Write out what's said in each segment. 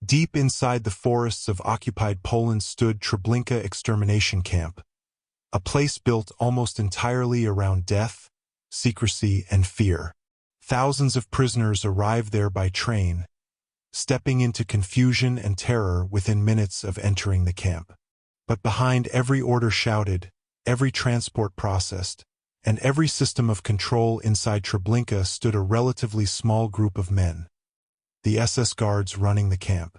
Deep inside the forests of occupied Poland stood Treblinka extermination camp, a place built almost entirely around death, secrecy, and fear. Thousands of prisoners arrived there by train, stepping into confusion and terror within minutes of entering the camp. But behind every order shouted, every transport processed, and every system of control inside Treblinka stood a relatively small group of men, the SS guards running the camp.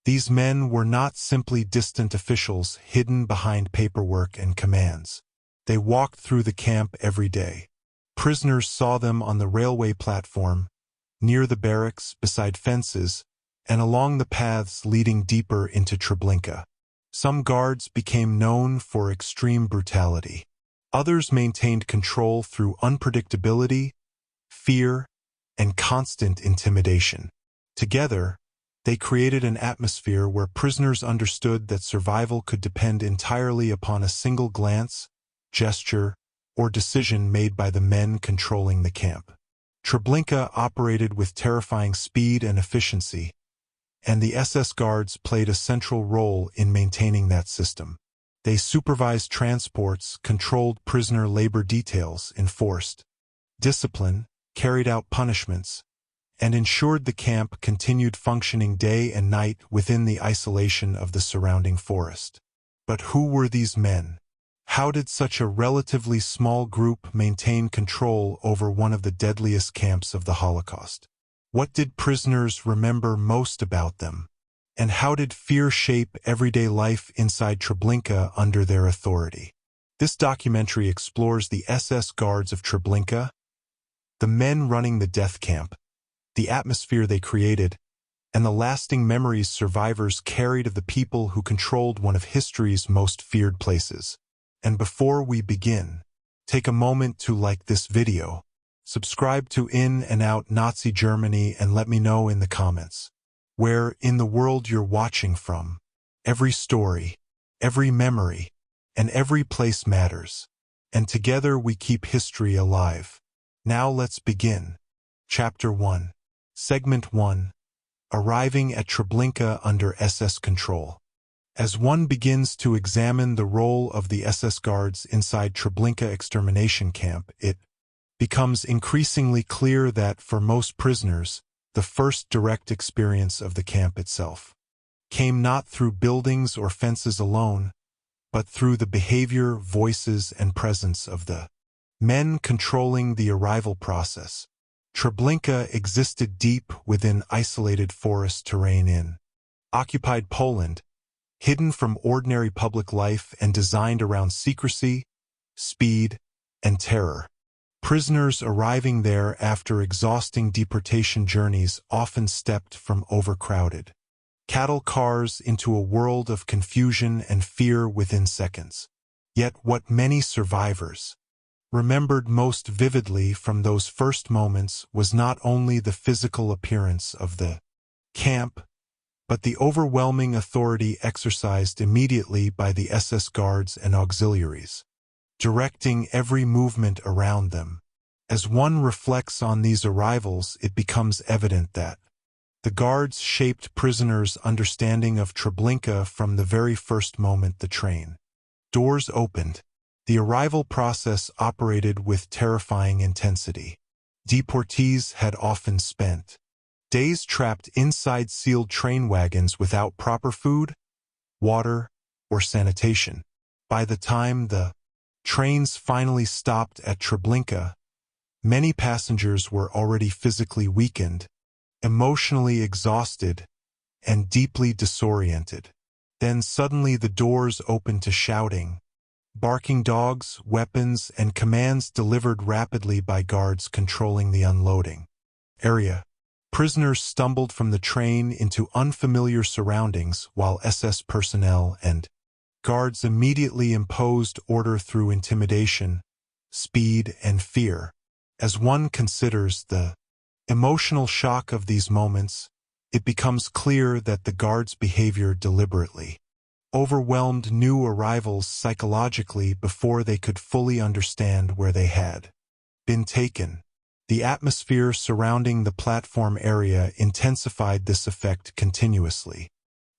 These men were not simply distant officials hidden behind paperwork and commands. They walked through the camp every day. Prisoners saw them on the railway platform, near the barracks, beside fences, and along the paths leading deeper into Treblinka. Some guards became known for extreme brutality. Others maintained control through unpredictability, fear, and constant intimidation. Together, they created an atmosphere where prisoners understood that survival could depend entirely upon a single glance, gesture, or decision made by the men controlling the camp. Treblinka operated with terrifying speed and efficiency, and the SS guards played a central role in maintaining that system. They supervised transports, controlled prisoner labor details, enforced discipline, carried out punishments, and ensured the camp continued functioning day and night within the isolation of the surrounding forest. But who were these men? How did such a relatively small group maintain control over one of the deadliest camps of the Holocaust? What did prisoners remember most about them? And how did fear shape everyday life inside Treblinka under their authority? This documentary explores the SS guards of Treblinka, the men running the death camp, the atmosphere they created, and the lasting memories survivors carried of the people who controlled one of history's most feared places. And before we begin, take a moment to like this video, subscribe to In&Out Nazi Germany, and let me know in the comments where in the world you're watching from. Every story, every memory, and every place matters. And together we keep history alive. Now let's begin. Chapter 1. Segment 1. Arriving at Treblinka under SS control. As one begins to examine the role of the SS guards inside Treblinka extermination camp, it becomes increasingly clear that, for most prisoners, the first direct experience of the camp itself came not through buildings or fences alone, but through the behavior, voices, and presence of the men controlling the arrival process. Treblinka existed deep within isolated forest terrain in occupied Poland, hidden from ordinary public life and designed around secrecy, speed, and terror. Prisoners arriving there after exhausting deportation journeys often stepped from overcrowded cattle cars into a world of confusion and fear within seconds. Yet what many survivors remembered most vividly from those first moments was not only the physical appearance of the camp, but the overwhelming authority exercised immediately by the SS guards and auxiliaries, directing every movement around them. As one reflects on these arrivals, it becomes evident that the guards shaped prisoners' understanding of Treblinka from the very first moment the train doors opened. The arrival process operated with terrifying intensity. Deportees had often spent days trapped inside sealed train wagons without proper food, water, or sanitation. By the time the trains finally stopped at Treblinka, many passengers were already physically weakened, emotionally exhausted, and deeply disoriented. Then suddenly the doors opened to shouting, barking dogs, weapons, and commands delivered rapidly by guards controlling the unloading area. Prisoners stumbled from the train into unfamiliar surroundings while SS personnel and guards immediately imposed order through intimidation, speed, and fear. As one considers the emotional shock of these moments, it becomes clear that the guards' behavior deliberately overwhelmed new arrivals psychologically before they could fully understand where they had been taken. The atmosphere surrounding the platform area intensified this effect continuously.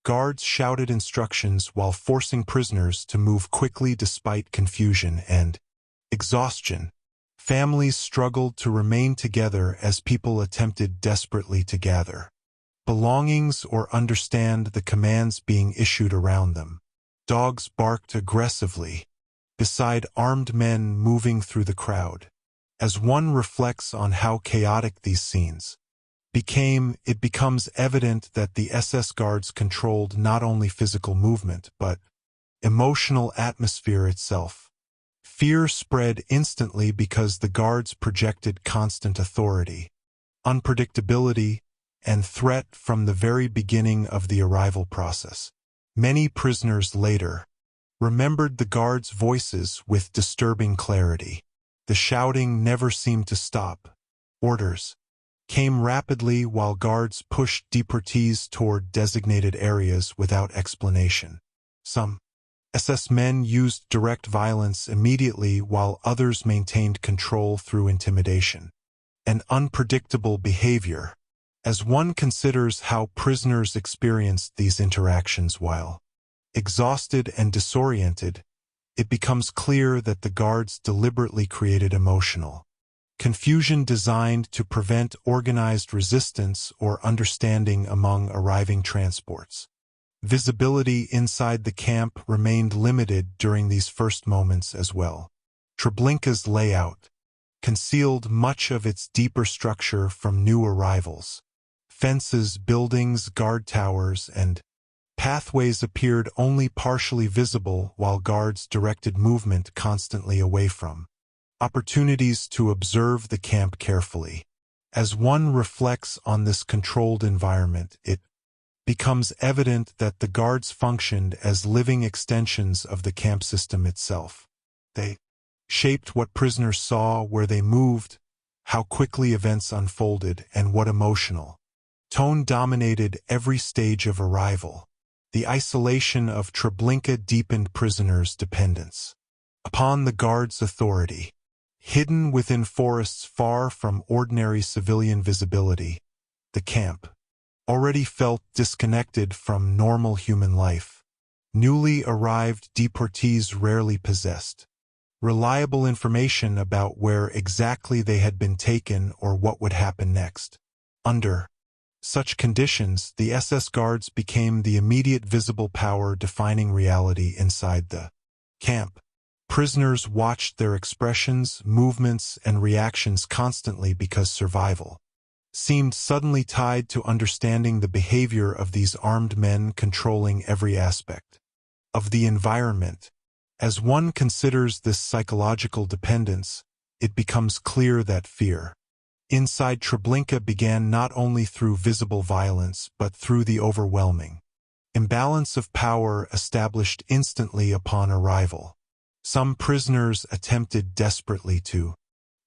Guards shouted instructions while forcing prisoners to move quickly despite confusion and exhaustion. Families struggled to remain together as people attempted desperately to gather belongings or understand the commands being issued around them. Dogs barked aggressively beside armed men moving through the crowd. As one reflects on how chaotic these scenes became, it becomes evident that the SS guards controlled not only physical movement but emotional atmosphere itself. Fear spread instantly because the guards projected constant authority, unpredictability, and threat from the very beginning of the arrival process. Many prisoners later remembered the guards' voices with disturbing clarity. The shouting never seemed to stop. Orders came rapidly while guards pushed deportees toward designated areas without explanation. Some SS men used direct violence immediately while others maintained control through intimidation. An unpredictable behavior, as one considers how prisoners experienced these interactions while exhausted and disoriented, it becomes clear that the guards deliberately created emotional confusion designed to prevent organized resistance or understanding among arriving transports. Visibility inside the camp remained limited during these first moments as well. Treblinka's layout concealed much of its deeper structure from new arrivals. Fences, buildings, guard towers, and pathways appeared only partially visible while guards directed movement constantly away from opportunities to observe the camp carefully. As one reflects on this controlled environment, it becomes evident that the guards functioned as living extensions of the camp system itself. They shaped what prisoners saw, where they moved, how quickly events unfolded, and what emotional tone dominated every stage of arrival. The isolation of Treblinka deepened prisoners' dependence upon the guards' authority. Hidden within forests far from ordinary civilian visibility, the camp already felt disconnected from normal human life. Newly arrived deportees rarely possessed reliable information about where exactly they had been taken or what would happen next. Under such conditions, the SS guards became the immediate visible power defining reality inside the camp. Prisoners watched their expressions, movements, and reactions constantly because survival seemed suddenly tied to understanding the behavior of these armed men controlling every aspect of the environment. As one considers this psychological dependence, it becomes clear that fear inside Treblinka began not only through visible violence but through the overwhelming imbalance of power established instantly upon arrival. Some prisoners attempted desperately to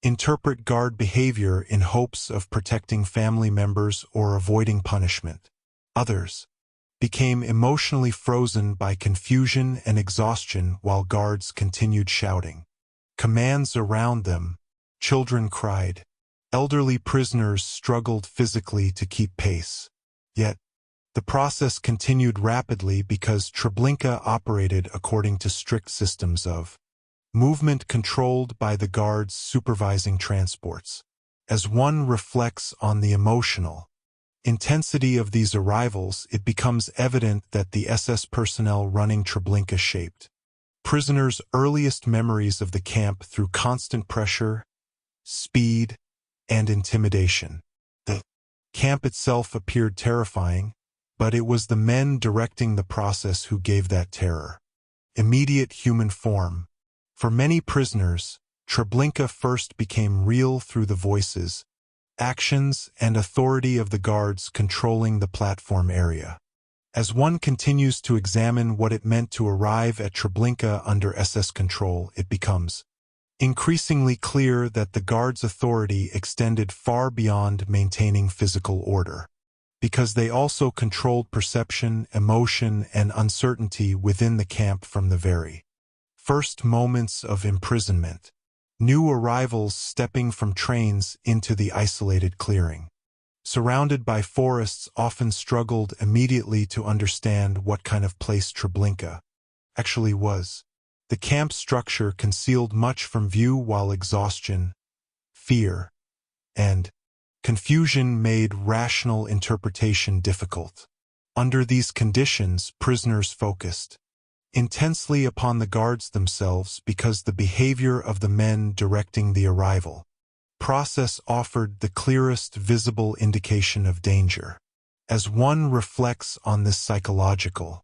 interpret guard behavior in hopes of protecting family members or avoiding punishment. Others became emotionally frozen by confusion and exhaustion while guards continued shouting commands around them. Children cried. Elderly prisoners struggled physically to keep pace. Yet, the process continued rapidly because Treblinka operated according to strict systems of movement controlled by the guards supervising transports. As one reflects on the emotional intensity of these arrivals, it becomes evident that the SS personnel running Treblinka shaped prisoners' earliest memories of the camp through constant pressure, speed, and intimidation. The camp itself appeared terrifying, but it was the men directing the process who gave that terror immediate human form. For many prisoners, Treblinka first became real through the voices, actions, and authority of the guards controlling the platform area. As one continues to examine what it meant to arrive at Treblinka under SS control, it becomes increasingly clear that the guards' authority extended far beyond maintaining physical order, because they also controlled perception, emotion, and uncertainty within the camp from the very first moments of imprisonment. new arrivals stepping from trains into the isolated clearing. Surrounded by forests, often struggled immediately to understand what kind of place Treblinka actually was. The camp structure concealed much from view, while exhaustion, fear, and confusion made rational interpretation difficult. Under these conditions, prisoners focused intensely upon the guards themselves because the behavior of the men directing the arrival process offered the clearest visible indication of danger. As one reflects on this psychological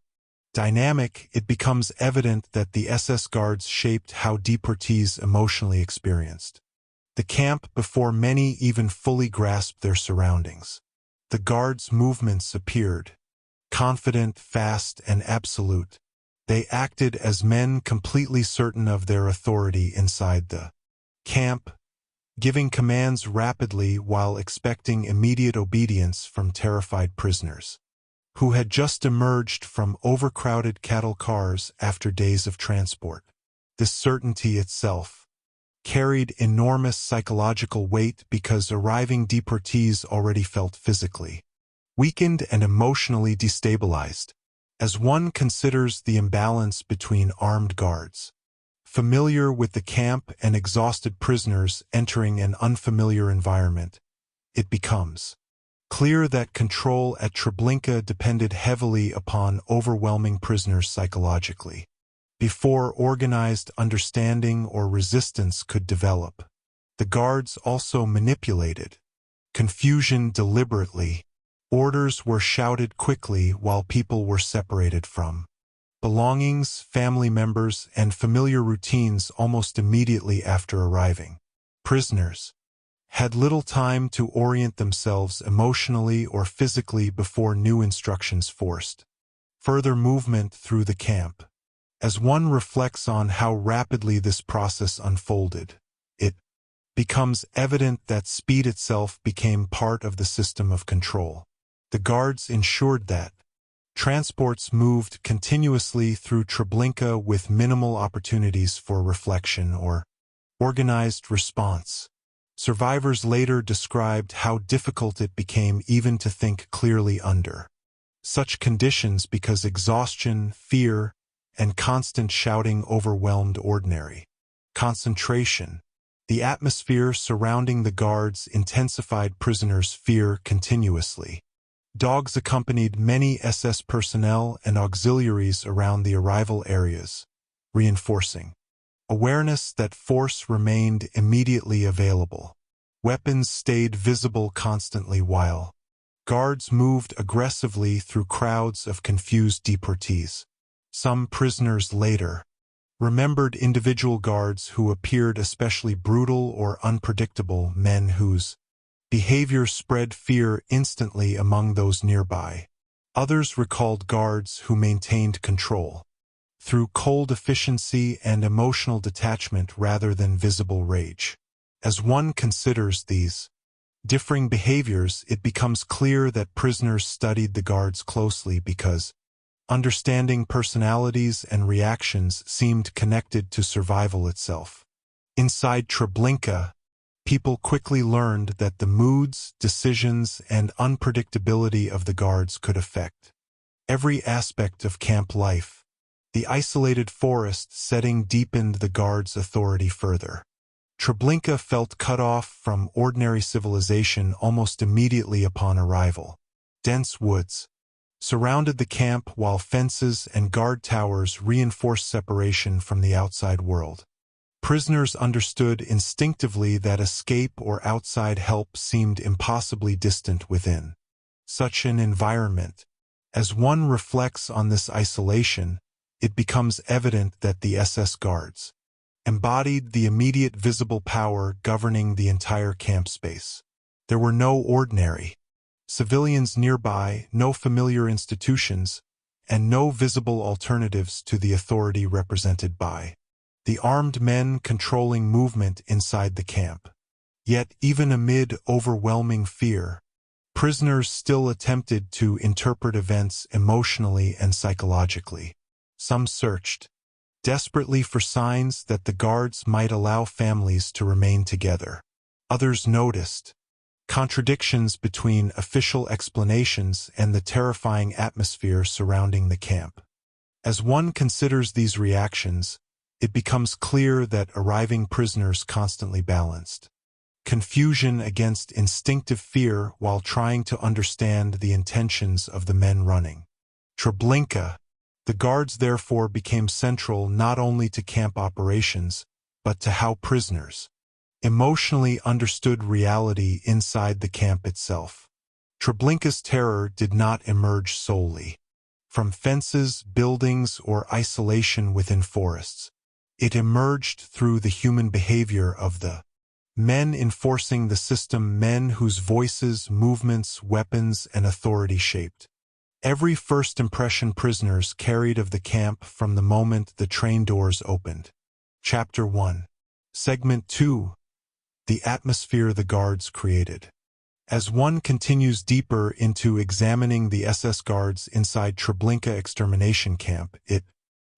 dynamic, it becomes evident that the SS guards shaped how deportees emotionally experienced the camp before many even fully grasped their surroundings. The guards' movements appeared confident, fast, and absolute. They acted as men completely certain of their authority inside the camp, giving commands rapidly while expecting immediate obedience from terrified prisoners who had just emerged from overcrowded cattle cars after days of transport. This certainty itself carried enormous psychological weight because arriving deportees already felt physically weakened and emotionally destabilized. As one considers the imbalance between armed guards familiar with the camp and exhausted prisoners entering an unfamiliar environment, it becomes clear that control at Treblinka depended heavily upon overwhelming prisoners psychologically. Before organized understanding or resistance could develop, the guards also manipulated confusion deliberately. Orders were shouted quickly while people were separated from belongings, family members, and familiar routines almost immediately after arriving. Prisoners had little time to orient themselves emotionally or physically before new instructions forced further movement through the camp. As one reflects on how rapidly this process unfolded, it becomes evident that speed itself became part of the system of control. The guards ensured that transports moved continuously through Treblinka with minimal opportunities for reflection or organized response. Survivors later described how difficult it became even to think clearly under such conditions because exhaustion, fear, and constant shouting overwhelmed ordinary concentration. The atmosphere surrounding the guards intensified prisoners' fear continuously. Dogs accompanied many SS personnel and auxiliaries around the arrival areas, reinforcing awareness that force remained immediately available. Weapons stayed visible constantly while guards moved aggressively through crowds of confused deportees. Some prisoners later remembered individual guards who appeared especially brutal or unpredictable, men whose behavior spread fear instantly among those nearby. Others recalled guards who maintained control through cold efficiency and emotional detachment rather than visible rage. As one considers these differing behaviors, it becomes clear that prisoners studied the guards closely because understanding personalities and reactions seemed connected to survival itself. Inside Treblinka, people quickly learned that the moods, decisions, and unpredictability of the guards could affect every aspect of camp life. The isolated forest setting deepened the guards' authority further. Treblinka felt cut off from ordinary civilization almost immediately upon arrival. Dense woods surrounded the camp while fences and guard towers reinforced separation from the outside world. Prisoners understood instinctively that escape or outside help seemed impossibly distant within such an environment. As one reflects on this isolation, it becomes evident that the SS guards embodied the immediate visible power governing the entire camp space. There were no ordinary civilians nearby, no familiar institutions, and no visible alternatives to the authority represented by the armed men controlling movement inside the camp. Yet, even amid overwhelming fear, prisoners still attempted to interpret events emotionally and psychologically. Some searched desperately for signs that the guards might allow families to remain together. Others noticed contradictions between official explanations and the terrifying atmosphere surrounding the camp. As one considers these reactions, it becomes clear that arriving prisoners constantly balanced confusion against instinctive fear while trying to understand the intentions of the men running Treblinka. The guards therefore became central not only to camp operations, but to how prisoners emotionally understood reality inside the camp itself. Treblinka's terror did not emerge solely from fences, buildings, or isolation within forests. It emerged through the human behavior of the men enforcing the system, men whose voices, movements, weapons, and authority shaped every first impression prisoners carried of the camp from the moment the train doors opened. Chapter 1. Segment 2. The atmosphere the guards created. As one continues deeper into examining the SS guards inside Treblinka extermination camp, it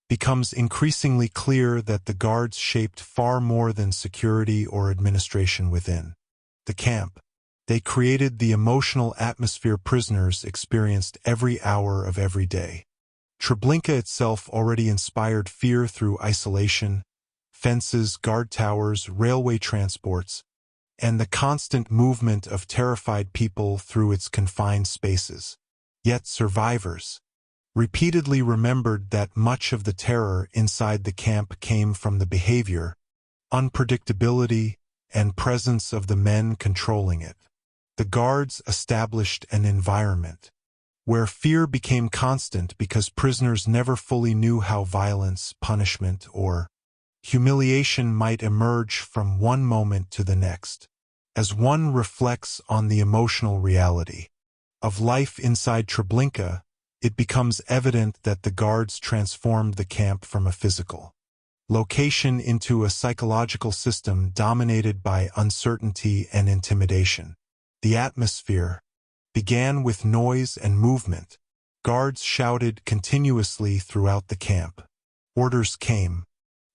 becomes increasingly clear that the guards shaped far more than security or administration within the camp. They created the emotional atmosphere prisoners experienced every hour of every day. Treblinka itself already inspired fear through isolation, fences, guard towers, railway transports, and the constant movement of terrified people through its confined spaces. Yet survivors repeatedly remembered that much of the terror inside the camp came from the behavior, unpredictability, and presence of the men controlling it. The guards established an environment where fear became constant because prisoners never fully knew how violence, punishment, or humiliation might emerge from one moment to the next. As one reflects on the emotional reality of life inside Treblinka, it becomes evident that the guards transformed the camp from a physical location into a psychological system dominated by uncertainty and intimidation. The atmosphere began with noise and movement. Guards shouted continuously throughout the camp. Orders came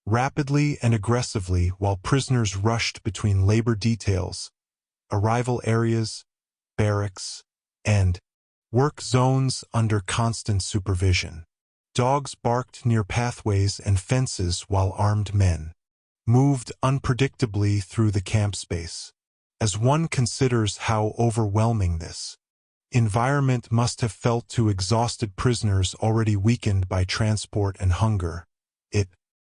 rapidly and aggressively while prisoners rushed between labor details, arrival areas, barracks, and work zones under constant supervision. Dogs barked near pathways and fences while armed men moved unpredictably through the camp space. As one considers how overwhelming this environment must have felt to exhausted prisoners already weakened by transport and hunger, it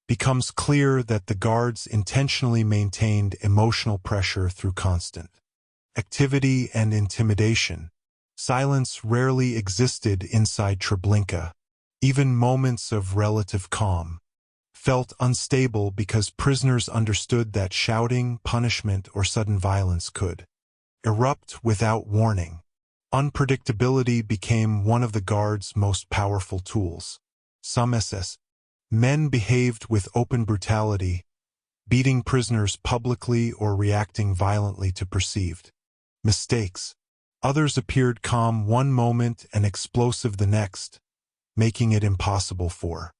becomes clear that the guards intentionally maintained emotional pressure through constant activity and intimidation. Silence rarely existed inside Treblinka. Even moments of relative calm felt unstable because prisoners understood that shouting, punishment, or sudden violence could erupt without warning. Unpredictability became one of the guards' most powerful tools. Some SS men behaved with open brutality, beating prisoners publicly or reacting violently to perceived mistakes. Others appeared calm one moment and explosive the next, making it impossible for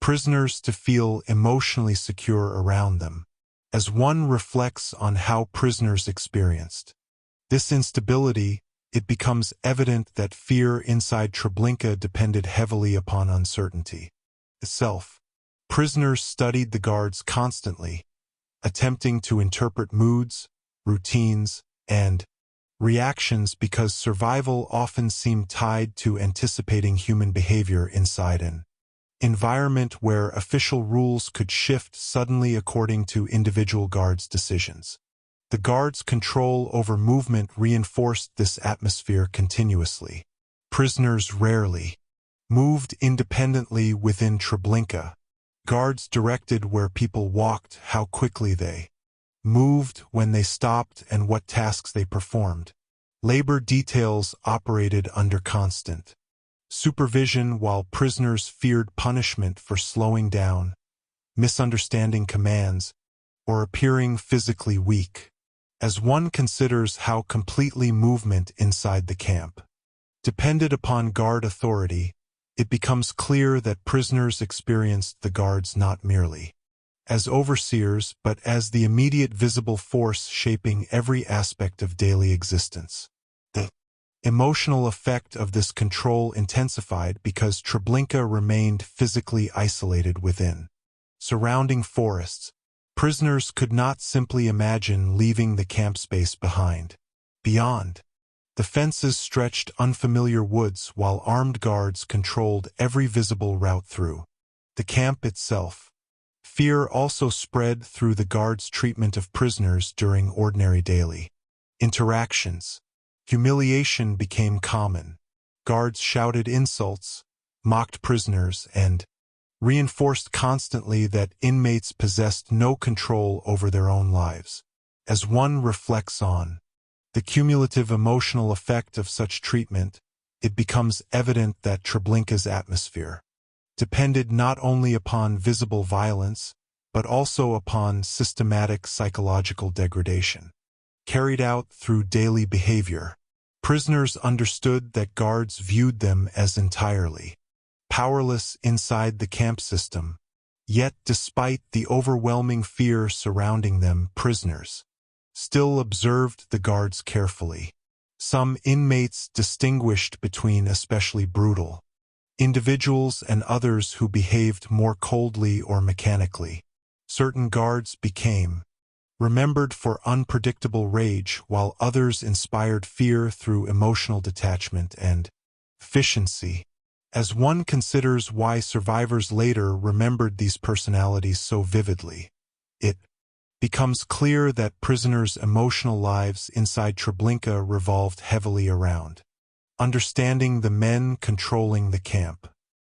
prisoners to feel emotionally secure around them. As one reflects on how prisoners experienced this instability, it becomes evident that fear inside Treblinka depended heavily upon uncertainty itself. Prisoners studied the guards constantly, attempting to interpret moods, routines, and reactions because survival often seemed tied to anticipating human behavior inside an environment where official rules could shift suddenly according to individual guards' decisions. The guards' control over movement reinforced this atmosphere continuously. Prisoners rarely moved independently within Treblinka. Guards directed where people walked, how quickly they moved, when they stopped, and what tasks they performed. Labor details operated under constant supervision while prisoners feared punishment for slowing down, misunderstanding commands, or appearing physically weak. As one considers how completely movement inside the camp depended upon guard authority, it becomes clear that prisoners experienced the guards not merely as overseers but as the immediate visible force shaping every aspect of daily existence. The emotional effect of this control intensified because Treblinka remained physically isolated within surrounding forests. Prisoners could not simply imagine leaving the camp space behind. Beyond, the fences stretched unfamiliar woods while armed guards controlled every visible route through the camp itself. Fear also spread through the guards' treatment of prisoners during ordinary daily interactions. Humiliation became common. Guards shouted insults, mocked prisoners, and reinforced constantly that inmates possessed no control over their own lives. As one reflects on the cumulative emotional effect of such treatment, it becomes evident that Treblinka's atmosphere depended not only upon visible violence, but also upon systematic psychological degradation carried out through daily behavior. Prisoners understood that guards viewed them as entirely powerless inside the camp system. Yet, despite the overwhelming fear surrounding them, prisoners still observed the guards carefully. Some inmates distinguished between especially brutal individuals and others who behaved more coldly or mechanically. Certain guards became remembered for unpredictable rage, while others inspired fear through emotional detachment and efficiency. As one considers why survivors later remembered these personalities so vividly, it becomes clear that prisoners' emotional lives inside Treblinka revolved heavily around understanding the men controlling the camp.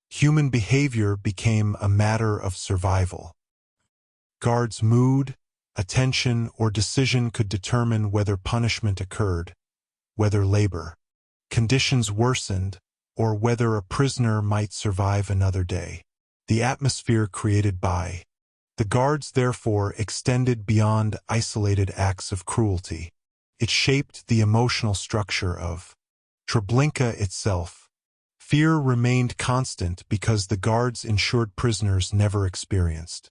Human behavior became a matter of survival. Guards' mood, attention, or decision could determine whether punishment occurred, whether labor conditions worsened, or whether a prisoner might survive another day. The atmosphere created by the guards therefore extended beyond isolated acts of cruelty. It shaped the emotional structure of Treblinka itself. Fear remained constant because the guards ensured prisoners never experienced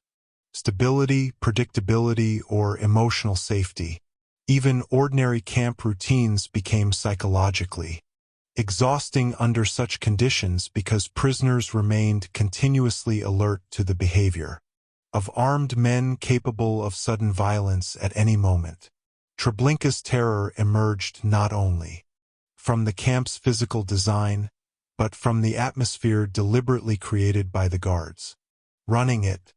stability, predictability, or emotional safety. Even ordinary camp routines became psychologically exhausting under such conditions because prisoners remained continuously alert to the behavior of armed men capable of sudden violence at any moment. Treblinka's terror emerged not only from the camp's physical design, but from the atmosphere deliberately created by the guards running it.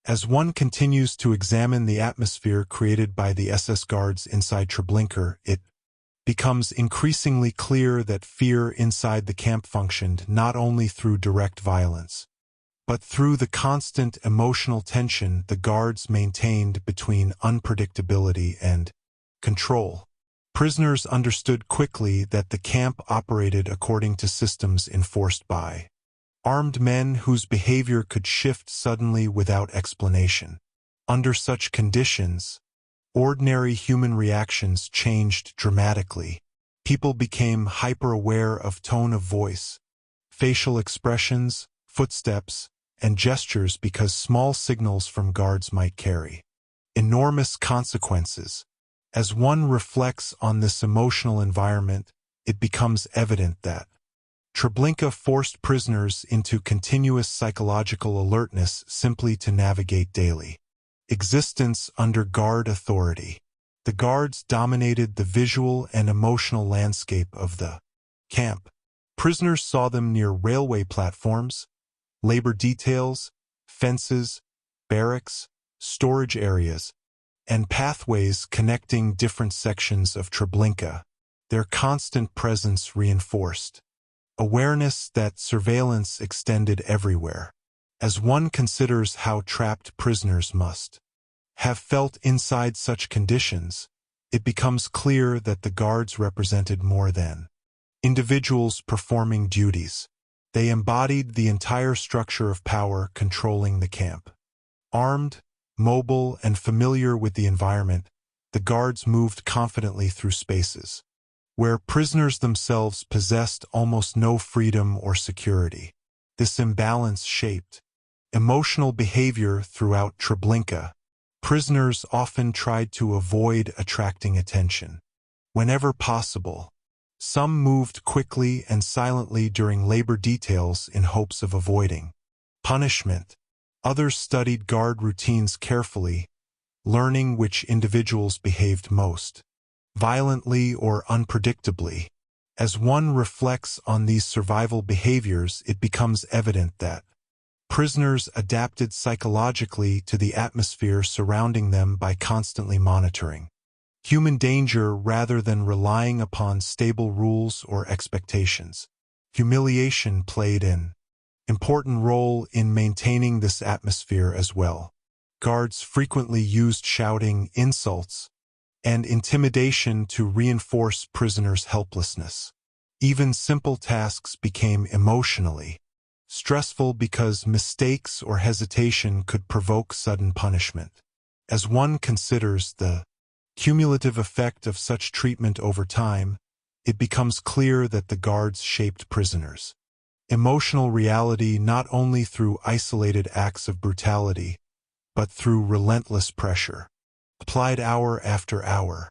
As one continues to examine the atmosphere created by the SS guards inside Treblinka, it becomes increasingly clear that fear inside the camp functioned not only through direct violence, but through the constant emotional tension the guards maintained between unpredictability and control. Prisoners understood quickly that the camp operated according to systems enforced by armed men whose behavior could shift suddenly without explanation. Under such conditions, ordinary human reactions changed dramatically. People became hyper-aware of tone of voice, facial expressions, footsteps, and gestures because small signals from guards might carry enormous consequences. As one reflects on this emotional environment, it becomes evident that Treblinka forced prisoners into continuous psychological alertness simply to navigate daily existence under guard authority. The guards dominated the visual and emotional landscape of the camp. Prisoners saw them near railway platforms, labor details, fences, barracks, storage areas, and pathways connecting different sections of Treblinka. Their constant presence reinforced awareness that surveillance extended everywhere. As one considers how trapped prisoners must have felt inside such conditions, it becomes clear that the guards represented more than individuals performing duties. They embodied the entire structure of power controlling the camp. Armed, mobile, and familiar with the environment, the guards moved confidently through spaces where prisoners themselves possessed almost no freedom or security. This imbalance shaped emotional behavior throughout Treblinka. Prisoners often tried to avoid attracting attention. Whenever possible, some moved quickly and silently during labor details in hopes of avoiding punishment. Others studied guard routines carefully, learning which individuals behaved most violently or unpredictably. As one reflects on these survival behaviors, it becomes evident that prisoners adapted psychologically to the atmosphere surrounding them by constantly monitoring human danger rather than relying upon stable rules or expectations. Humiliation played an important role in maintaining this atmosphere as well. Guards frequently used shouting, insults, and intimidation to reinforce prisoners' helplessness. Even simple tasks became emotionally stressful because mistakes or hesitation could provoke sudden punishment. As one considers the cumulative effect of such treatment over time, it becomes clear that the guards shaped prisoners' emotional reality not only through isolated acts of brutality, but through relentless pressure, applied hour after hour.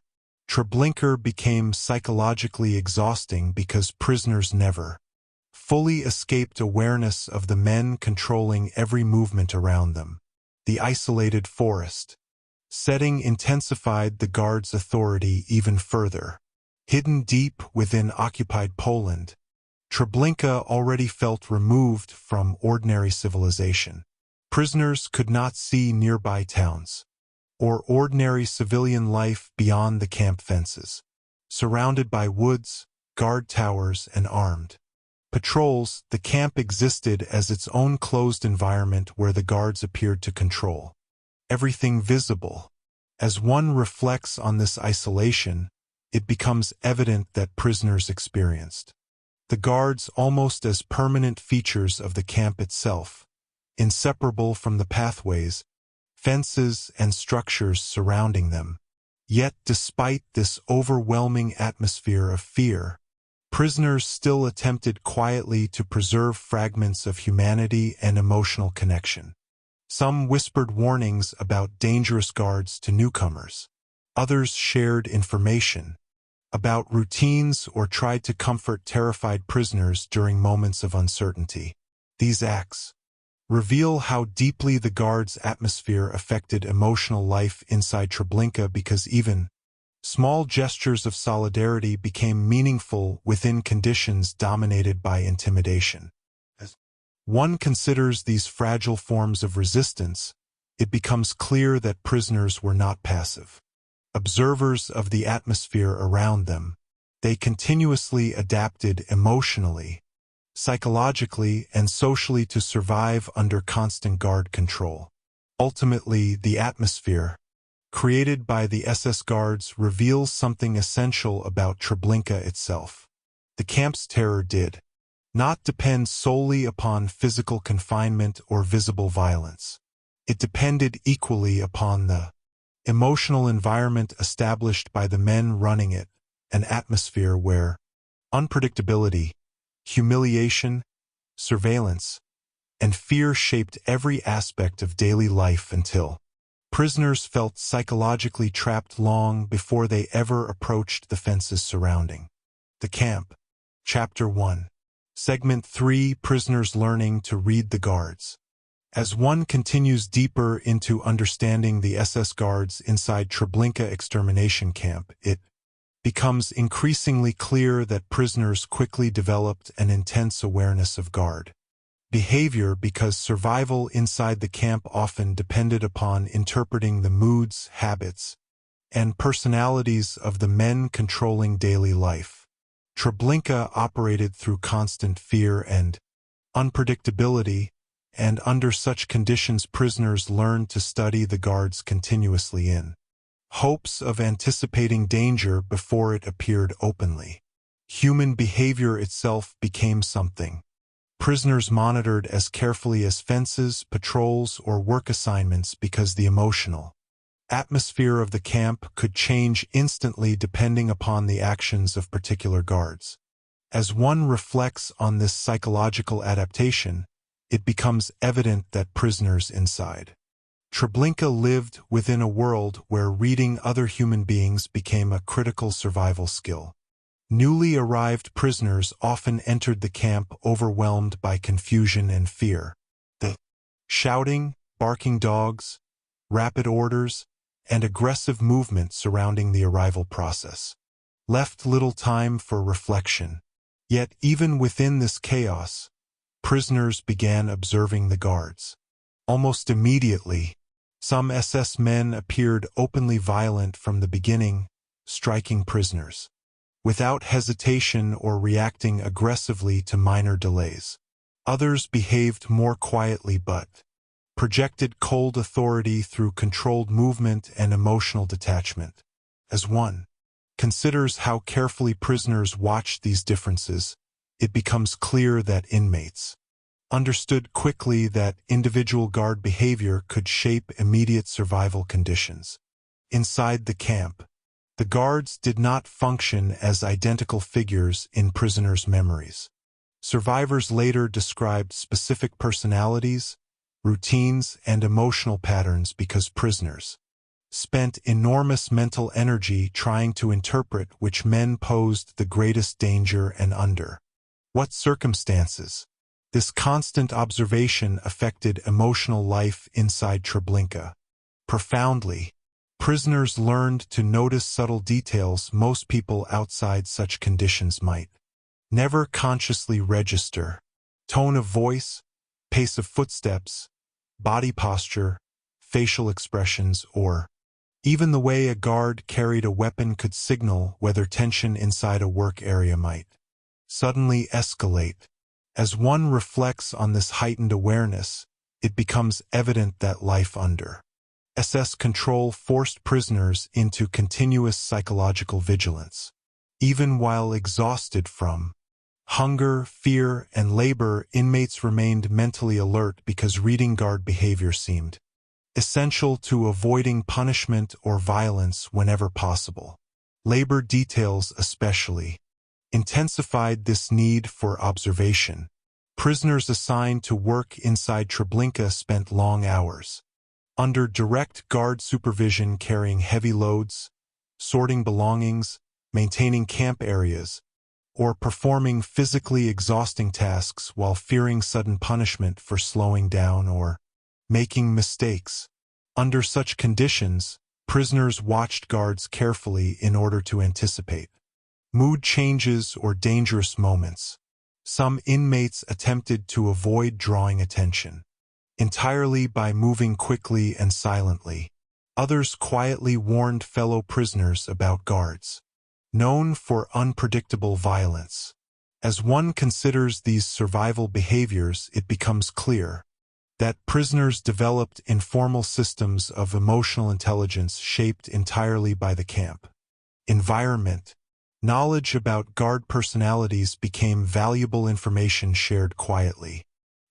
Treblinka became psychologically exhausting because prisoners never fully escaped awareness of the men controlling every movement around them. The isolated forest setting intensified the guards' authority even further. Hidden deep within occupied Poland, Treblinka already felt removed from ordinary civilization. Prisoners could not see nearby towns or ordinary civilian life beyond the camp fences. Surrounded by woods, guard towers, and armed patrols, the camp existed as its own closed environment where the guards appeared to control everything visible. As one reflects on this isolation, it becomes evident that prisoners experienced the guards almost as permanent features of the camp itself, inseparable from the pathways, fences, and structures surrounding them. Yet, despite this overwhelming atmosphere of fear, prisoners still attempted quietly to preserve fragments of humanity and emotional connection. Some whispered warnings about dangerous guards to newcomers. Others shared information about routines or tried to comfort terrified prisoners during moments of uncertainty. These acts reveal how deeply the guards' atmosphere affected emotional life inside Treblinka, because even small gestures of solidarity became meaningful within conditions dominated by intimidation. As one considers these fragile forms of resistance, it becomes clear that prisoners were not passive observers of the atmosphere around them. They continuously adapted emotionally, psychologically, and socially to survive under constant guard control. Ultimately, the atmosphere created by the SS guards reveals something essential about Treblinka itself. The camp's terror did not depend solely upon physical confinement or visible violence. It depended equally upon the emotional environment established by the men running it, an atmosphere where unpredictability, humiliation, surveillance, and fear shaped every aspect of daily life until prisoners felt psychologically trapped long before they ever approached the fences surrounding the camp. Chapter 1. Segment 3: Prisoners Learning to Read the Guards. As one continues deeper into understanding the SS guards inside Treblinka extermination camp, it becomes increasingly clear that prisoners quickly developed an intense awareness of guard behavior because survival inside the camp often depended upon interpreting the moods, habits, and personalities of the men controlling daily life. Treblinka operated through constant fear and unpredictability, and under such conditions prisoners learned to study the guards continuously in hopes of anticipating danger before it appeared openly. Human behavior itself became something prisoners monitored as carefully as fences, patrols, or work assignments because the emotional atmosphere of the camp could change instantly depending upon the actions of particular guards. As one reflects on this psychological adaptation, it becomes evident that prisoners inside Treblinka lived within a world where reading other human beings became a critical survival skill. Newly arrived prisoners often entered the camp overwhelmed by confusion and fear. The shouting, barking dogs, rapid orders, and aggressive movement surrounding the arrival process left little time for reflection. Yet even within this chaos, prisoners began observing the guards. Almost immediately, some SS men appeared openly violent from the beginning, striking prisoners, without hesitation or reacting aggressively to minor delays. Others behaved more quietly but projected cold authority through controlled movement and emotional detachment. As one considers how carefully prisoners watched these differences, it becomes clear that inmates understood quickly that individual guard behavior could shape immediate survival conditions. Inside the camp, the guards did not function as identical figures in prisoners' memories. Survivors later described specific personalities, routines, and emotional patterns because prisoners spent enormous mental energy trying to interpret which men posed the greatest danger and under what circumstances. This constant observation affected emotional life inside Treblinka profoundly. Prisoners learned to notice subtle details most people outside such conditions might never consciously register: tone of voice, pace of footsteps, body posture, facial expressions, or even the way a guard carried a weapon could signal whether tension inside a work area might suddenly escalate. As one reflects on this heightened awareness, it becomes evident that life under SS control forced prisoners into continuous psychological vigilance. Even while exhausted from hunger, fear, and labor, inmates remained mentally alert because reading guard behavior seemed essential to avoiding punishment or violence whenever possible. Labor details especially intensified this need for observation. Prisoners assigned to work inside Treblinka spent long hours under direct guard supervision, carrying heavy loads, sorting belongings, maintaining camp areas, or performing physically exhausting tasks while fearing sudden punishment for slowing down or making mistakes. Under such conditions, prisoners watched guards carefully in order to anticipate mood changes or dangerous moments. Some inmates attempted to avoid drawing attention entirely by moving quickly and silently. Others quietly warned fellow prisoners about guards known for unpredictable violence. As one considers these survival behaviors, it becomes clear that prisoners developed informal systems of emotional intelligence shaped entirely by the camp environment. Knowledge about guard personalities became valuable information shared quietly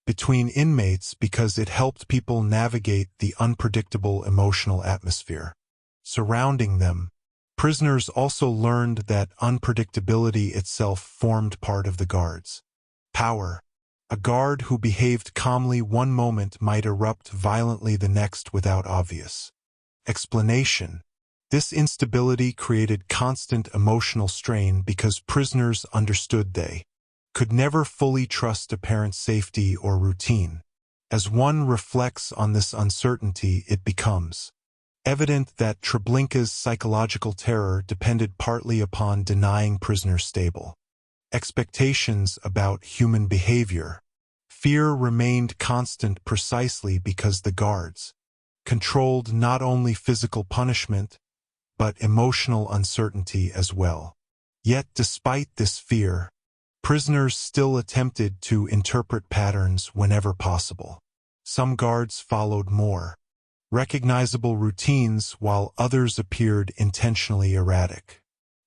between inmates because it helped people navigate the unpredictable emotional atmosphere surrounding them. Prisoners also learned that unpredictability itself formed part of the guard's power. A guard who behaved calmly one moment might erupt violently the next without obvious explanation. This instability created constant emotional strain because prisoners understood they could never fully trust apparent safety or routine. As one reflects on this uncertainty, it becomes evident that Treblinka's psychological terror depended partly upon denying prisoners stable expectations about human behavior. Fear remained constant precisely because the guards controlled not only physical punishment, but emotional uncertainty as well. Yet despite this fear, prisoners still attempted to interpret patterns whenever possible. Some guards followed more recognizable routines while others appeared intentionally erratic.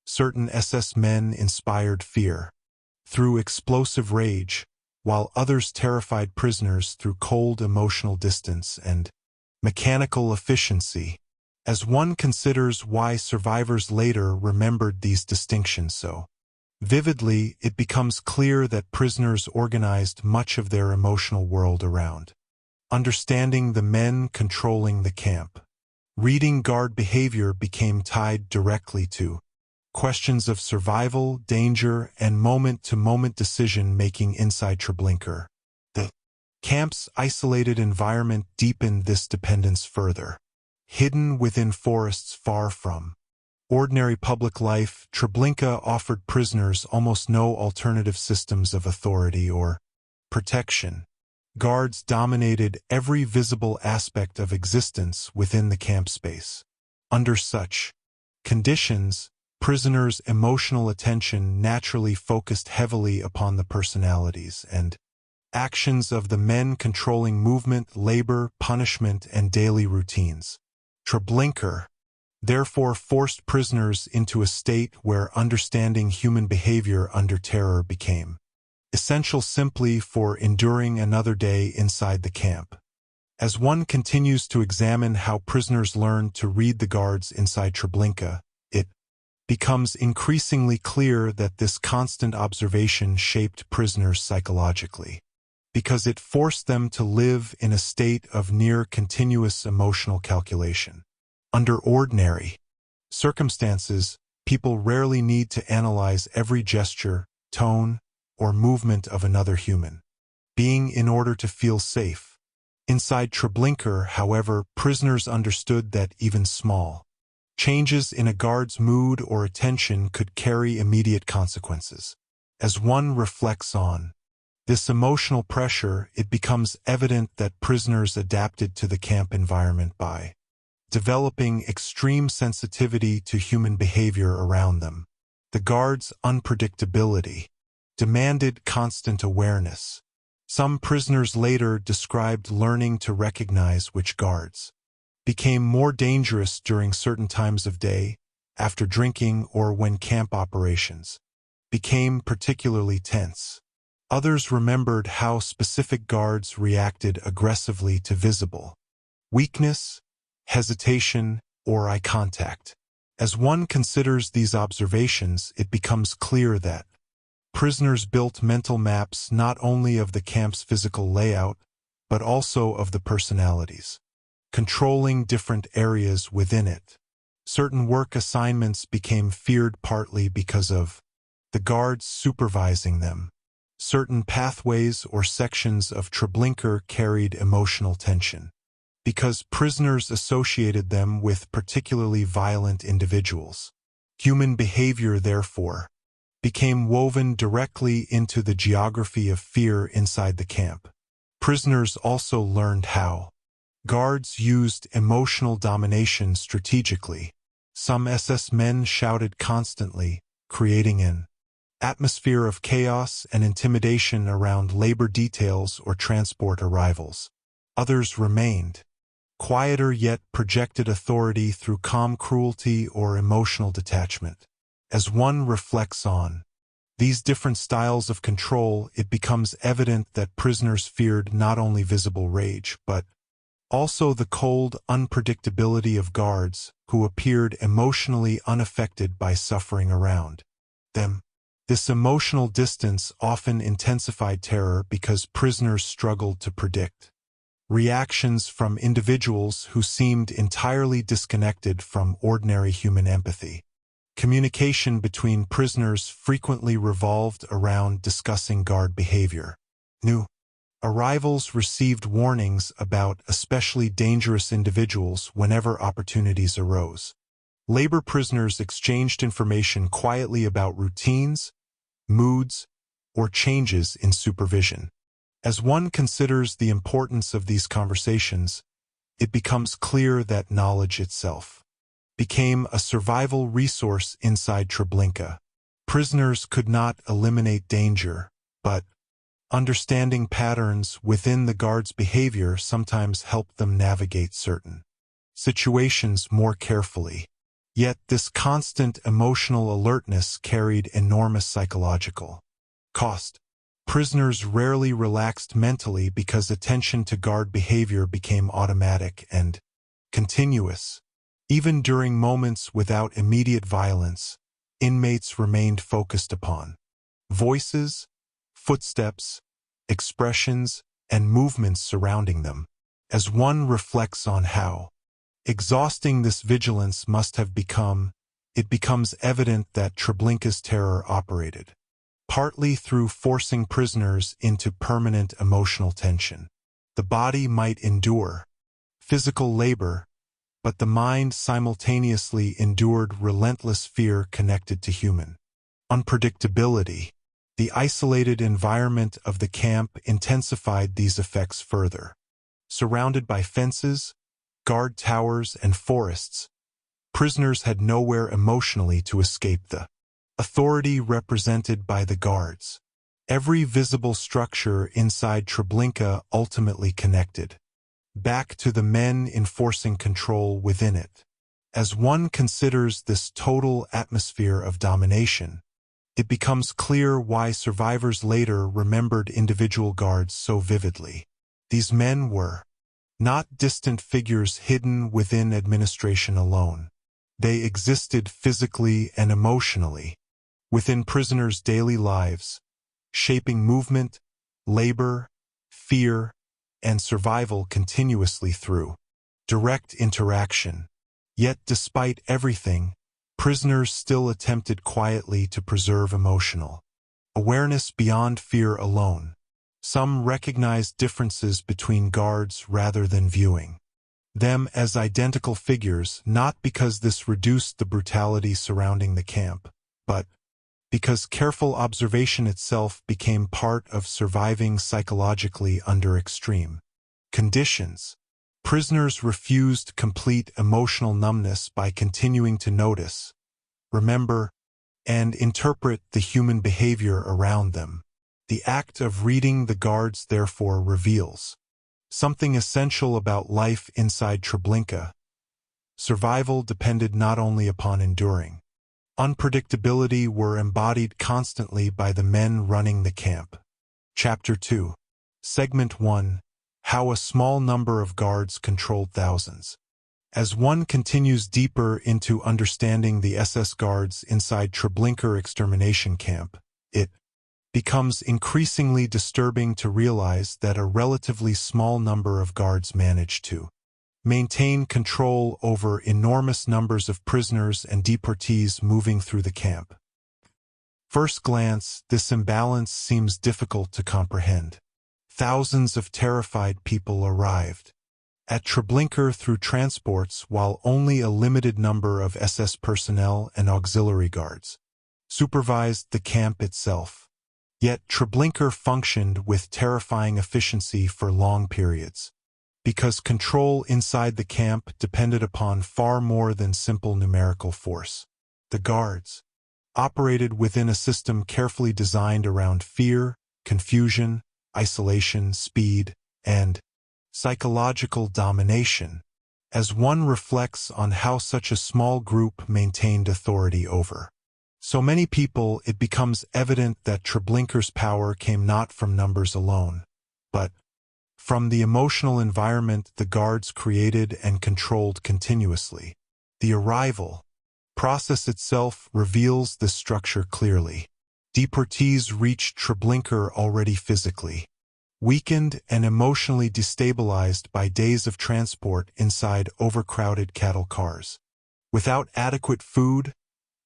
Certain SS men inspired fear through explosive rage, while others terrified prisoners through cold emotional distance and mechanical efficiency. As one considers why survivors later remembered these distinctions so Vividly, it becomes clear that prisoners organized much of their emotional world around understanding the men controlling the camp. Reading guard behavior became tied directly to questions of survival, danger, and moment-to-moment decision-making inside Treblinka. The camp's isolated environment deepened this dependence further. Hidden within forests far from ordinary public life, Treblinka offered prisoners almost no alternative systems of authority or protection. Guards dominated every visible aspect of existence within the camp space. Under such conditions, prisoners' emotional attention naturally focused heavily upon the personalities and actions of the men controlling movement, labor, punishment, and daily routines. Treblinka, therefore, forced prisoners into a state where understanding human behavior under terror became essential simply for enduring another day inside the camp. As one continues to examine how prisoners learned to read the guards inside Treblinka, it becomes increasingly clear that this constant observation shaped prisoners psychologically, because it forced them to live in a state of near-continuous emotional calculation. Under ordinary circumstances, people rarely need to analyze every gesture, tone, or movement of another human being in order to feel safe. Inside Treblinka, however, prisoners understood that even small changes in a guard's mood or attention could carry immediate consequences. As one reflects on this emotional pressure, it becomes evident that prisoners adapted to the camp environment by developing extreme sensitivity to human behavior around them. The guards' unpredictability demanded constant awareness. Some prisoners later described learning to recognize which guards became more dangerous during certain times of day, after drinking, or when camp operations became particularly tense. Others remembered how specific guards reacted aggressively to visible weakness, hesitation, or eye contact. As one considers these observations, it becomes clear that prisoners built mental maps not only of the camp's physical layout, but also of the personalities controlling different areas within it. Certain work assignments became feared partly because of the guards supervising them. Certain pathways or sections of Treblinka carried emotional tension because prisoners associated them with particularly violent individuals. Human behavior, therefore, became woven directly into the geography of fear inside the camp. Prisoners also learned how guards used emotional domination strategically. Some SS men shouted constantly, creating an atmosphere of chaos and intimidation around labor details or transport arrivals. Others remained quieter yet projected authority through calm cruelty or emotional detachment. As one reflects on these different styles of control, it becomes evident that prisoners feared not only visible rage, but also the cold unpredictability of guards who appeared emotionally unaffected by suffering around them. This emotional distance often intensified terror because prisoners struggled to predict reactions from individuals who seemed entirely disconnected from ordinary human empathy. Communication between prisoners frequently revolved around discussing guard behavior. New arrivals received warnings about especially dangerous individuals whenever opportunities arose. Labor prisoners exchanged information quietly about routines, moods, or changes in supervision. As one considers the importance of these conversations, it becomes clear that knowledge itself became a survival resource inside Treblinka. Prisoners could not eliminate danger, but understanding patterns within the guards' behavior sometimes helped them navigate certain situations more carefully. Yet this constant emotional alertness carried enormous psychological cost. Prisoners rarely relaxed mentally because attention to guard behavior became automatic and continuous. Even during moments without immediate violence, inmates remained focused upon. Voices, footsteps, expressions, and movements surrounding them, as one reflects on how exhausting this vigilance must have become, it becomes evident that Treblinka's terror operated partly through forcing prisoners into permanent emotional tension. The body might endure physical labor, but the mind simultaneously endured relentless fear connected to human unpredictability. The isolated environment of the camp intensified these effects further. Surrounded by fences, guard towers, and forests, prisoners had nowhere emotionally to escape the authority represented by the guards. Every visible structure inside Treblinka ultimately connected back to the men enforcing control within it. As one considers this total atmosphere of domination, it becomes clear why survivors later remembered individual guards so vividly. These men were not distant figures hidden within administration alone. They existed physically and emotionally within prisoners' daily lives, shaping movement, labor, fear, and survival continuously through direct interaction. Yet despite everything, prisoners still attempted quietly to preserve emotional awareness beyond fear alone. Some recognized differences between guards rather than viewing them as identical figures, not because this reduced the brutality surrounding the camp, but because careful observation itself became part of surviving psychologically under extreme conditions. Prisoners refused complete emotional numbness by continuing to notice, remember, and interpret the human behavior around them. The act of reading the guards therefore reveals something essential about life inside Treblinka. Survival depended not only upon enduring unpredictability were embodied constantly by the men running the camp. Chapter 2. Segment 1. How a small number of guards controlled thousands. As one continues deeper into understanding the SS guards inside Treblinka extermination camp, it becomes increasingly disturbing to realize that a relatively small number of guards managed to maintain control over enormous numbers of prisoners and deportees moving through the camp. First glance, this imbalance seems difficult to comprehend. Thousands of terrified people arrived at Treblinka through transports, while only a limited number of SS personnel and auxiliary guards supervised the camp itself. Yet Treblinka functioned with terrifying efficiency for long periods, because control inside the camp depended upon far more than simple numerical force. The guards operated within a system carefully designed around fear, confusion, isolation, speed, and psychological domination. As one reflects on how such a small group maintained authority over so many people, it becomes evident that Treblinka's power came not from numbers alone, but from the emotional environment the guards created and controlled continuously. The arrival process itself reveals this structure clearly. Deportees reached Treblinka already physically weakened and emotionally destabilized by days of transport inside overcrowded cattle cars. Without adequate food,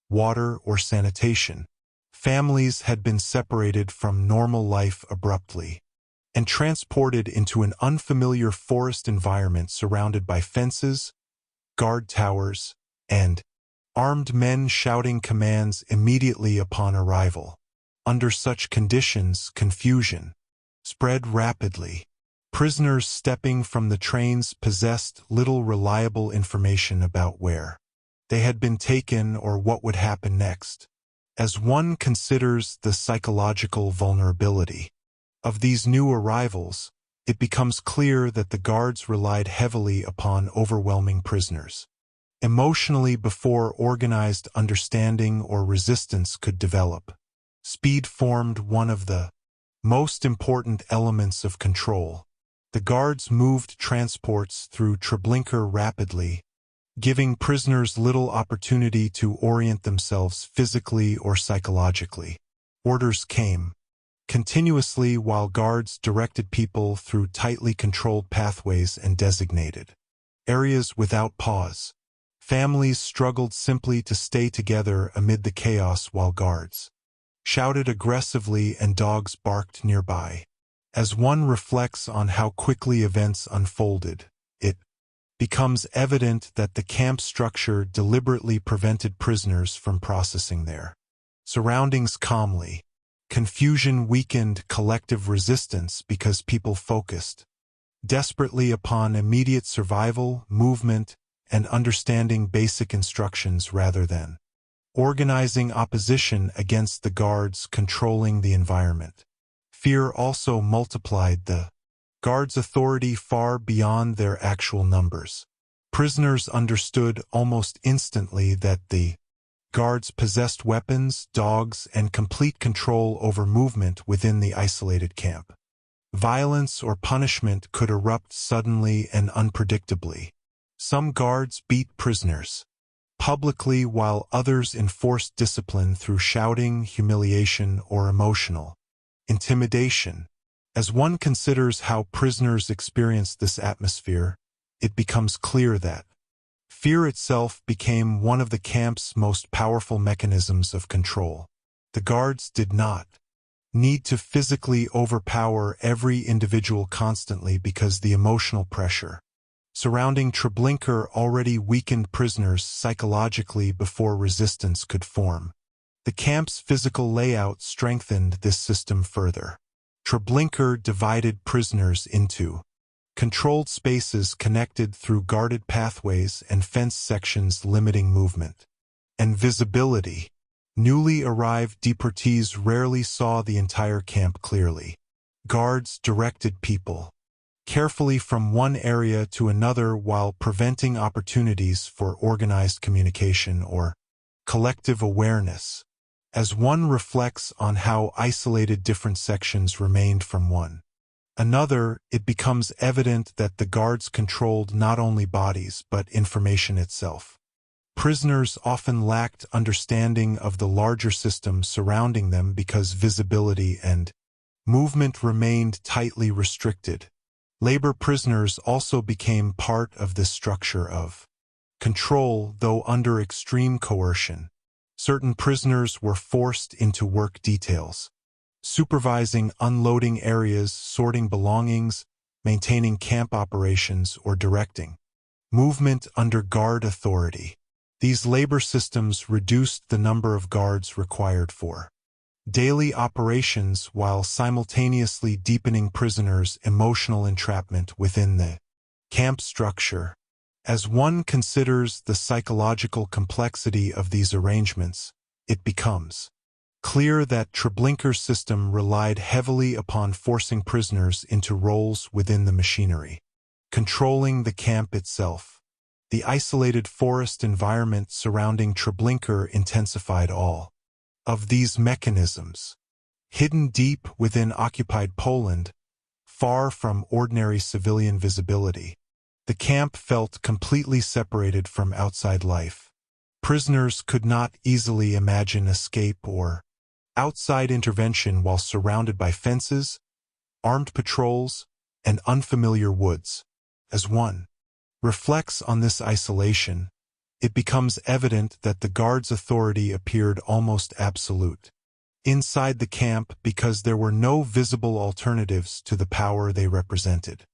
water, or sanitation, families had been separated from normal life abruptly and transported into an unfamiliar forest environment surrounded by fences, guard towers, and armed men shouting commands immediately upon arrival. Under such conditions, confusion spread rapidly. Prisoners stepping from the trains possessed little reliable information about where they had been taken or what would happen next. As one considers the psychological vulnerability of these new arrivals, it becomes clear that the guards relied heavily upon overwhelming prisoners emotionally before organized understanding or resistance could develop. Speed formed one of the most important elements of control. The guards moved transports through Treblinka rapidly, giving prisoners little opportunity to orient themselves physically or psychologically. Orders came continuously while guards directed people through tightly controlled pathways and designated areas without pause. Families struggled simply to stay together amid the chaos while guards shouted aggressively and dogs barked nearby. As one reflects on how quickly events unfolded, it becomes evident that the camp structure deliberately prevented prisoners from processing their surroundings calmly. Confusion weakened collective resistance because people focused desperately upon immediate survival, movement, and understanding basic instructions rather than organizing opposition against the guards controlling the environment. Fear also multiplied the guards' authority far beyond their actual numbers. Prisoners understood almost instantly that the guards possessed weapons, dogs, and complete control over movement within the isolated camp. Violence or punishment could erupt suddenly and unpredictably. Some guards beat prisoners publicly while others enforced discipline through shouting, humiliation, or emotional intimidation. As one considers how prisoners experienced this atmosphere, it becomes clear that fear itself became one of the camp's most powerful mechanisms of control. The guards did not need to physically overpower every individual constantly because the emotional pressure surrounding Treblinka already weakened prisoners psychologically before resistance could form. The camp's physical layout strengthened this system further. Treblinka divided prisoners into controlled spaces connected through guarded pathways and fenced sections limiting movement and visibility. Newly arrived deportees rarely saw the entire camp clearly. Guards directed people carefully from one area to another while preventing opportunities for organized communication or collective awareness. As one reflects on how isolated different sections remained from one another, it becomes evident that the guards controlled not only bodies but information itself. Prisoners often lacked understanding of the larger system surrounding them because visibility and movement remained tightly restricted. Labor prisoners also became part of this structure of control, though under extreme coercion. Certain prisoners were forced into work details, supervising unloading areas, sorting belongings, maintaining camp operations, or directing movement under guard authority. These labor systems reduced the number of guards required for daily operations while simultaneously deepening prisoners' emotional entrapment within the camp structure. As one considers the psychological complexity of these arrangements, it becomes clear that Treblinka's system relied heavily upon forcing prisoners into roles within the machinery, controlling the camp itself. The isolated forest environment surrounding Treblinka intensified all of these mechanisms. Hidden deep within occupied Poland, far from ordinary civilian visibility, the camp felt completely separated from outside life. Prisoners could not easily imagine escape or outside intervention while surrounded by fences, armed patrols, and unfamiliar woods. As one reflects on this isolation, it becomes evident that the guards' authority appeared almost absolute inside the camp because there were no visible alternatives to the power they represented.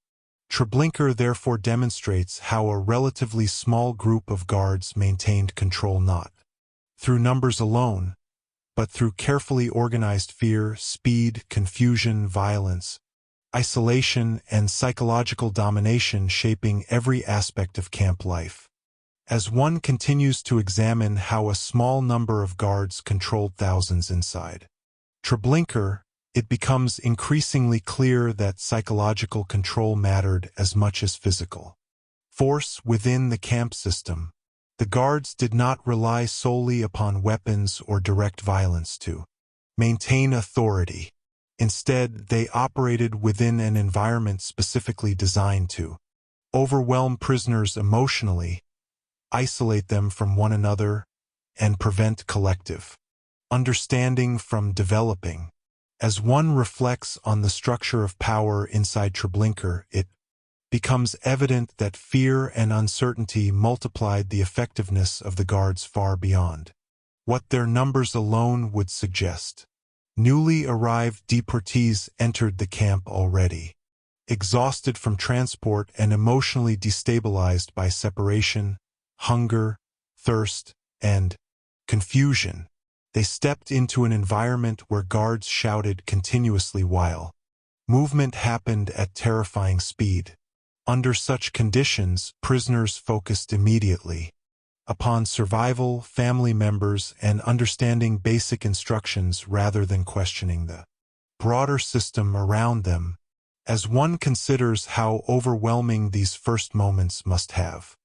Treblinka therefore demonstrates how a relatively small group of guards maintained control not through numbers alone, but through carefully organized fear, speed, confusion, violence, isolation, and psychological domination shaping every aspect of camp life. As one continues to examine how a small number of guards controlled thousands inside Treblinka, it becomes increasingly clear that psychological control mattered as much as physical force within the camp system. The guards did not rely solely upon weapons or direct violence to maintain authority. Instead, they operated within an environment specifically designed to overwhelm prisoners emotionally, isolate them from one another and prevent collective understanding from developing. As one reflects on the structure of power inside Treblinka, it becomes evident that fear and uncertainty multiplied the effectiveness of the guards far beyond what their numbers alone would suggest. Newly arrived deportees entered the camp already exhausted from transport and emotionally destabilized by separation, hunger, thirst, and confusion. They stepped into an environment where guards shouted continuously while movement happened at terrifying speed. Under such conditions, prisoners focused immediately upon survival, family members, and understanding basic instructions rather than questioning the broader system around them. As one considers how overwhelming these first moments must have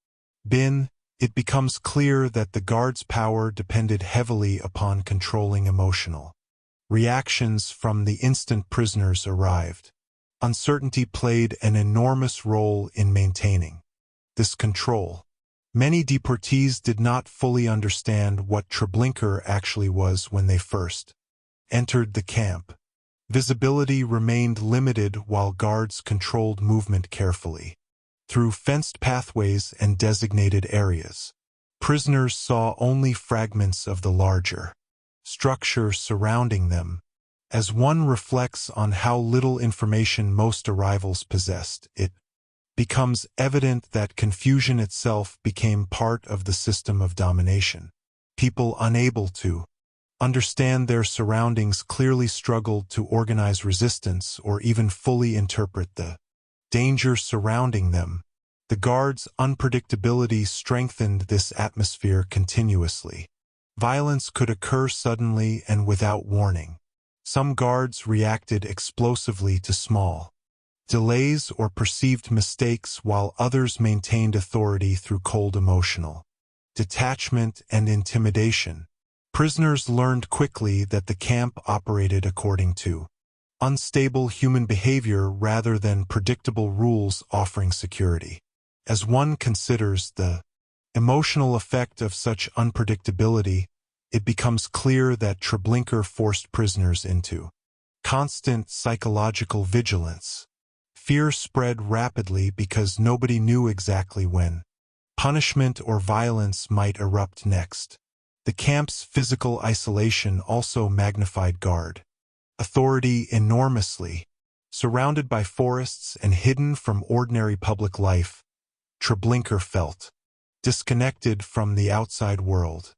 been, it becomes clear that the guards' power depended heavily upon controlling emotional reactions from the instant prisoners arrived. Uncertainty played an enormous role in maintaining this control. Many deportees did not fully understand what Treblinka actually was when they first entered the camp. Visibility remained limited while guards controlled movement carefully. Through fenced pathways and designated areas, prisoners saw only fragments of the larger structure surrounding them. As one reflects on how little information most arrivals possessed, it becomes evident that confusion itself became part of the system of domination. People unable to understand their surroundings clearly struggled to organize resistance or even fully interpret the danger surrounding them. The guards' unpredictability strengthened this atmosphere continuously. Violence could occur suddenly and without warning. Some guards reacted explosively to small delays or perceived mistakes, while others maintained authority through cold emotional detachment and intimidation. Prisoners learned quickly that the camp operated according to unstable human behavior rather than predictable rules offering security. As one considers the emotional effect of such unpredictability, it becomes clear that Treblinka forced prisoners into constant psychological vigilance. Fear spread rapidly because nobody knew exactly when punishment or violence might erupt next. The camp's physical isolation also magnified guard authority enormously. Surrounded by forests and hidden from ordinary public life, Treblinka felt disconnected from the outside world.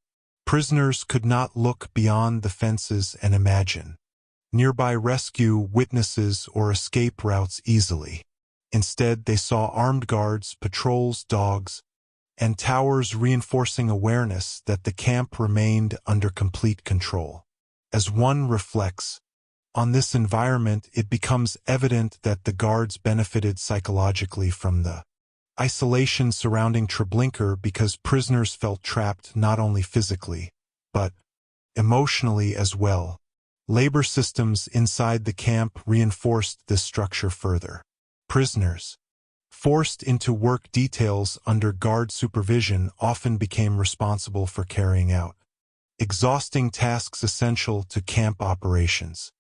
Prisoners could not look beyond the fences and imagine nearby rescue, witnesses, or escape routes easily. Instead, they saw armed guards, patrols, dogs, and towers reinforcing awareness that the camp remained under complete control. As one reflects on this environment, it becomes evident that the guards benefited psychologically from the isolation surrounding Treblinka because prisoners felt trapped not only physically, but emotionally as well. Labor systems inside the camp reinforced this structure further. Prisoners forced into work details under guard supervision often became responsible for carrying out exhausting tasks essential to camp operations.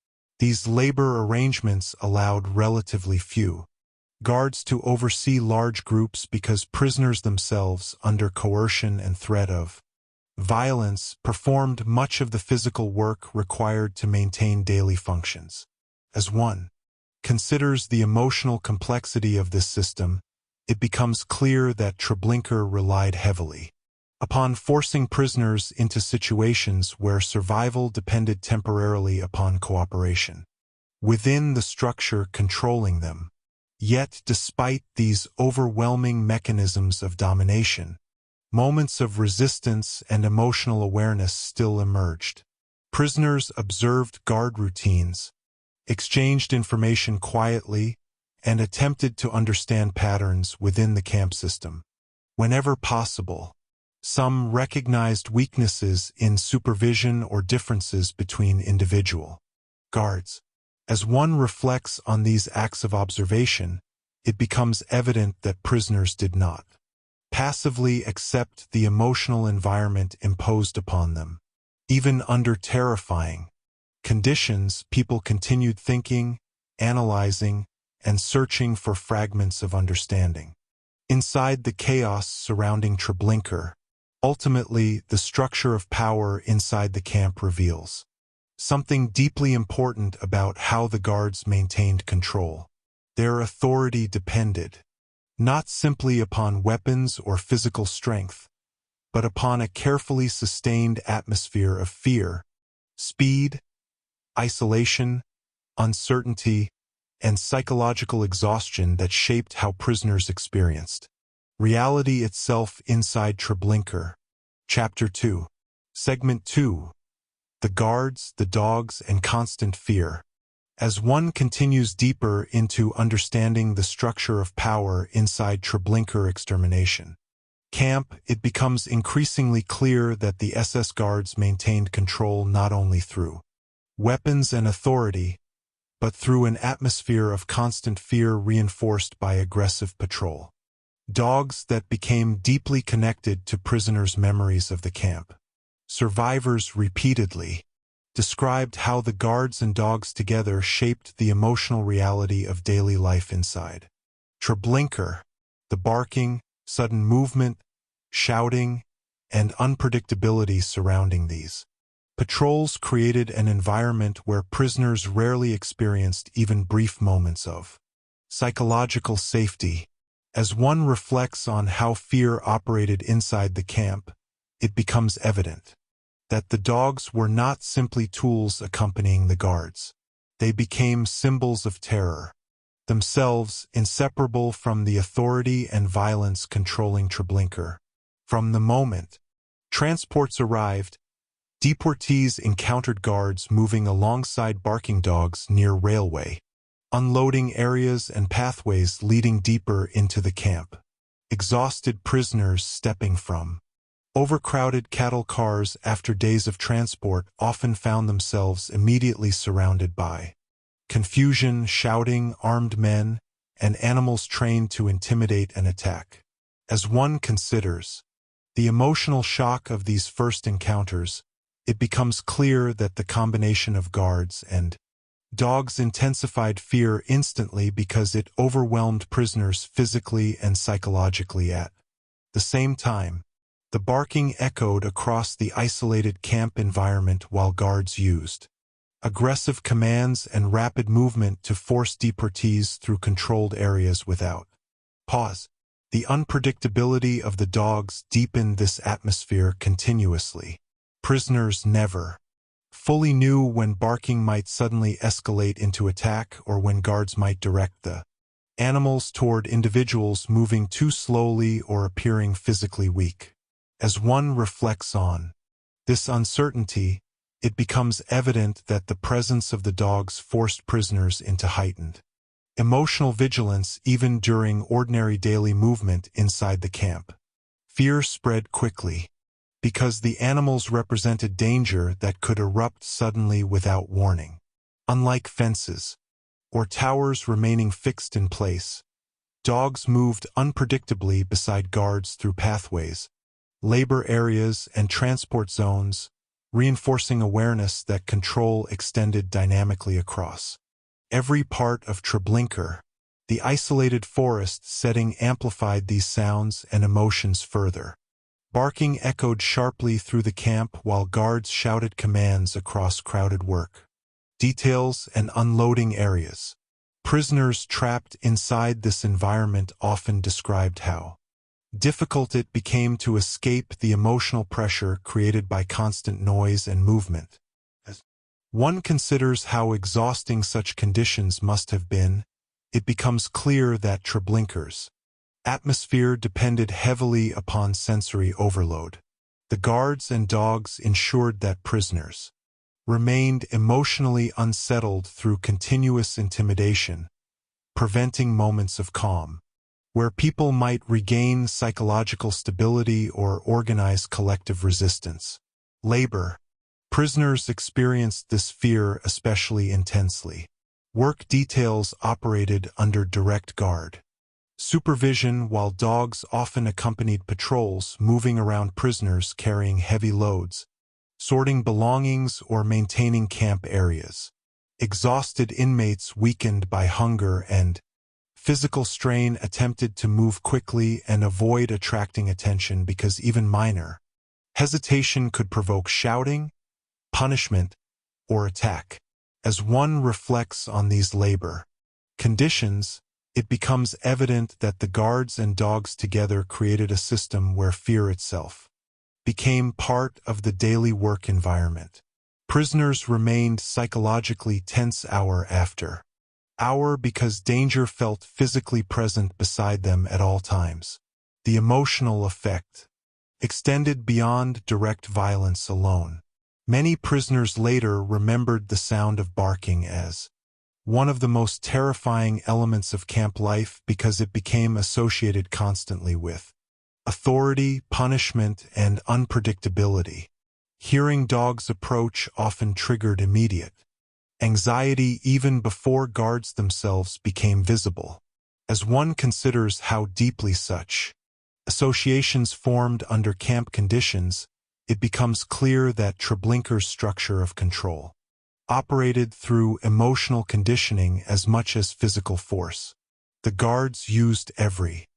These labor arrangements allowed relatively few guards to oversee large groups because prisoners themselves, under coercion and threat of violence, performed much of the physical work required to maintain daily functions. As one considers the emotional complexity of this system, it becomes clear that Treblinka relied heavily upon forcing prisoners into situations where survival depended temporarily upon cooperation within the structure controlling them. Yet, despite these overwhelming mechanisms of domination, moments of resistance and emotional awareness still emerged. Prisoners observed guard routines, exchanged information quietly, and attempted to understand patterns within the camp system. Whenever possible, some recognized weaknesses in supervision or differences between individual guards. As one reflects on these acts of observation, it becomes evident that prisoners did not passively accept the emotional environment imposed upon them. Even under terrifying conditions, people continued thinking, analyzing, and searching for fragments of understanding. Inside the chaos surrounding Treblinka, ultimately the structure of power inside the camp reveals something deeply important about how the guards maintained control. Their authority depended not simply upon weapons or physical strength, but upon a carefully sustained atmosphere of fear, speed, isolation, uncertainty, and psychological exhaustion that shaped how prisoners experienced reality itself inside Treblinka. Chapter 2. Segment 2. The Guards, the Dogs, and Constant Fear. As one continues deeper into understanding the structure of power inside Treblinka extermination camp, it becomes increasingly clear that the SS guards maintained control not only through weapons and authority, but through an atmosphere of constant fear reinforced by aggressive patrol dogs that became deeply connected to prisoners' memories of the camp. Survivors repeatedly described how the guards and dogs together shaped the emotional reality of daily life inside Treblinka. The barking, sudden movement, shouting, and unpredictability surrounding these patrols created an environment where prisoners rarely experienced even brief moments of psychological safety. As one reflects on how fear operated inside the camp, it becomes evident that the dogs were not simply tools accompanying the guards. They became symbols of terror, themselves inseparable from the authority and violence controlling Treblinka. From the moment transports arrived, deportees encountered guards moving alongside barking dogs near railway, unloading areas and pathways leading deeper into the camp. Exhausted prisoners stepping from overcrowded cattle cars after days of transport often found themselves immediately surrounded by confusion, shouting, armed men, and animals trained to intimidate and attack. As one considers the emotional shock of these first encounters, it becomes clear that the combination of guards and dogs intensified fear instantly because it overwhelmed prisoners physically and psychologically at the same time. The barking echoed across the isolated camp environment while guards used aggressive commands and rapid movement to force deportees through controlled areas without pause. The unpredictability of the dogs deepened this atmosphere continuously. Prisoners never fully knew when barking might suddenly escalate into attack or when guards might direct the animals toward individuals moving too slowly or appearing physically weak. As one reflects on this uncertainty, it becomes evident that the presence of the dogs forced prisoners into heightened emotional vigilance even during ordinary daily movement inside the camp. Fear spread quickly because the animals represented danger that could erupt suddenly without warning. Unlike fences or towers remaining fixed in place, dogs moved unpredictably beside guards through pathways, labor areas, and transport zones, reinforcing awareness that control extended dynamically across every part of Treblinka. The isolated forest setting amplified these sounds and emotions further. Barking echoed sharply through the camp while guards shouted commands across crowded work details and unloading areas. Prisoners trapped inside this environment often described how difficult it became to escape the emotional pressure created by constant noise and movement. As one considers how exhausting such conditions must have been, it becomes clear that Treblinka's atmosphere depended heavily upon sensory overload. The guards and dogs ensured that prisoners remained emotionally unsettled through continuous intimidation, preventing moments of calm, where people might regain psychological stability or organize collective resistance. Labor. Prisoners experienced this fear especially intensely. Work details operated under direct guard supervision, while dogs often accompanied patrols moving around prisoners carrying heavy loads, sorting belongings or maintaining camp areas. Exhausted inmates weakened by hunger and physical strain attempted to move quickly and avoid attracting attention because even minor hesitation could provoke shouting, punishment, or attack. As one reflects on these labor conditions, it becomes evident that the guards and dogs together created a system where fear itself became part of the daily work environment. Prisoners remained psychologically tense hour after hour because danger felt physically present beside them at all times. The emotional effect extended beyond direct violence alone. Many prisoners later remembered the sound of barking as one of the most terrifying elements of camp life because it became associated constantly with authority, punishment, and unpredictability. Hearing dogs approach often triggered immediate anxiety even before guards themselves became visible. As one considers how deeply such associations formed under camp conditions, it becomes clear that Treblinka's structure of control operated through emotional conditioning as much as physical force. The guards used every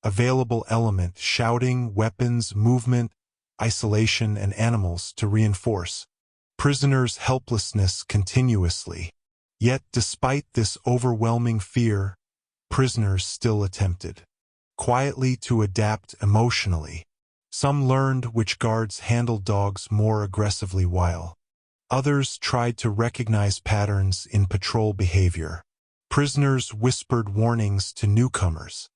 available element, shouting, weapons, movement, isolation, and animals to reinforce prisoners' helplessness continuously. Yet, despite this overwhelming fear, prisoners still attempted quietly to adapt emotionally. Some learned which guards handled dogs more aggressively while others tried to recognize patterns in patrol behavior. Prisoners whispered warnings to newcomers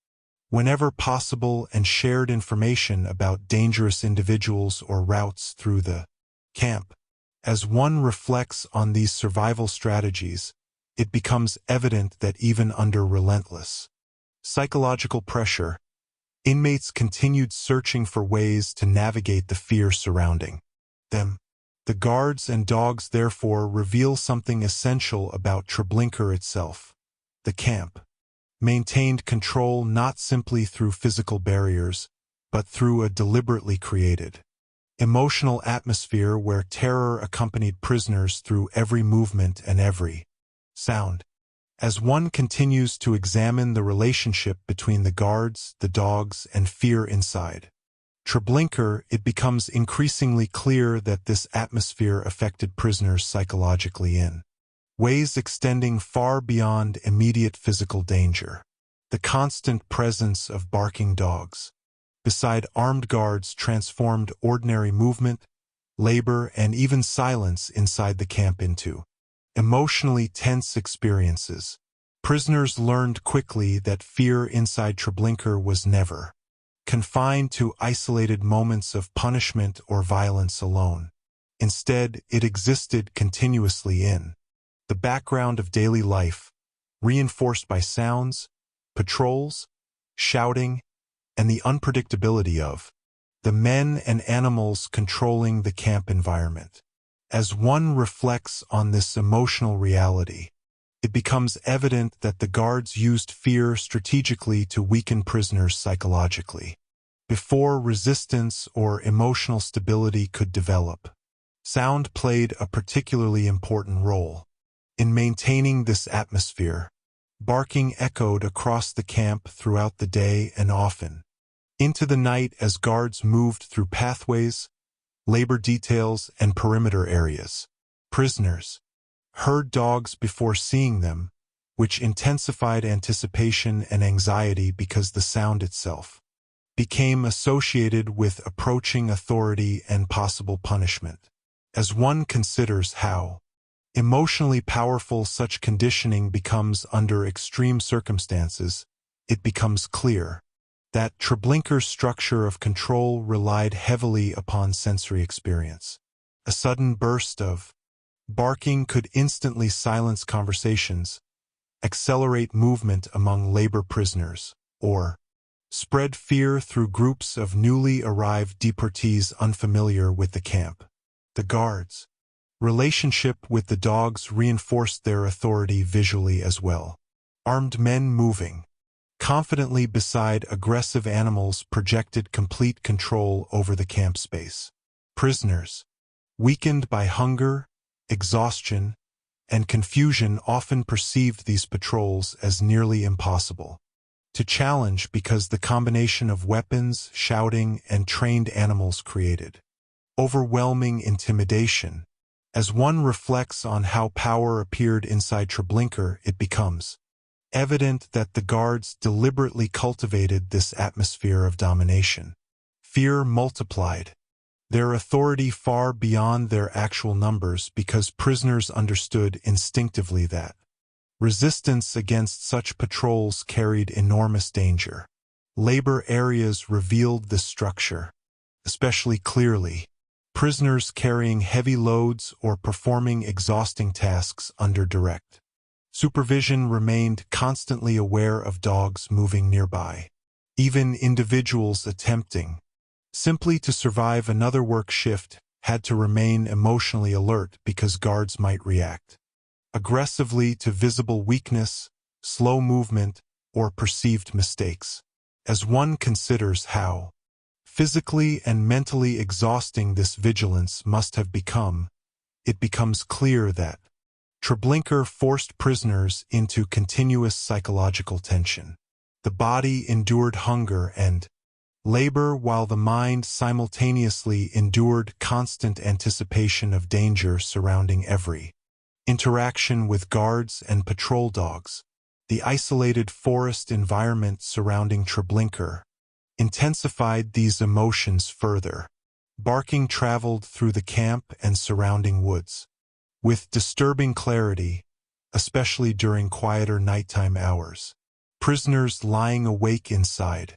whenever possible and shared information about dangerous individuals or routes through the camp. As one reflects on these survival strategies, it becomes evident that even under relentless psychological pressure, inmates continued searching for ways to navigate the fear surrounding them. The guards and dogs therefore reveal something essential about Treblinka itself. The camp maintained control not simply through physical barriers, but through a deliberately created emotional atmosphere where terror accompanied prisoners through every movement and every sound. As one continues to examine the relationship between the guards, the dogs, and fear inside Treblinka, it becomes increasingly clear that this atmosphere affected prisoners psychologically in ways extending far beyond immediate physical danger. The constant presence of barking dogs beside armed guards transformed ordinary movement, labor, and even silence inside the camp into emotionally tense experiences. Prisoners learned quickly that fear inside Treblinka was never confined to isolated moments of punishment or violence alone. Instead, it existed continuously in the background of daily life, reinforced by sounds, patrols, shouting, and the unpredictability of the men and animals controlling the camp environment. As one reflects on this emotional reality, it becomes evident that the guards used fear strategically to weaken prisoners psychologically. Before resistance or emotional stability could develop, sound played a particularly important role. In maintaining this atmosphere, barking echoed across the camp throughout the day and often into the night as guards moved through pathways, labor details, and perimeter areas. Prisoners heard dogs before seeing them, which intensified anticipation and anxiety because the sound itself became associated with approaching authority and possible punishment. As one considers how emotionally powerful such conditioning becomes under extreme circumstances, it becomes clear that Treblinka's structure of control relied heavily upon sensory experience. A sudden burst of barking could instantly silence conversations, accelerate movement among labor prisoners, or spread fear through groups of newly arrived deportees unfamiliar with the camp. The guards' relationship with the dogs reinforced their authority visually as well. Armed men moving confidently beside aggressive animals projected complete control over the camp space. Prisoners, weakened by hunger, exhaustion, and confusion, often perceived these patrols as nearly impossible to challenge because the combination of weapons, shouting, and trained animals created overwhelming intimidation. As one reflects on how power appeared inside Treblinka, it becomes evident that the guards deliberately cultivated this atmosphere of domination. Fear multiplied their authority far beyond their actual numbers because prisoners understood instinctively that resistance against such patrols carried enormous danger. Labor areas revealed this structure especially clearly. Prisoners carrying heavy loads or performing exhausting tasks under direct supervision remained constantly aware of dogs moving nearby. Even individuals attempting simply to survive another work shift had to remain emotionally alert because guards might react aggressively to visible weakness, slow movement, or perceived mistakes. As one considers how physically and mentally exhausting this vigilance must have become, it becomes clear that Treblinka forced prisoners into continuous psychological tension. The body endured hunger and labor while the mind simultaneously endured constant anticipation of danger surrounding every interaction with guards and patrol dogs. The isolated forest environment surrounding Treblinka intensified these emotions further. Barking traveled through the camp and surrounding woods with disturbing clarity, especially during quieter nighttime hours. Prisoners lying awake inside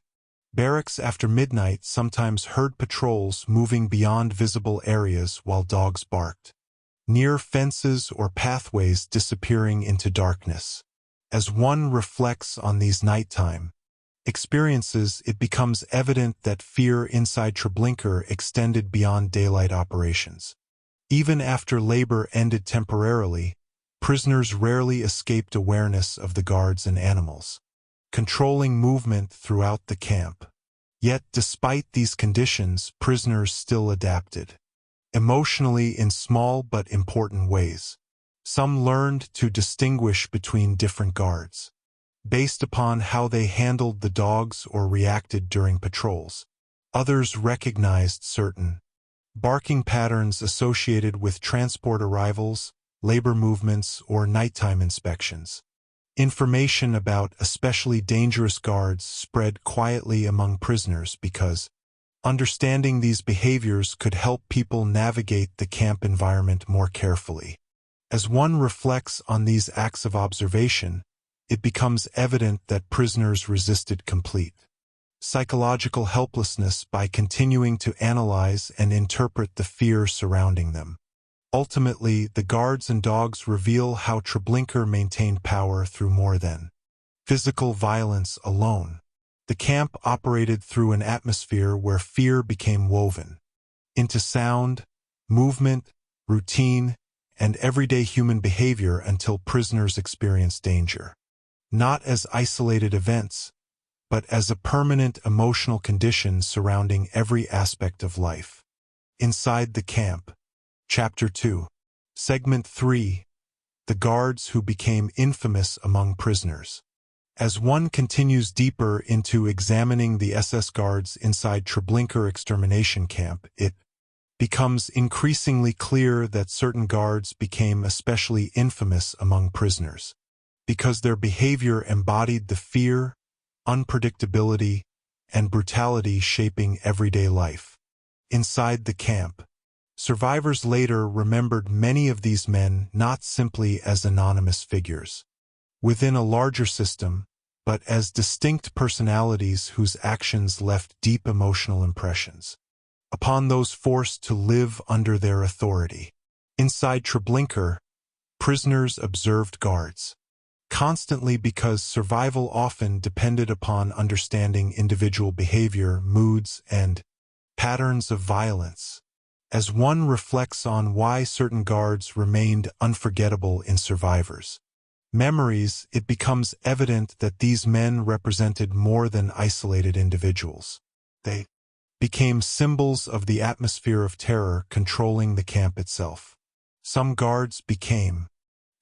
barracks after midnight sometimes heard patrols moving beyond visible areas while dogs barked near fences or pathways disappearing into darkness. As one reflects on these nighttime experiences, it becomes evident that fear inside Treblinka extended beyond daylight operations. Even after labor ended temporarily, prisoners rarely escaped awareness of the guards and animals controlling movement throughout the camp. Yet, despite these conditions, prisoners still adapted emotionally in small but important ways. Some learned to distinguish between different guards based upon how they handled the dogs or reacted during patrols. Others recognized certain barking patterns associated with transport arrivals, labor movements, or nighttime inspections. Information about especially dangerous guards spread quietly among prisoners because understanding these behaviors could help people navigate the camp environment more carefully. As one reflects on these acts of observation, it becomes evident that prisoners resisted complete psychological helplessness by continuing to analyze and interpret the fear surrounding them. Ultimately, the guards and dogs reveal how Treblinka maintained power through more than physical violence alone. The camp operated through an atmosphere where fear became woven into sound, movement, routine, and everyday human behavior until prisoners experienced danger, not as isolated events, but as a permanent emotional condition surrounding every aspect of life. Inside the Camp, Chapter 2, Segment 3, The Guards Who Became Infamous Among Prisoners. As one continues deeper into examining the SS guards inside Treblinka extermination camp, it becomes increasingly clear that certain guards became especially infamous among prisoners because their behavior embodied the fear, unpredictability, and brutality shaping everyday life. Inside the camp, survivors later remembered many of these men not simply as anonymous figures within a larger system, but as distinct personalities whose actions left deep emotional impressions upon those forced to live under their authority. Inside Treblinka, prisoners observed guards constantly because survival often depended upon understanding individual behavior, moods, and patterns of violence. As one reflects on why certain guards remained unforgettable in survivors' memories, it becomes evident that these men represented more than isolated individuals. They became symbols of the atmosphere of terror controlling the camp itself. Some guards became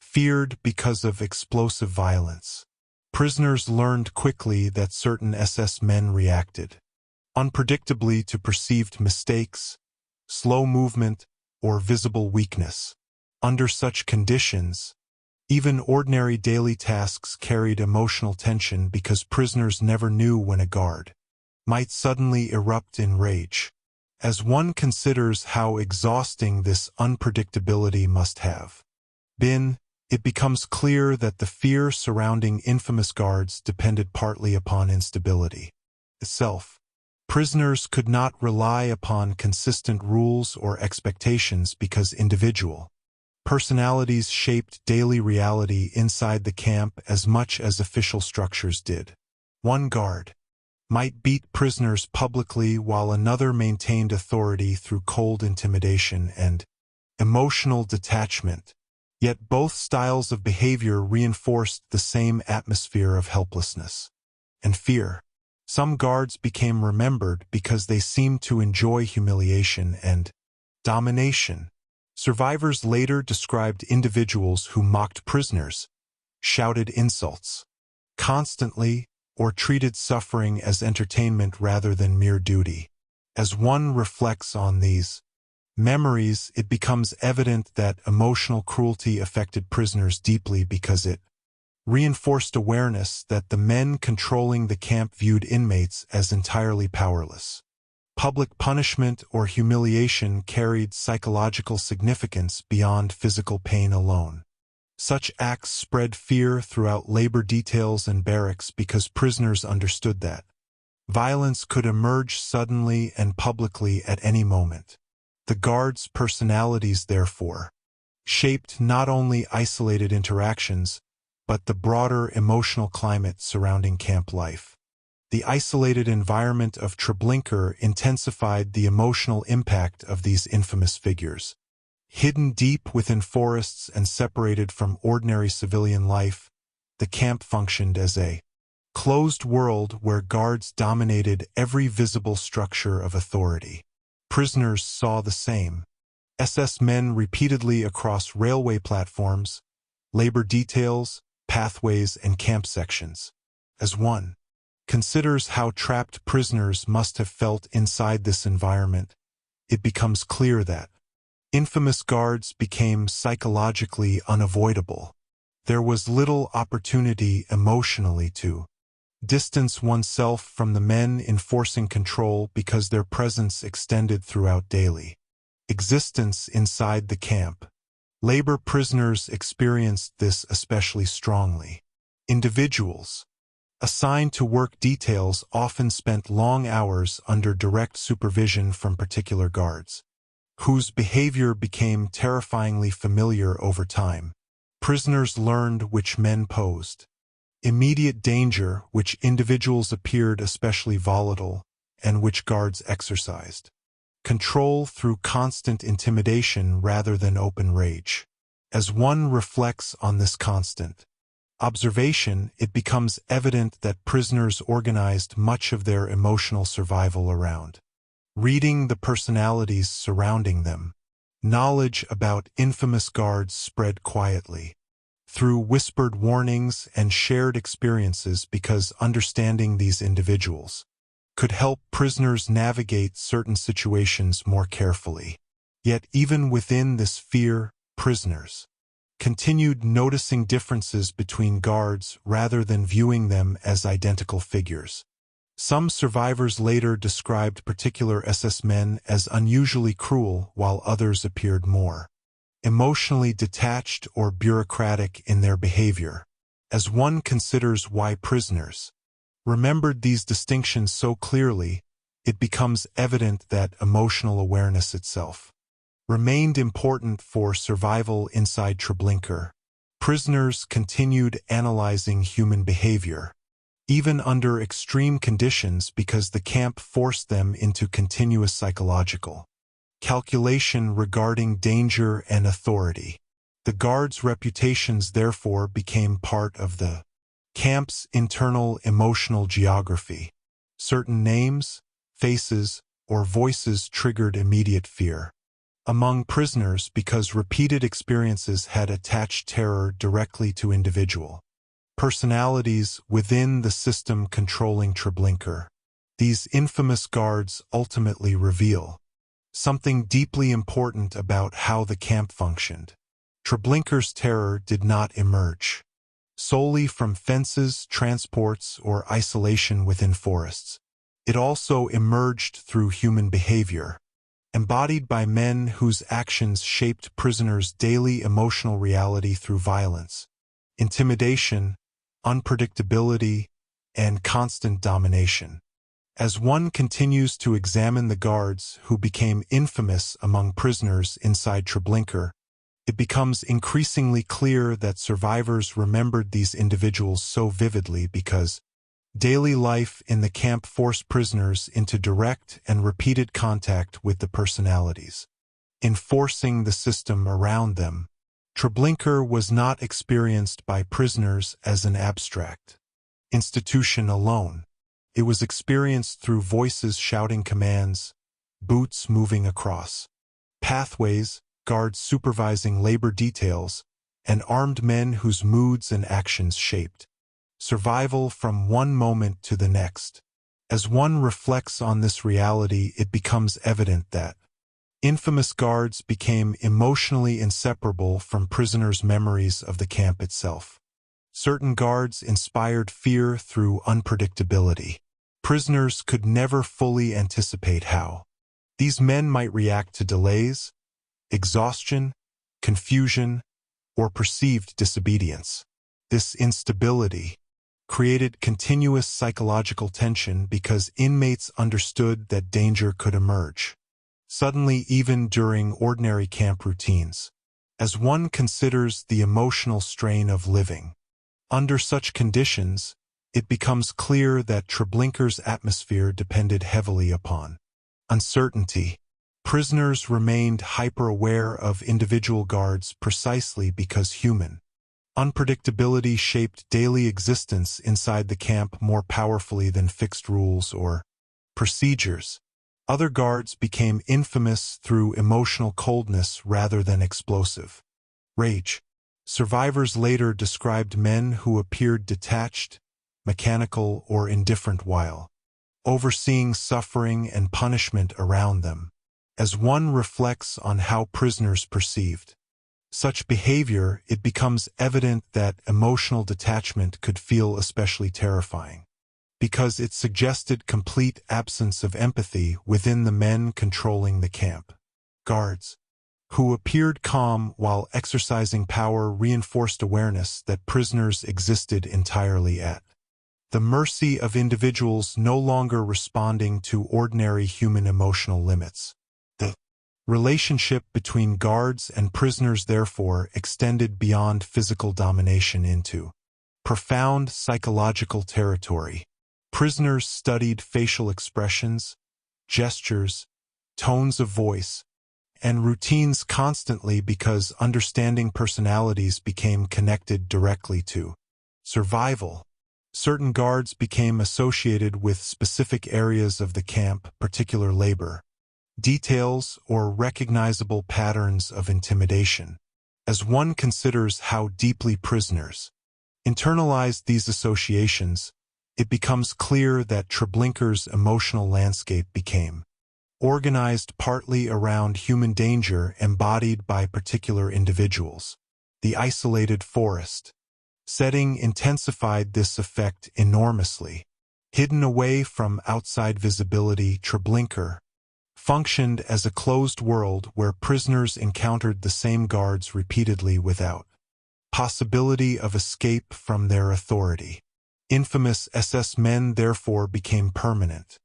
feared because of explosive violence. Prisoners learned quickly that certain SS men reacted unpredictably to perceived mistakes, slow movement, or visible weakness. Under such conditions, even ordinary daily tasks carried emotional tension because prisoners never knew when a guard might suddenly erupt in rage. As one considers how exhausting this unpredictability must have been, it becomes clear that the fear surrounding infamous guards depended partly upon instability itself. Prisoners could not rely upon consistent rules or expectations because individual personalities shaped daily reality inside the camp as much as official structures did. One guard might beat prisoners publicly while another maintained authority through cold intimidation and emotional detachment, yet both styles of behavior reinforced the same atmosphere of helplessness and fear. Some guards became remembered because they seemed to enjoy humiliation and domination. Survivors later described individuals who mocked prisoners, shouted insults constantly, or treated suffering as entertainment rather than mere duty. As one reflects on these memories, it becomes evident that emotional cruelty affected prisoners deeply because it reinforced awareness that the men controlling the camp viewed inmates as entirely powerless. Public punishment or humiliation carried psychological significance beyond physical pain alone. Such acts spread fear throughout labor details and barracks because prisoners understood that violence could emerge suddenly and publicly at any moment. The guards' personalities, therefore, shaped not only isolated interactions, but the broader emotional climate surrounding camp life. The isolated environment of Treblinka intensified the emotional impact of these infamous figures. Hidden deep within forests and separated from ordinary civilian life, the camp functioned as a closed world where guards dominated every visible structure of authority. Prisoners saw the same. SS men repeatedly across railway platforms, labor details, pathways, and camp sections. As one considers how trapped prisoners must have felt inside this environment, it becomes clear that infamous guards became psychologically unavoidable. There was little opportunity emotionally to distance oneself from the men enforcing control because their presence extended throughout daily existence inside the camp. Labor prisoners experienced this especially strongly. Individuals assigned to work details often spent long hours under direct supervision from particular guards, whose behavior became terrifyingly familiar over time. Prisoners learned which men posed immediate danger, which individuals appeared especially volatile, and which guards exercised control through constant intimidation rather than open rage. As one reflects on this constant observation, it becomes evident that prisoners organized much of their emotional survival around reading the personalities surrounding them. Knowledge about infamous guards spread quietly through whispered warnings and shared experiences because understanding these individuals could help prisoners navigate certain situations more carefully. Yet even within this fear, prisoners continued noticing differences between guards rather than viewing them as identical figures. Some survivors later described particular SS men as unusually cruel, while others appeared more emotionally detached or bureaucratic in their behavior. As one considers why prisoners remembered these distinctions so clearly, it becomes evident that emotional awareness itself remained important for survival inside Treblinka. Prisoners continued analyzing human behavior, even under extreme conditions, because the camp forced them into continuous psychological calculation regarding danger and authority. The guards' reputations therefore became part of the camp's internal emotional geography. Certain names, faces, or voices triggered immediate fear among prisoners because repeated experiences had attached terror directly to individual personalities within the system controlling Treblinka. These infamous guards ultimately reveal something deeply important about how the camp functioned. Treblinka's terror did not emerge solely from fences, transports, or isolation within forests. It also emerged through human behavior, embodied by men whose actions shaped prisoners' daily emotional reality through violence, intimidation, unpredictability, and constant domination. As one continues to examine the guards who became infamous among prisoners inside Treblinka, it becomes increasingly clear that survivors remembered these individuals so vividly because daily life in the camp forced prisoners into direct and repeated contact with the personalities, enforcing the system around them. Treblinka was not experienced by prisoners as an abstract institution alone. It was experienced through voices shouting commands, boots moving across pathways, guards supervising labor details, and armed men whose moods and actions shaped survival from one moment to the next. As one reflects on this reality, it becomes evident that infamous guards became emotionally inseparable from prisoners' memories of the camp itself. Certain guards inspired fear through unpredictability. Prisoners could never fully anticipate how these men might react to delays, exhaustion, confusion, or perceived disobedience. This instability created continuous psychological tension because inmates understood that danger could emerge suddenly even during ordinary camp routines. As one considers the emotional strain of living under such conditions, it becomes clear that Treblinka's atmosphere depended heavily upon uncertainty. Prisoners remained hyper-aware of individual guards precisely because human unpredictability shaped daily existence inside the camp more powerfully than fixed rules or procedures. Other guards became infamous through emotional coldness rather than explosive rage. Survivors later described men who appeared detached, mechanical, or indifferent while overseeing suffering and punishment around them. As one reflects on how prisoners perceived such behavior, it becomes evident that emotional detachment could feel especially terrifying, because it suggested complete absence of empathy within the men controlling the camp. Guards, who appeared calm while exercising power, reinforced awareness that prisoners existed entirely at the mercy of individuals no longer responding to ordinary human emotional limits. The relationship between guards and prisoners therefore extended beyond physical domination into profound psychological territory. Prisoners studied facial expressions, gestures, tones of voice, and routines constantly because understanding personalities became connected directly to survival. Certain guards became associated with specific areas of the camp, particular labor details, or recognizable patterns of intimidation. As one considers how deeply prisoners internalized these associations, it becomes clear that Treblinka's emotional landscape became organized partly around human danger embodied by particular individuals. The isolated forest setting intensified this effect enormously. Hidden away from outside visibility, Treblinka functioned as a closed world where prisoners encountered the same guards repeatedly without possibility of escape from their authority. Infamous SS men therefore became permanent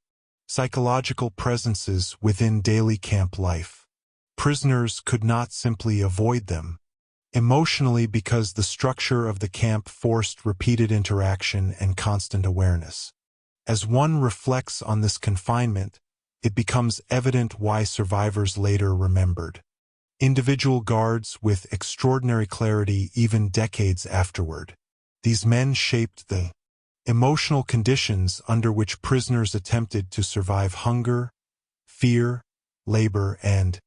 psychological presences within daily camp life. Prisoners could not simply avoid them emotionally because the structure of the camp forced repeated interaction and constant awareness. As one reflects on this confinement, it becomes evident why survivors later remembered individual guards with extraordinary clarity even decades afterward. These men shaped the emotional conditions under which prisoners attempted to survive hunger, fear, labor, and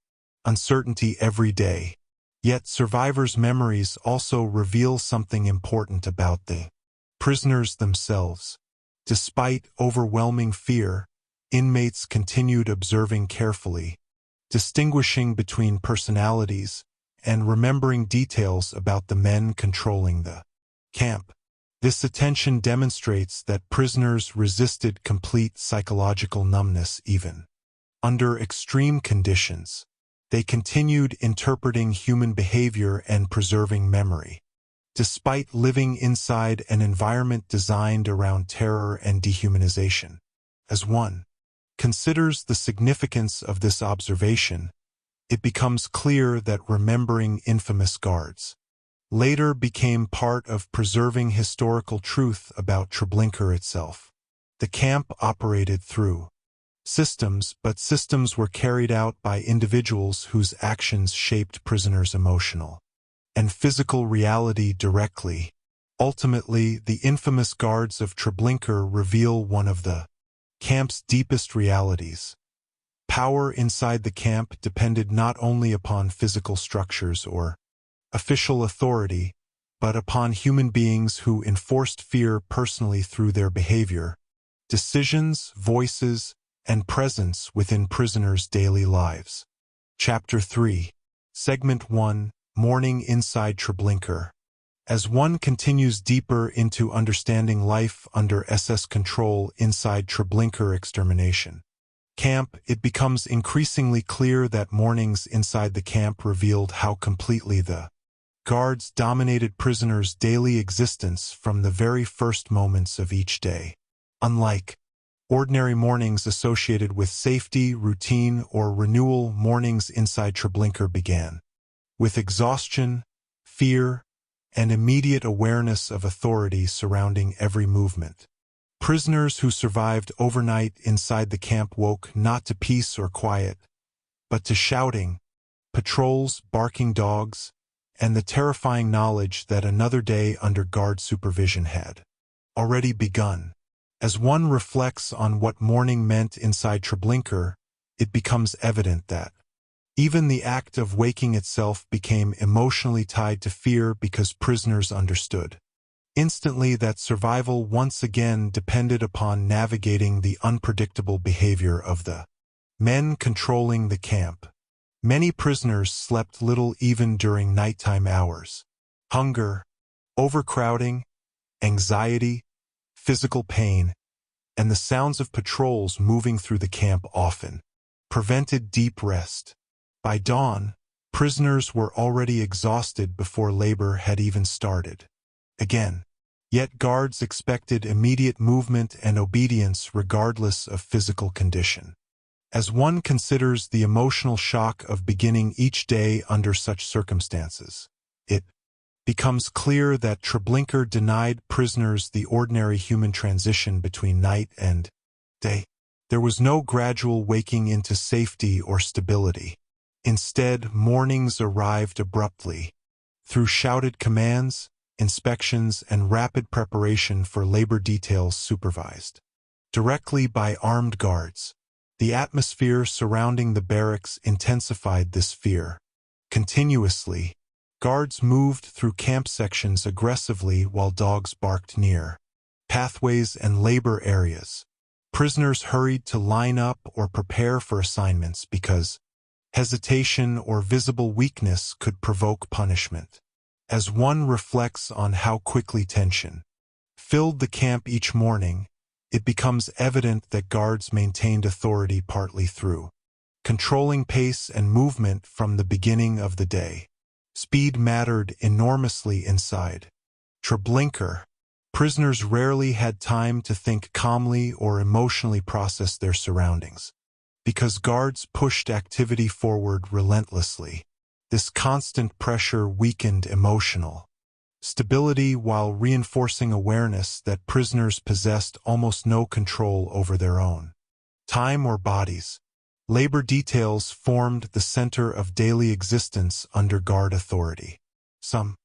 uncertainty every day. Yet survivors' memories also reveal something important about the prisoners themselves. Despite overwhelming fear, inmates continued observing carefully, distinguishing between personalities and remembering details about the men controlling the camp. This attention demonstrates that prisoners resisted complete psychological numbness even under extreme conditions. They continued interpreting human behavior and preserving memory. Despite living inside an environment designed around terror and dehumanization. As one considers the significance of this observation, it becomes clear that remembering infamous guards later became part of preserving historical truth about Treblinka itself. The camp operated through systems, but systems were carried out by individuals whose actions shaped prisoners' emotional and physical reality directly. Ultimately, the infamous guards of Treblinka reveal one of the camp's deepest realities. Power inside the camp depended not only upon physical structures or official authority, but upon human beings who enforced fear personally through their behavior, decisions, voices, and presence within prisoners' daily lives. Chapter 3. Segment 1. Mourning inside Treblinka. As one continues deeper into understanding life under SS control inside Treblinka extermination camp, it becomes increasingly clear that mornings inside the camp revealed how completely the guards dominated prisoners' daily existence from the very first moments of each day. Unlike ordinary mornings associated with safety, routine, or renewal, mornings inside Treblinka began with exhaustion, fear, and immediate awareness of authority surrounding every movement. Prisoners who survived overnight inside the camp woke not to peace or quiet, but to shouting, patrols, barking dogs, and the terrifying knowledge that another day under guard supervision had already begun. As one reflects on what mourning meant inside Treblinka, it becomes evident that even the act of waking itself became emotionally tied to fear because prisoners understood instantly that survival once again depended upon navigating the unpredictable behavior of the men controlling the camp. Many prisoners slept little even during nighttime hours. Hunger, overcrowding, anxiety, physical pain, and the sounds of patrols moving through the camp often prevented deep rest. By dawn, prisoners were already exhausted before labor had even started. Again, yet guards expected immediate movement and obedience regardless of physical condition. As one considers the emotional shock of beginning each day under such circumstances, it becomes clear that Treblinka denied prisoners the ordinary human transition between night and day. There was no gradual waking into safety or stability. Instead, mornings arrived abruptly, through shouted commands, inspections, and rapid preparation for labor details supervised directly by armed guards. The atmosphere surrounding the barracks intensified this fear. Continuously, guards moved through camp sections aggressively while dogs barked near pathways and labor areas. Prisoners hurried to line up or prepare for assignments because hesitation or visible weakness could provoke punishment. As one reflects on how quickly tension filled the camp each morning, it becomes evident that guards maintained authority partly through controlling pace and movement from the beginning of the day. Speed mattered enormously inside Treblinka. Prisoners rarely had time to think calmly or emotionally process their surroundings, because guards pushed activity forward relentlessly. This constant pressure weakened emotional stability while reinforcing awareness that prisoners possessed almost no control over their own time or bodies. Labor details formed the center of daily existence under guard authority. Some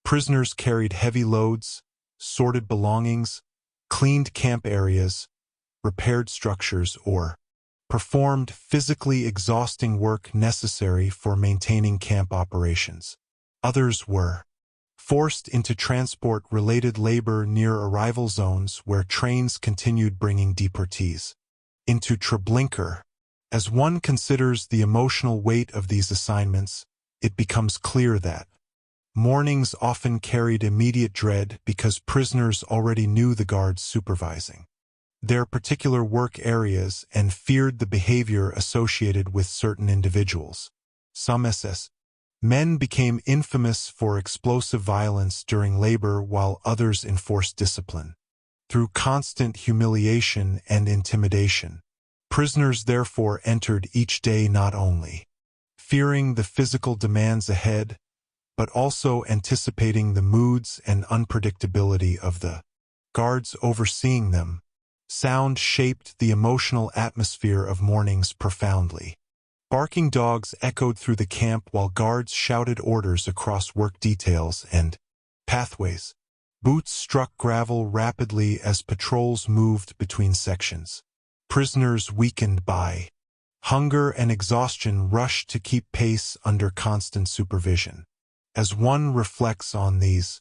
prisoners carried heavy loads, sorted belongings, cleaned camp areas, repaired structures, or performed physically exhausting work necessary for maintaining camp operations. Others were forced into transport-related labor near arrival zones where trains continued bringing deportees into Treblinka. As one considers the emotional weight of these assignments, it becomes clear that mornings often carried immediate dread because prisoners already knew the guards supervising their particular work areas and feared the behavior associated with certain individuals. Some SS men became infamous for explosive violence during labor while others enforced discipline through constant humiliation and intimidation. Prisoners therefore entered each day not only fearing the physical demands ahead, but also anticipating the moods and unpredictability of the guards overseeing them. Sound shaped the emotional atmosphere of mornings profoundly. Barking dogs echoed through the camp while guards shouted orders across work details and pathways. Boots struck gravel rapidly as patrols moved between sections. Prisoners weakened by hunger and exhaustion rushed to keep pace under constant supervision. As one reflects on these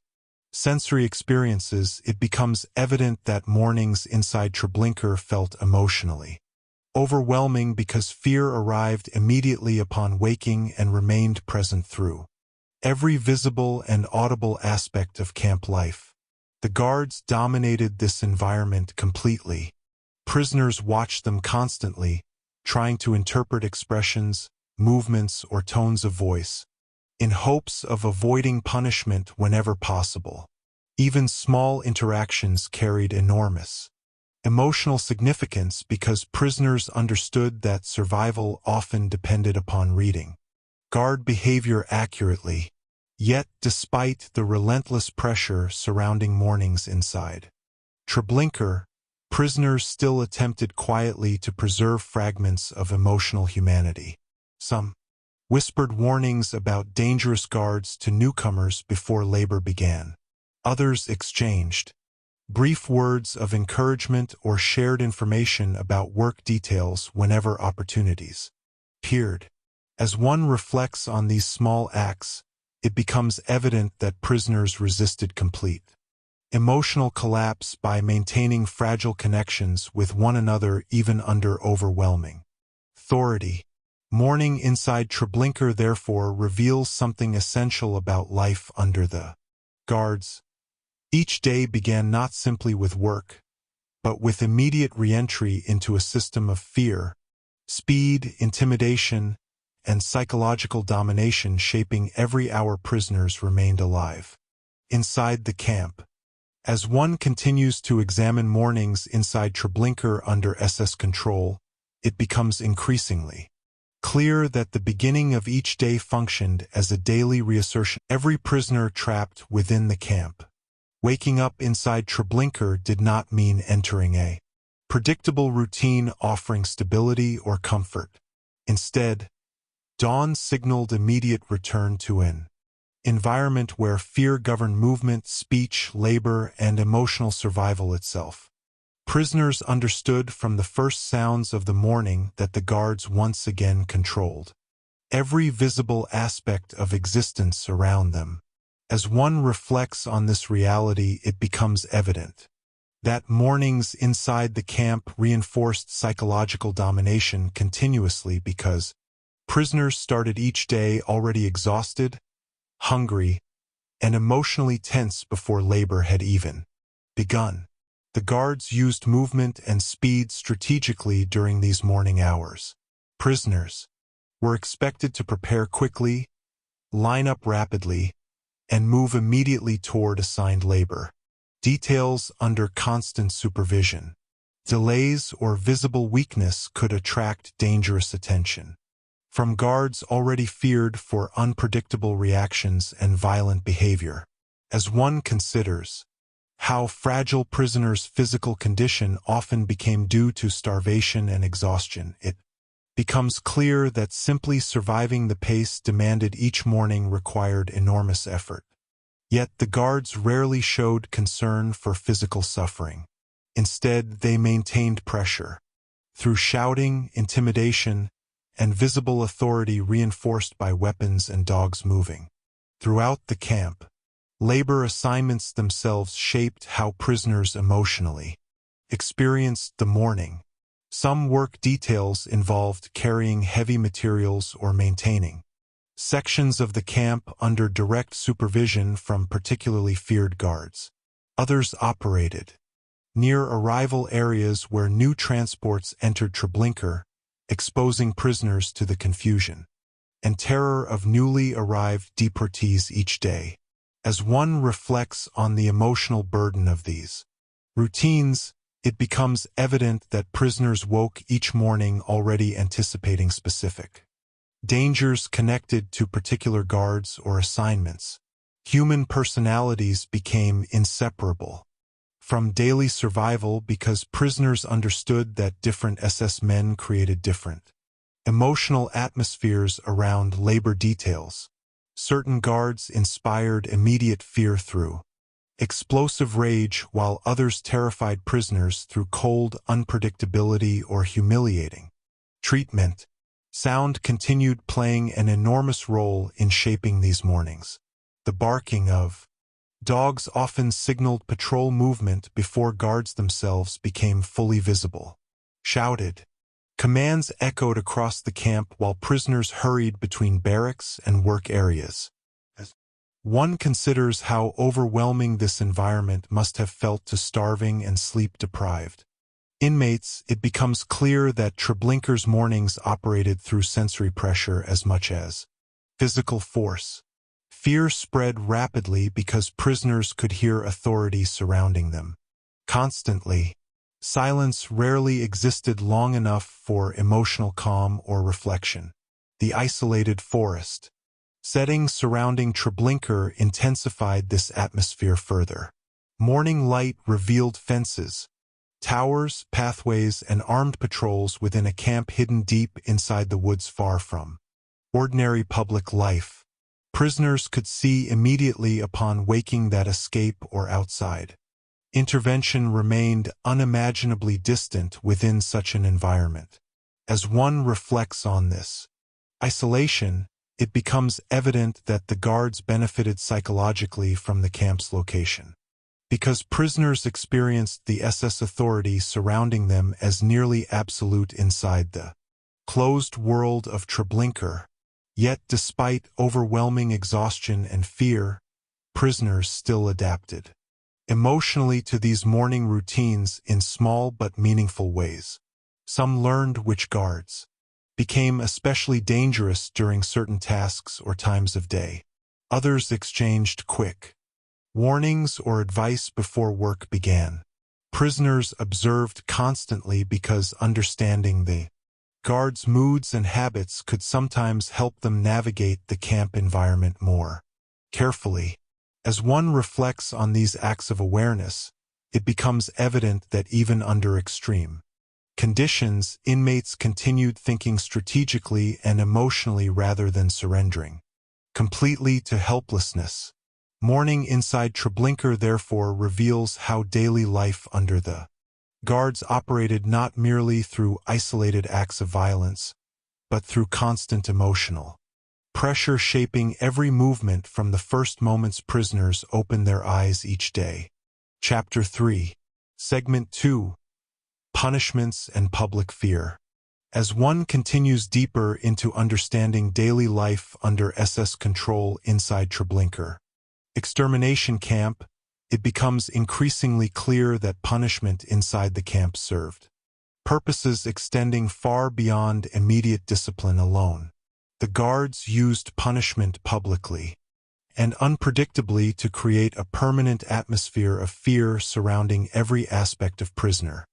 sensory experiences, it becomes evident that mornings inside Treblinka felt emotionally overwhelming because fear arrived immediately upon waking and remained present through every visible and audible aspect of camp life. The guards dominated this environment completely. Prisoners watched them constantly, trying to interpret expressions, movements, or tones of voice, in hopes of avoiding punishment whenever possible. Even small interactions carried enormous emotional significance because prisoners understood that survival often depended upon reading guard behavior accurately. Yet, despite the relentless pressure surrounding mornings inside Treblinka, prisoners still attempted quietly to preserve fragments of emotional humanity. Some whispered warnings about dangerous guards to newcomers before labor began. Others exchanged brief words of encouragement or shared information about work details whenever opportunities appeared. As one reflects on these small acts, it becomes evident that prisoners resisted complete emotional collapse by maintaining fragile connections with one another even under overwhelming authority. Morning inside Treblinka therefore reveals something essential about life under the guards. Each day began not simply with work, but with immediate re-entry into a system of fear, speed, intimidation, and psychological domination shaping every hour prisoners remained alive inside the camp. As one continues to examine mornings inside Treblinka under SS control, it becomes increasingly clear that the beginning of each day functioned as a daily reassertion. Every prisoner trapped within the camp waking up inside Treblinka did not mean entering a predictable routine offering stability or comfort. Instead, dawn signaled immediate return to an environment where fear governed movement, speech, labor, and emotional survival itself. Prisoners understood from the first sounds of the morning that the guards once again controlled every visible aspect of existence around them. As one reflects on this reality, it becomes evident that mornings inside the camp reinforced psychological domination continuously because prisoners started each day already exhausted, hungry, and emotionally tense before labor had even begun. The guards used movement and speed strategically during these morning hours. Prisoners were expected to prepare quickly, line up rapidly, and move immediately toward assigned labor. Details under constant supervision. Delays or visible weakness could attract dangerous attention from guards already feared for unpredictable reactions and violent behavior. As one considers how fragile prisoners' physical condition often became due to starvation and exhaustion, it becomes clear that simply surviving the pace demanded each morning required enormous effort. Yet the guards rarely showed concern for physical suffering. Instead, they maintained pressure. Through shouting, intimidation, and visible authority reinforced by weapons and dogs moving. Throughout the camp, labor assignments themselves shaped how prisoners emotionally experienced the morning. Some work details involved carrying heavy materials or maintaining sections of the camp under direct supervision from particularly feared guards. Others operated near arrival areas where new transports entered Treblinka, exposing prisoners to the confusion and terror of newly arrived deportees each day. As one reflects on the emotional burden of these routines, it becomes evident that prisoners woke each morning already anticipating specific dangers connected to particular guards or assignments. Human personalities became inseparable from daily survival because prisoners understood that different SS men created different emotional atmospheres around labor details. Certain guards inspired immediate fear through explosive rage, while others terrified prisoners through cold unpredictability or humiliating treatment. Sound continued playing an enormous role in shaping these mornings. The barking of dogs often signaled patrol movement before guards themselves became fully visible. Shouted commands echoed across the camp while prisoners hurried between barracks and work areas. As one considers how overwhelming this environment must have felt to starving and sleep-deprived inmates, it becomes clear that Treblinka's mornings operated through sensory pressure as much as physical force. Fear spread rapidly because prisoners could hear authority surrounding them constantly. Silence rarely existed long enough for emotional calm or reflection. The isolated forest settings surrounding Treblinka intensified this atmosphere further. Morning light revealed fences, towers, pathways, and armed patrols within a camp hidden deep inside the woods far from ordinary public life. Prisoners could see immediately upon waking that escape or outside intervention remained unimaginably distant within such an environment. As one reflects on this isolation, it becomes evident that the guards benefited psychologically from the camp's location. Because prisoners experienced the SS authority surrounding them as nearly absolute inside the closed world of Treblinka. Yet despite overwhelming exhaustion and fear, prisoners still adapted emotionally to these morning routines in small but meaningful ways. Some learned which guards became especially dangerous during certain tasks or times of day. Others exchanged quick warnings or advice before work began. Prisoners observed constantly because understanding the guards' moods and habits could sometimes help them navigate the camp environment more carefully. As one reflects on these acts of awareness, it becomes evident that even under extreme conditions, inmates continued thinking strategically and emotionally rather than surrendering completely to helplessness. Morning inside Treblinka therefore reveals how daily life under the guards operated not merely through isolated acts of violence, but through constant emotional pressure shaping every movement from the first moments prisoners opened their eyes each day. Chapter 3. Segment 2. Punishments and Public Fear. As one continues deeper into understanding daily life under SS control inside Treblinka extermination camp, it becomes increasingly clear that punishment inside the camp served purposes extending far beyond immediate discipline alone. The guards used punishment publicly and unpredictably to create a permanent atmosphere of fear surrounding every aspect of prisoner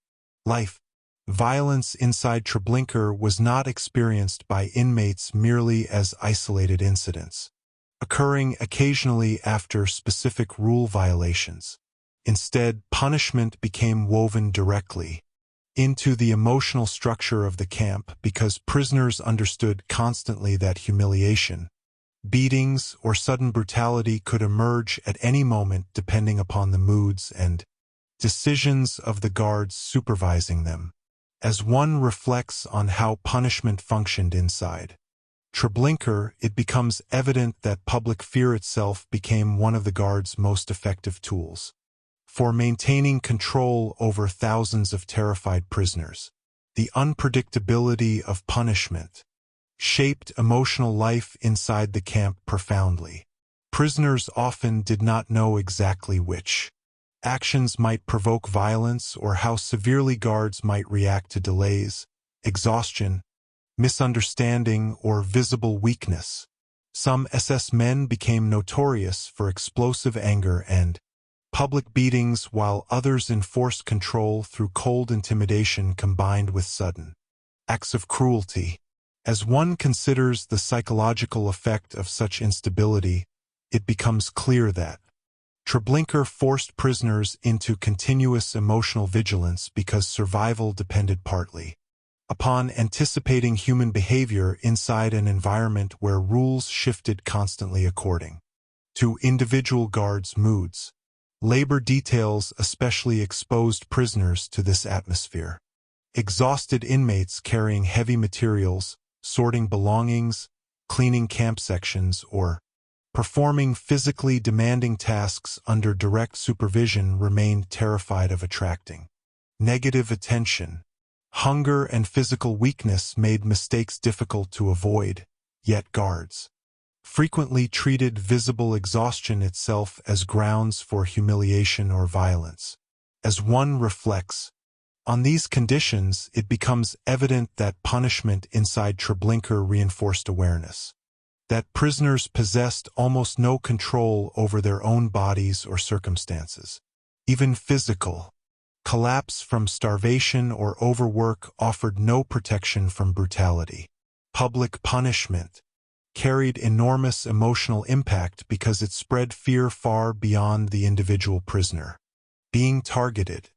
life. Violence inside Treblinka was not experienced by inmates merely as isolated incidents, occurring occasionally after specific rule violations. Instead, punishment became woven directly into the emotional structure of the camp because prisoners understood constantly that humiliation, beatings, or sudden brutality could emerge at any moment depending upon the moods and decisions of the guards supervising them. As one reflects on how punishment functioned inside Treblinka, it becomes evident that public fear itself became one of the guards' most effective tools for maintaining control over thousands of terrified prisoners. The unpredictability of punishment shaped emotional life inside the camp profoundly. Prisoners often did not know exactly which actions might provoke violence or how severely guards might react to delays, exhaustion, misunderstanding, or visible weakness. Some SS men became notorious for explosive anger and public beatings, while others enforced control through cold intimidation combined with sudden acts of cruelty. As one considers the psychological effect of such instability, it becomes clear that Treblinka forced prisoners into continuous emotional vigilance because survival depended partly upon anticipating human behavior inside an environment where rules shifted constantly according to individual guards' moods. Labor details especially exposed prisoners to this atmosphere. Exhausted inmates carrying heavy materials, sorting belongings, cleaning camp sections, or performing physically demanding tasks under direct supervision remained terrified of attracting negative attention. Hunger and physical weakness made mistakes difficult to avoid, yet guards frequently treated visible exhaustion itself as grounds for humiliation or violence. As one reflects on these conditions, it becomes evident that punishment inside Treblinka reinforced awareness that prisoners possessed almost no control over their own bodies or circumstances. Even physical collapse from starvation or overwork offered no protection from brutality. Public punishment carried enormous emotional impact because it spread fear far beyond the individual prisoner. Being targeted,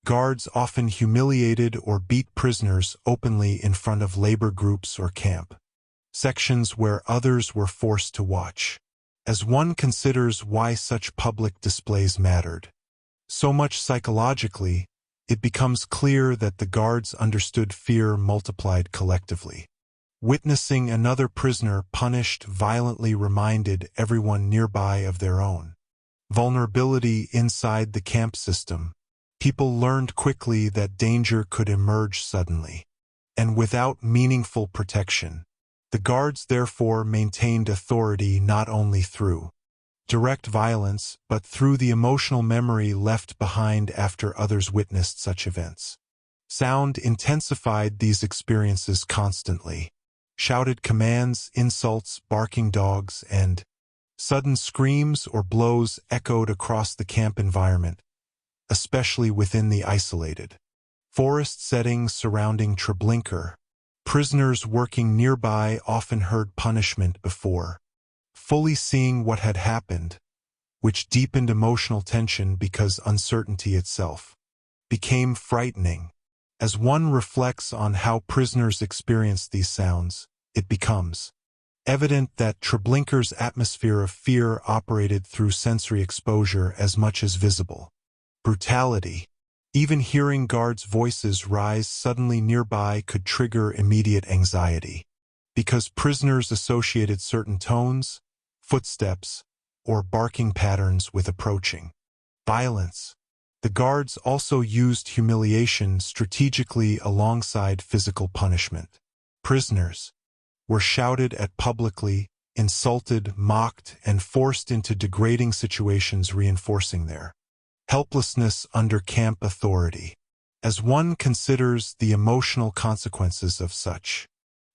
guards often humiliated or beat prisoners openly in front of labor groups or camp sections where others were forced to watch. As one considers why such public displays mattered so much psychologically, it becomes clear that the guards understood fear multiplied collectively. Witnessing another prisoner punished violently reminded everyone nearby of their own vulnerability inside the camp system. People learned quickly that danger could emerge suddenly and without meaningful protection. The guards therefore maintained authority not only through direct violence, but through the emotional memory left behind after others witnessed such events. Sound intensified these experiences constantly. Shouted commands, insults, barking dogs, and sudden screams or blows echoed across the camp environment, especially within the isolated forest settings surrounding Treblinka. Prisoners working nearby often heard punishment before fully seeing what had happened, which deepened emotional tension because uncertainty itself became frightening. As one reflects on how prisoners experienced these sounds, it becomes evident that Treblinka's atmosphere of fear operated through sensory exposure as much as visible brutality. Even hearing guards' voices rise suddenly nearby could trigger immediate anxiety, because prisoners associated certain tones, footsteps, or barking patterns with approaching violence. The guards also used humiliation strategically alongside physical punishment. Prisoners were shouted at publicly, insulted, mocked, and forced into degrading situations, reinforcing their helplessness under camp authority. As one considers the emotional consequences of such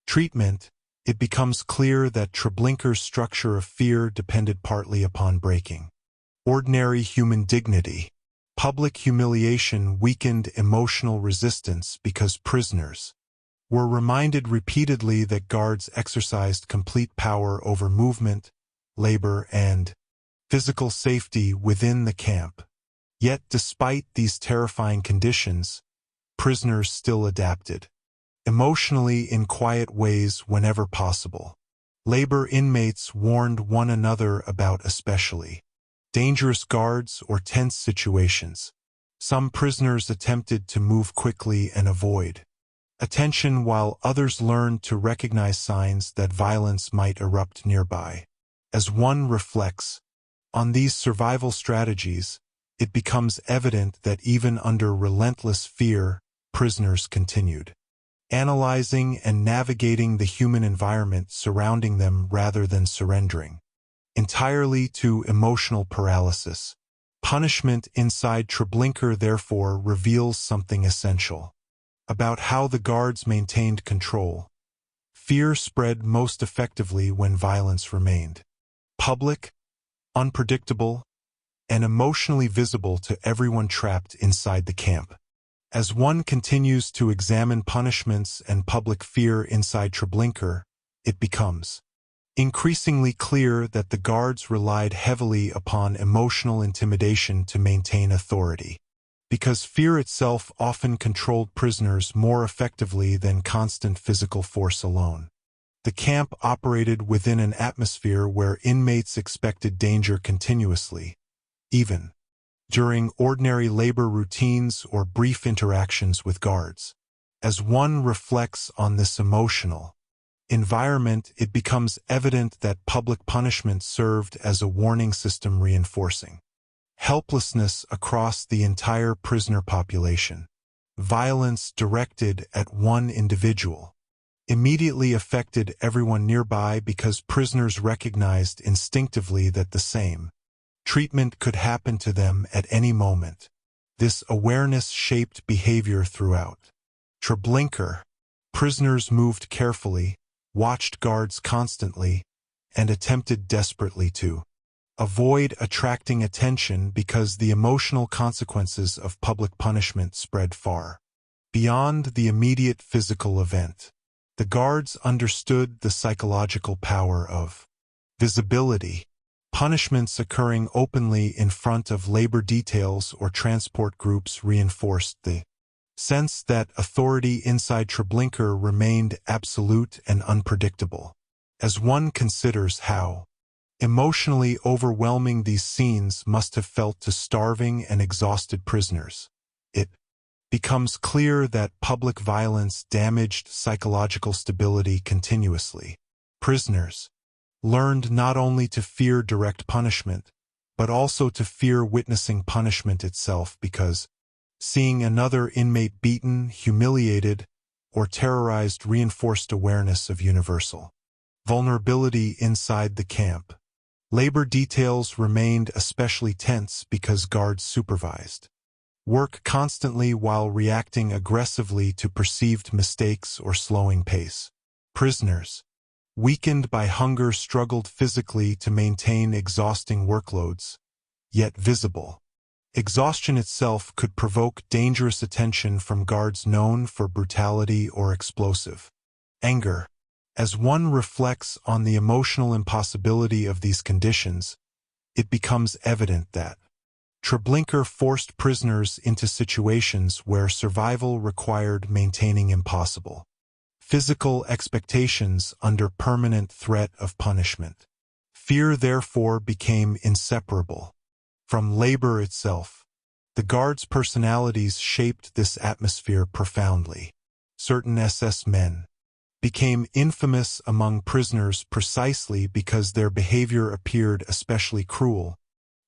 treatment, it becomes clear that Treblinka's structure of fear depended partly upon breaking ordinary human dignity. Public humiliation weakened emotional resistance because prisoners were reminded repeatedly that guards exercised complete power over movement, labor, and physical safety within the camp. Yet, despite these terrifying conditions, prisoners still adapted, emotionally in quiet ways whenever possible. Labor inmates warned one another about especially dangerous guards or tense situations. Some prisoners attempted to move quickly and avoid attention, while others learned to recognize signs that violence might erupt nearby. As one reflects on these survival strategies, it becomes evident that even under relentless fear, prisoners continued analyzing and navigating the human environment surrounding them rather than surrendering entirely to emotional paralysis. Punishment inside Treblinka therefore reveals something essential about how the guards maintained control. Fear spread most effectively when violence remained public, unpredictable, and emotionally visible to everyone trapped inside the camp. As one continues to examine punishments and public fear inside Treblinka, it becomes increasingly clear that the guards relied heavily upon emotional intimidation to maintain authority. Because fear itself often controlled prisoners more effectively than constant physical force alone. The camp operated within an atmosphere where inmates expected danger continuously, even during ordinary labor routines or brief interactions with guards. As one reflects on this emotional environment, it becomes evident that public punishment served as a warning system reinforcing helplessness across the entire prisoner population. Violence directed at one individual immediately affected everyone nearby because prisoners recognized instinctively that the same treatment could happen to them at any moment. This awareness shaped behavior throughout Treblinka. Prisoners moved carefully, watched guards constantly, and attempted desperately to avoid attracting attention because the emotional consequences of public punishment spread far beyond the immediate physical event. The guards understood the psychological power of visibility. Punishments occurring openly in front of labor details or transport groups reinforced the sense that authority inside Treblinka remained absolute and unpredictable. As one considers how emotionally overwhelming these scenes must have felt to starving and exhausted prisoners, it becomes clear that public violence damaged psychological stability continuously. Prisoners learned not only to fear direct punishment, but also to fear witnessing punishment itself, because seeing another inmate beaten, humiliated, or terrorized reinforced awareness of universal vulnerability inside the camp. Labor details remained especially tense because guards supervised work constantly while reacting aggressively to perceived mistakes or slowing pace. Prisoners, weakened by hunger, struggled physically to maintain exhausting workloads, yet visible exhaustion itself could provoke dangerous attention from guards known for brutality or explosive anger. As one reflects on the emotional impossibility of these conditions, it becomes evident that Treblinka forced prisoners into situations where survival required maintaining impossible physical expectations under permanent threat of punishment. Fear therefore became inseparable from labor itself. The guards' personalities shaped this atmosphere profoundly. Certain SS men became infamous among prisoners precisely because their behavior appeared especially cruel,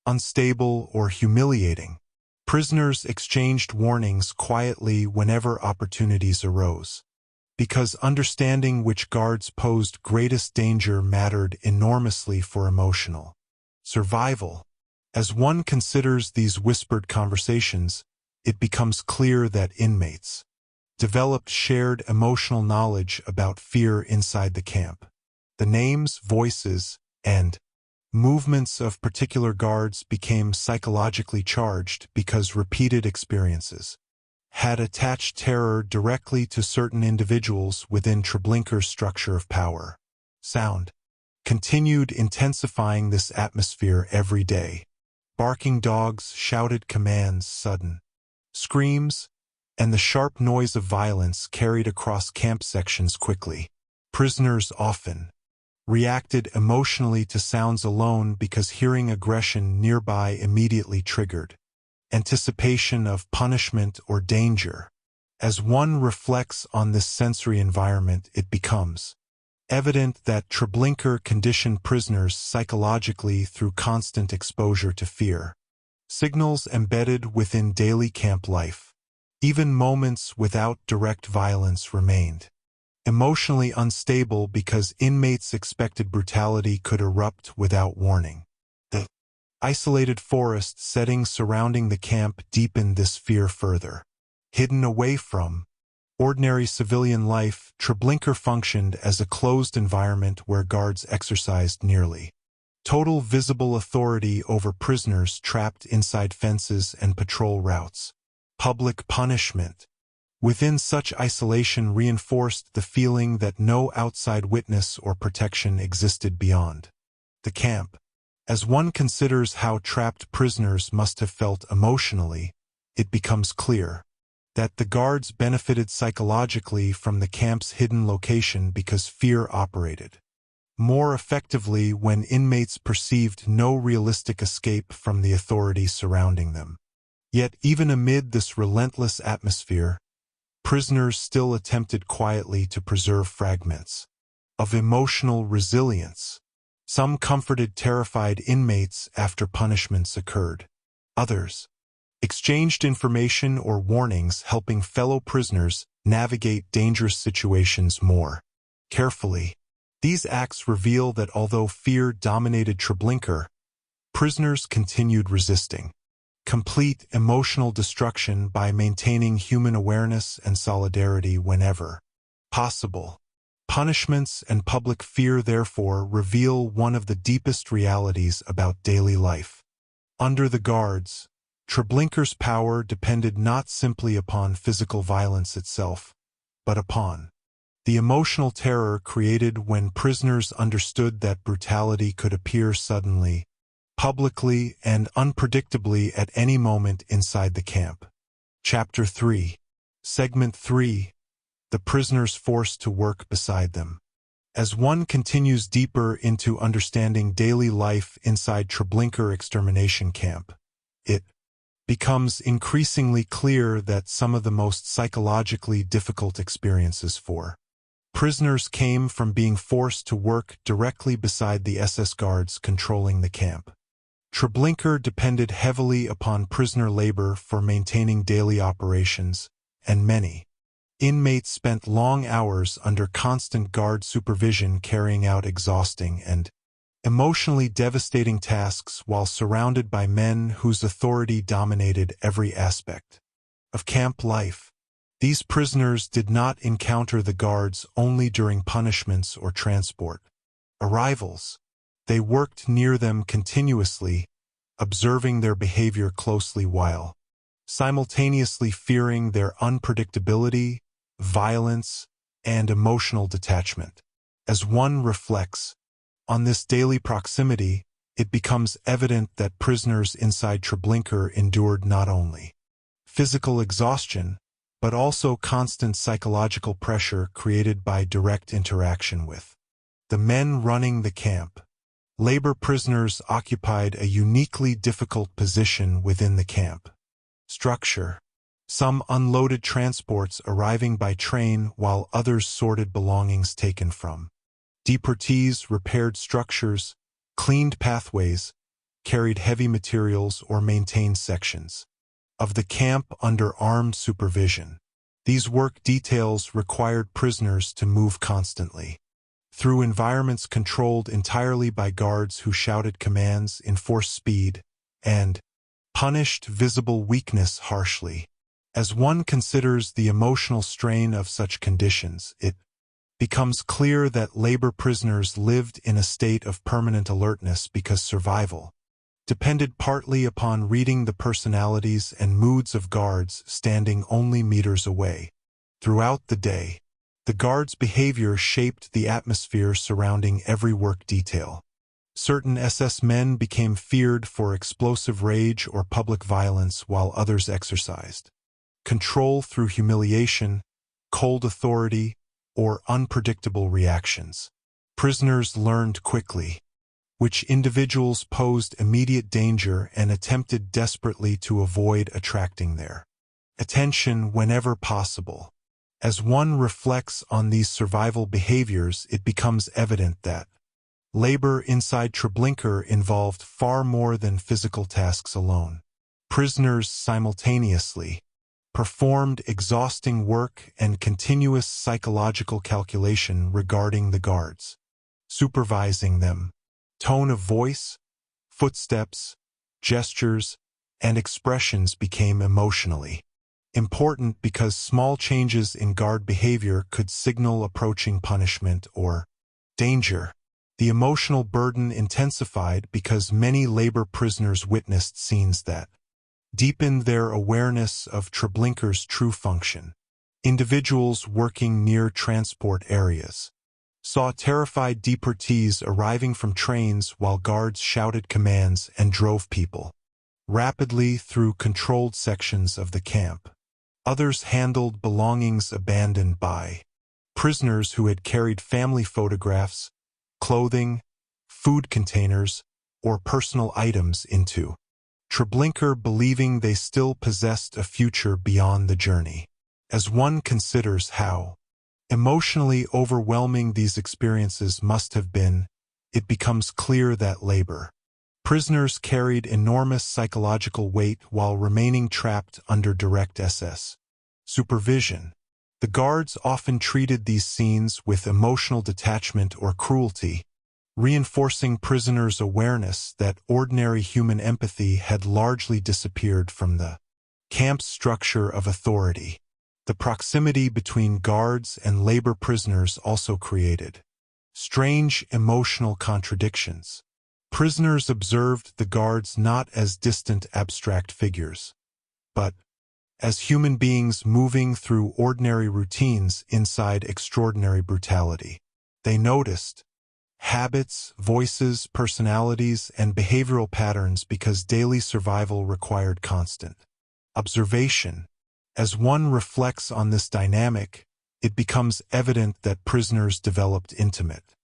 unstable, or humiliating. Prisoners exchanged warnings quietly whenever opportunities arose, because understanding which guards posed greatest danger mattered enormously for emotional survival. As one considers these whispered conversations, it becomes clear that inmates developed shared emotional knowledge about fear inside the camp. The names, voices, and movements of particular guards became psychologically charged because repeated experiences had attached terror directly to certain individuals within Treblinka's structure of power. Sound continued intensifying this atmosphere every day. Barking dogs shouted commands, sudden screams, and the sharp noise of violence carried across camp sections quickly. Prisoners often reacted emotionally to sounds alone because hearing aggression nearby immediately triggered anticipation of punishment or danger. As one reflects on this sensory environment, it becomes evident that Treblinka conditioned prisoners psychologically through constant exposure to fear. Signals embedded within daily camp life. Even moments without direct violence remained emotionally unstable because inmates expected brutality could erupt without warning. The isolated forest settings surrounding the camp deepened this fear further. Hidden away from ordinary civilian life, Treblinka functioned as a closed environment where guards exercised nearly total visible authority over prisoners trapped inside fences and patrol routes. Public punishment within such isolation reinforced the feeling that no outside witness or protection existed beyond the camp. As one considers how trapped prisoners must have felt emotionally, it becomes clear that the guards benefited psychologically from the camp's hidden location because fear operated more effectively when inmates perceived no realistic escape from the authority surrounding them. Yet even amid this relentless atmosphere, prisoners still attempted quietly to preserve fragments of emotional resilience. Some comforted terrified inmates after punishments occurred. Others exchanged information or warnings, helping fellow prisoners navigate dangerous situations more carefully. These acts reveal that although fear dominated Treblinka, prisoners continued resisting complete emotional destruction by maintaining human awareness and solidarity whenever possible. Punishments and public fear therefore reveal one of the deepest realities about daily life. Under the guards, Treblinka's power depended not simply upon physical violence itself, but upon the emotional terror created when prisoners understood that brutality could appear suddenly, publicly, and unpredictably at any moment inside the camp. Chapter 3. Segment 3. The prisoners forced to work beside them. As one continues deeper into understanding daily life inside Treblinka extermination camp, it becomes increasingly clear that some of the most psychologically difficult experiences for prisoners came from being forced to work directly beside the SS guards controlling the camp. Treblinka depended heavily upon prisoner labor for maintaining daily operations, and many inmates spent long hours under constant guard supervision carrying out exhausting and emotionally devastating tasks while surrounded by men whose authority dominated every aspect of camp life. These prisoners did not encounter the guards only during punishments or transport arrivals. They worked near them continuously, observing their behavior closely while simultaneously fearing their unpredictability, violence, and emotional detachment. As one reflects on this daily proximity, it becomes evident that prisoners inside Treblinka endured not only physical exhaustion, but also constant psychological pressure created by direct interaction with the men running the camp. Labor prisoners occupied a uniquely difficult position within the camp structure. Some unloaded transports arriving by train while others sorted belongings taken from deportees, repaired structures, cleaned pathways, carried heavy materials, or maintained sections of the camp under armed supervision. These work details required prisoners to move constantly through environments controlled entirely by guards who shouted commands, enforced speed, and punished visible weakness harshly. As one considers the emotional strain of such conditions, it becomes clear that labor prisoners lived in a state of permanent alertness because survival depended partly upon reading the personalities and moods of guards standing only meters away. Throughout the day, the guards' behavior shaped the atmosphere surrounding every work detail. Certain SS men became feared for explosive rage or public violence while others exercised control through humiliation, cold authority, or unpredictable reactions. Prisoners learned quickly which individuals posed immediate danger and attempted desperately to avoid attracting their attention whenever possible. As one reflects on these survival behaviors, it becomes evident that labor inside Treblinka involved far more than physical tasks alone. Prisoners simultaneously performed exhausting work and continuous psychological calculation regarding the guards, supervising them. Tone of voice, footsteps, gestures, and expressions became emotionally important because small changes in guard behavior could signal approaching punishment or danger. The emotional burden intensified because many labor prisoners witnessed scenes that deepened their awareness of Treblinka's true function. Individuals working near transport areas saw terrified deportees arriving from trains while guards shouted commands and drove people rapidly through controlled sections of the camp. Others handled belongings abandoned by prisoners who had carried family photographs, clothing, food containers, or personal items into Treblinka, believing they still possessed a future beyond the journey. As one considers how emotionally overwhelming these experiences must have been, it becomes clear that labor prisoners carried enormous psychological weight while remaining trapped under direct SS supervision. The guards often treated these scenes with emotional detachment or cruelty, reinforcing prisoners' awareness that ordinary human empathy had largely disappeared from the camp's structure of authority. The proximity between guards and labor prisoners also created strange emotional contradictions. Prisoners observed the guards not as distant abstract figures, but as human beings moving through ordinary routines inside extraordinary brutality. They noticed habits, voices, personalities, and behavioral patterns because daily survival required constant observation. As one reflects on this dynamic, it becomes evident that prisoners developed intimate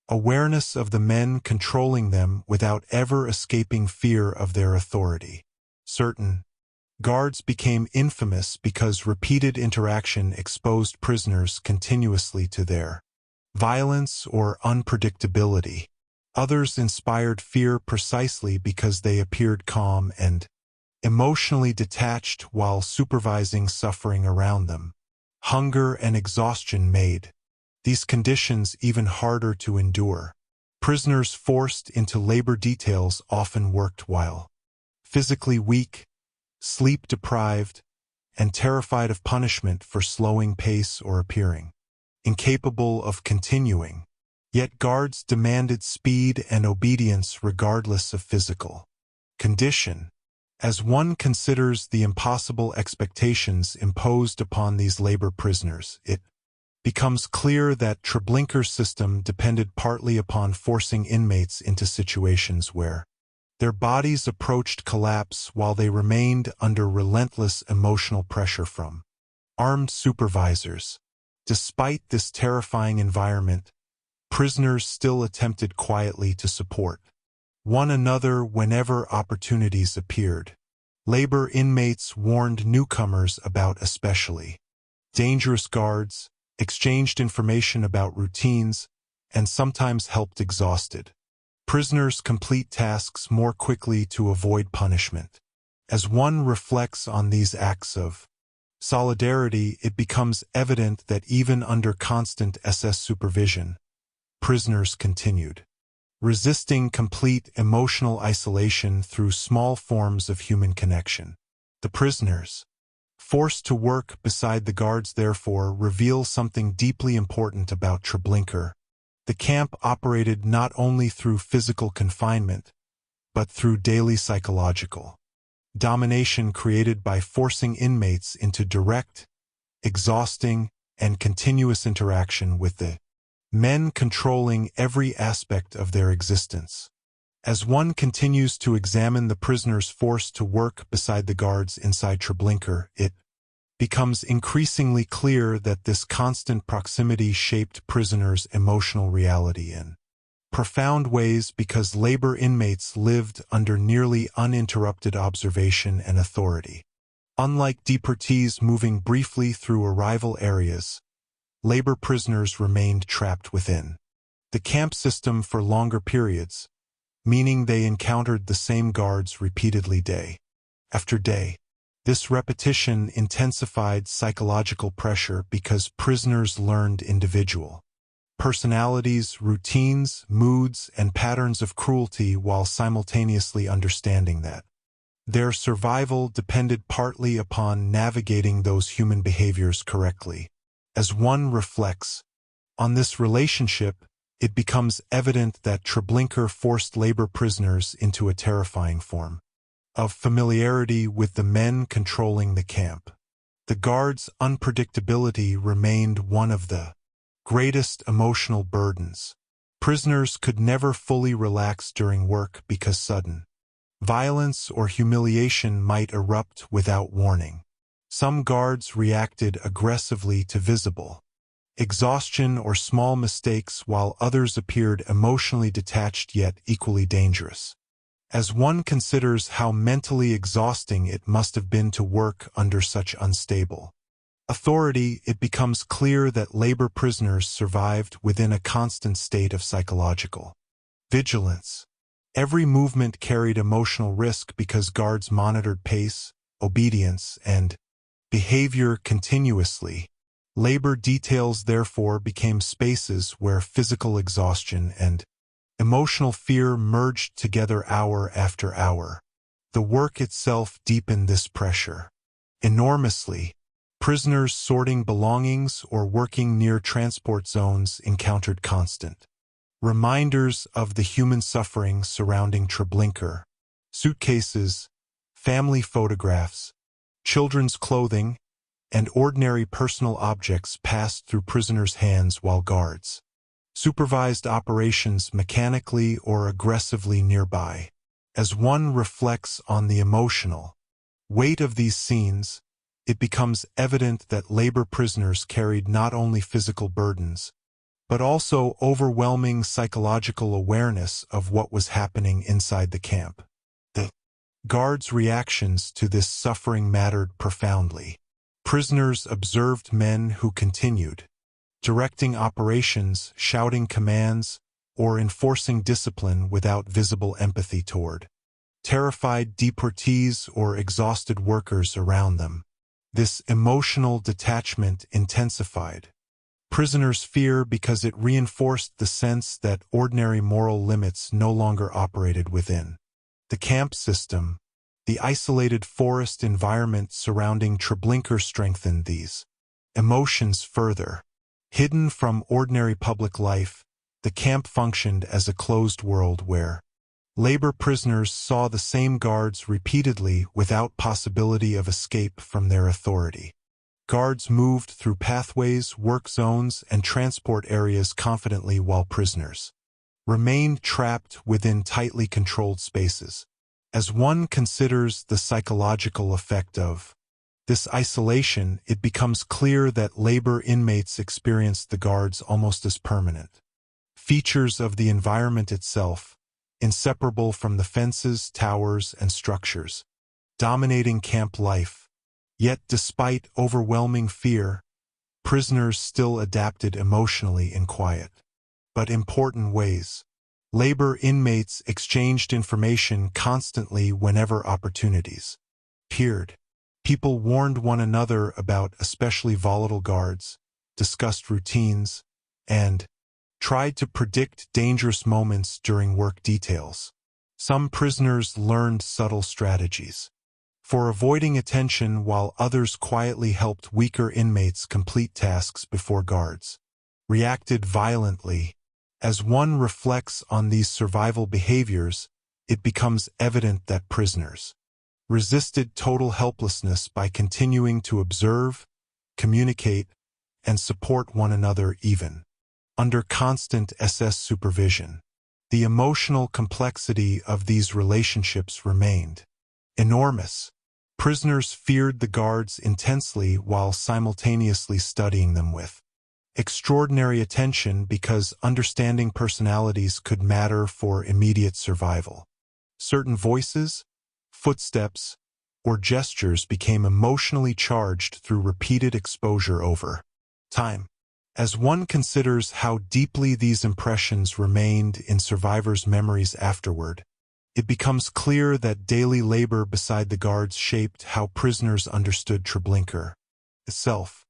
awareness of the men controlling them without ever escaping fear of their authority. Certain guards became infamous because repeated interaction exposed prisoners continuously to their violence or unpredictability. Others inspired fear precisely because they appeared calm and emotionally detached while supervising suffering around them. Hunger and exhaustion made these conditions even harder to endure. Prisoners forced into labor details often worked while physically weak, sleep-deprived, and terrified of punishment for slowing pace or appearing incapable of continuing. Yet guards demanded speed and obedience regardless of physical condition. As one considers the impossible expectations imposed upon these labor prisoners, it becomes clear that Treblinka's system depended partly upon forcing inmates into situations where their bodies approached collapse while they remained under relentless emotional pressure from armed supervisors. Despite this terrifying environment, prisoners still attempted quietly to support one another whenever opportunities appeared. Labor inmates warned newcomers about especially dangerous guards, exchanged information about routines, and sometimes helped exhausted prisoners complete tasks more quickly to avoid punishment. As one reflects on these acts of solidarity, it becomes evident that even under constant SS supervision, prisoners continued resisting complete emotional isolation through small forms of human connection. The prisoners, forced to work beside the guards, therefore reveal something deeply important about Treblinka. The camp operated not only through physical confinement, but through daily psychological domination created by forcing inmates into direct, exhausting, and continuous interaction with the men controlling every aspect of their existence. As one continues to examine the prisoners forced to work beside the guards inside Treblinka, it becomes increasingly clear that this constant proximity shaped prisoners' emotional reality in profound ways because labor inmates lived under nearly uninterrupted observation and authority. Unlike deportees moving briefly through arrival areas, labor prisoners remained trapped within the camp system for longer periods, meaning they encountered the same guards repeatedly day after day. This repetition intensified psychological pressure because prisoners learned individual personalities, routines, moods, and patterns of cruelty while simultaneously understanding that their survival depended partly upon navigating those human behaviors correctly. As one reflects on this relationship, it becomes evident that Treblinka forced labor prisoners into a terrifying form of familiarity with the men controlling the camp. The guards' unpredictability remained one of the greatest emotional burdens. Prisoners could never fully relax during work because sudden violence or humiliation might erupt without warning. Some guards reacted aggressively to visible exhaustion or small mistakes, while others appeared emotionally detached yet equally dangerous. As one considers how mentally exhausting it must have been to work under such unstable authority, it becomes clear that labor prisoners survived within a constant state of psychological vigilance. Every movement carried emotional risk because guards monitored pace, obedience, and behavior continuously. Labor details therefore became spaces where physical exhaustion and emotional fear merged together hour after hour. The work itself deepened this pressure enormously. Prisoners sorting belongings or working near transport zones encountered constant reminders of the human suffering surrounding Treblinka. Suitcases, family photographs, children's clothing, and ordinary personal objects passed through prisoners' hands while guards supervised operations mechanically or aggressively nearby. As one reflects on the emotional weight of these scenes, it becomes evident that labor prisoners carried not only physical burdens, but also overwhelming psychological awareness of what was happening inside the camp. The guards' reactions to this suffering mattered profoundly. Prisoners observed men who continued directing operations, shouting commands, or enforcing discipline without visible empathy toward terrified deportees or exhausted workers around them. This emotional detachment intensified prisoners' fear because it reinforced the sense that ordinary moral limits no longer operated within the camp system. The isolated forest environment surrounding Treblinka strengthened these emotions further. Hidden from ordinary public life, the camp functioned as a closed world where labor prisoners saw the same guards repeatedly without possibility of escape from their authority. Guards moved through pathways, work zones, and transport areas confidently while prisoners remained trapped within tightly controlled spaces. As one considers the psychological effect of this isolation, it becomes clear that labor inmates experienced the guards almost as permanent features of the environment itself, inseparable from the fences, towers, and structures dominating camp life. Yet despite overwhelming fear, prisoners still adapted emotionally in quiet but important ways. Labor inmates exchanged information constantly whenever opportunities appeared. People warned one another about especially volatile guards, discussed routines, and tried to predict dangerous moments during work details. Some prisoners learned subtle strategies for avoiding attention, while others quietly helped weaker inmates complete tasks before guards reacted violently. As one reflects on these survival behaviors, it becomes evident that prisoners resisted total helplessness by continuing to observe, communicate, and support one another even under constant SS supervision. The emotional complexity of these relationships remained enormous. Prisoners feared the guards intensely while simultaneously studying them with extraordinary attention because understanding personalities could matter for immediate survival. Certain voices, footsteps, or gestures became emotionally charged through repeated exposure over time. As one considers how deeply these impressions remained in survivors' memories afterward, it becomes clear that daily labor beside the guards shaped how prisoners understood Treblinka itself.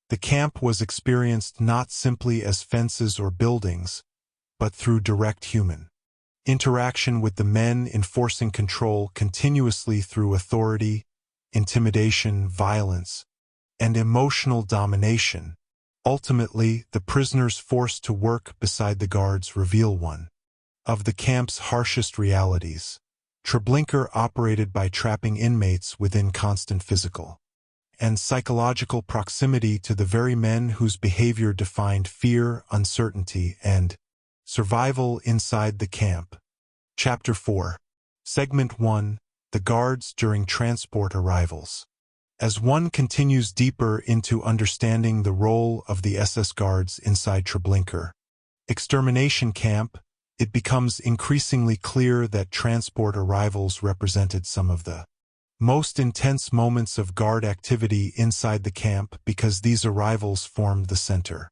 The camp was experienced not simply as fences or buildings, but through direct human interaction with the men enforcing control continuously through authority, intimidation, violence, and emotional domination. Ultimately, the prisoners forced to work beside the guards reveal one of the camp's harshest realities. Treblinka operated by trapping inmates within constant physical and psychological proximity to the very men whose behavior defined fear, uncertainty, and survival inside the camp. Chapter 4. Segment 1. The Guards During Transport Arrivals. As one continues deeper into understanding the role of the SS Guards inside Treblinka extermination camp, it becomes increasingly clear that transport arrivals represented some of the most intense moments of guard activity inside the camp because these arrivals formed the center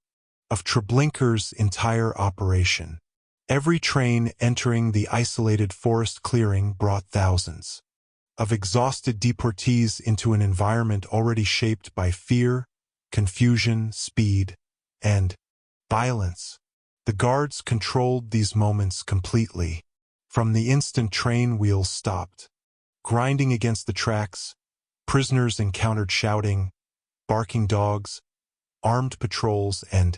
of Treblinka's entire operation. Every train entering the isolated forest clearing brought thousands of exhausted deportees into an environment already shaped by fear, confusion, speed, and violence. The guards controlled these moments completely. From the instant train wheels stopped, grinding against the tracks, prisoners encountered shouting, barking dogs, armed patrols, and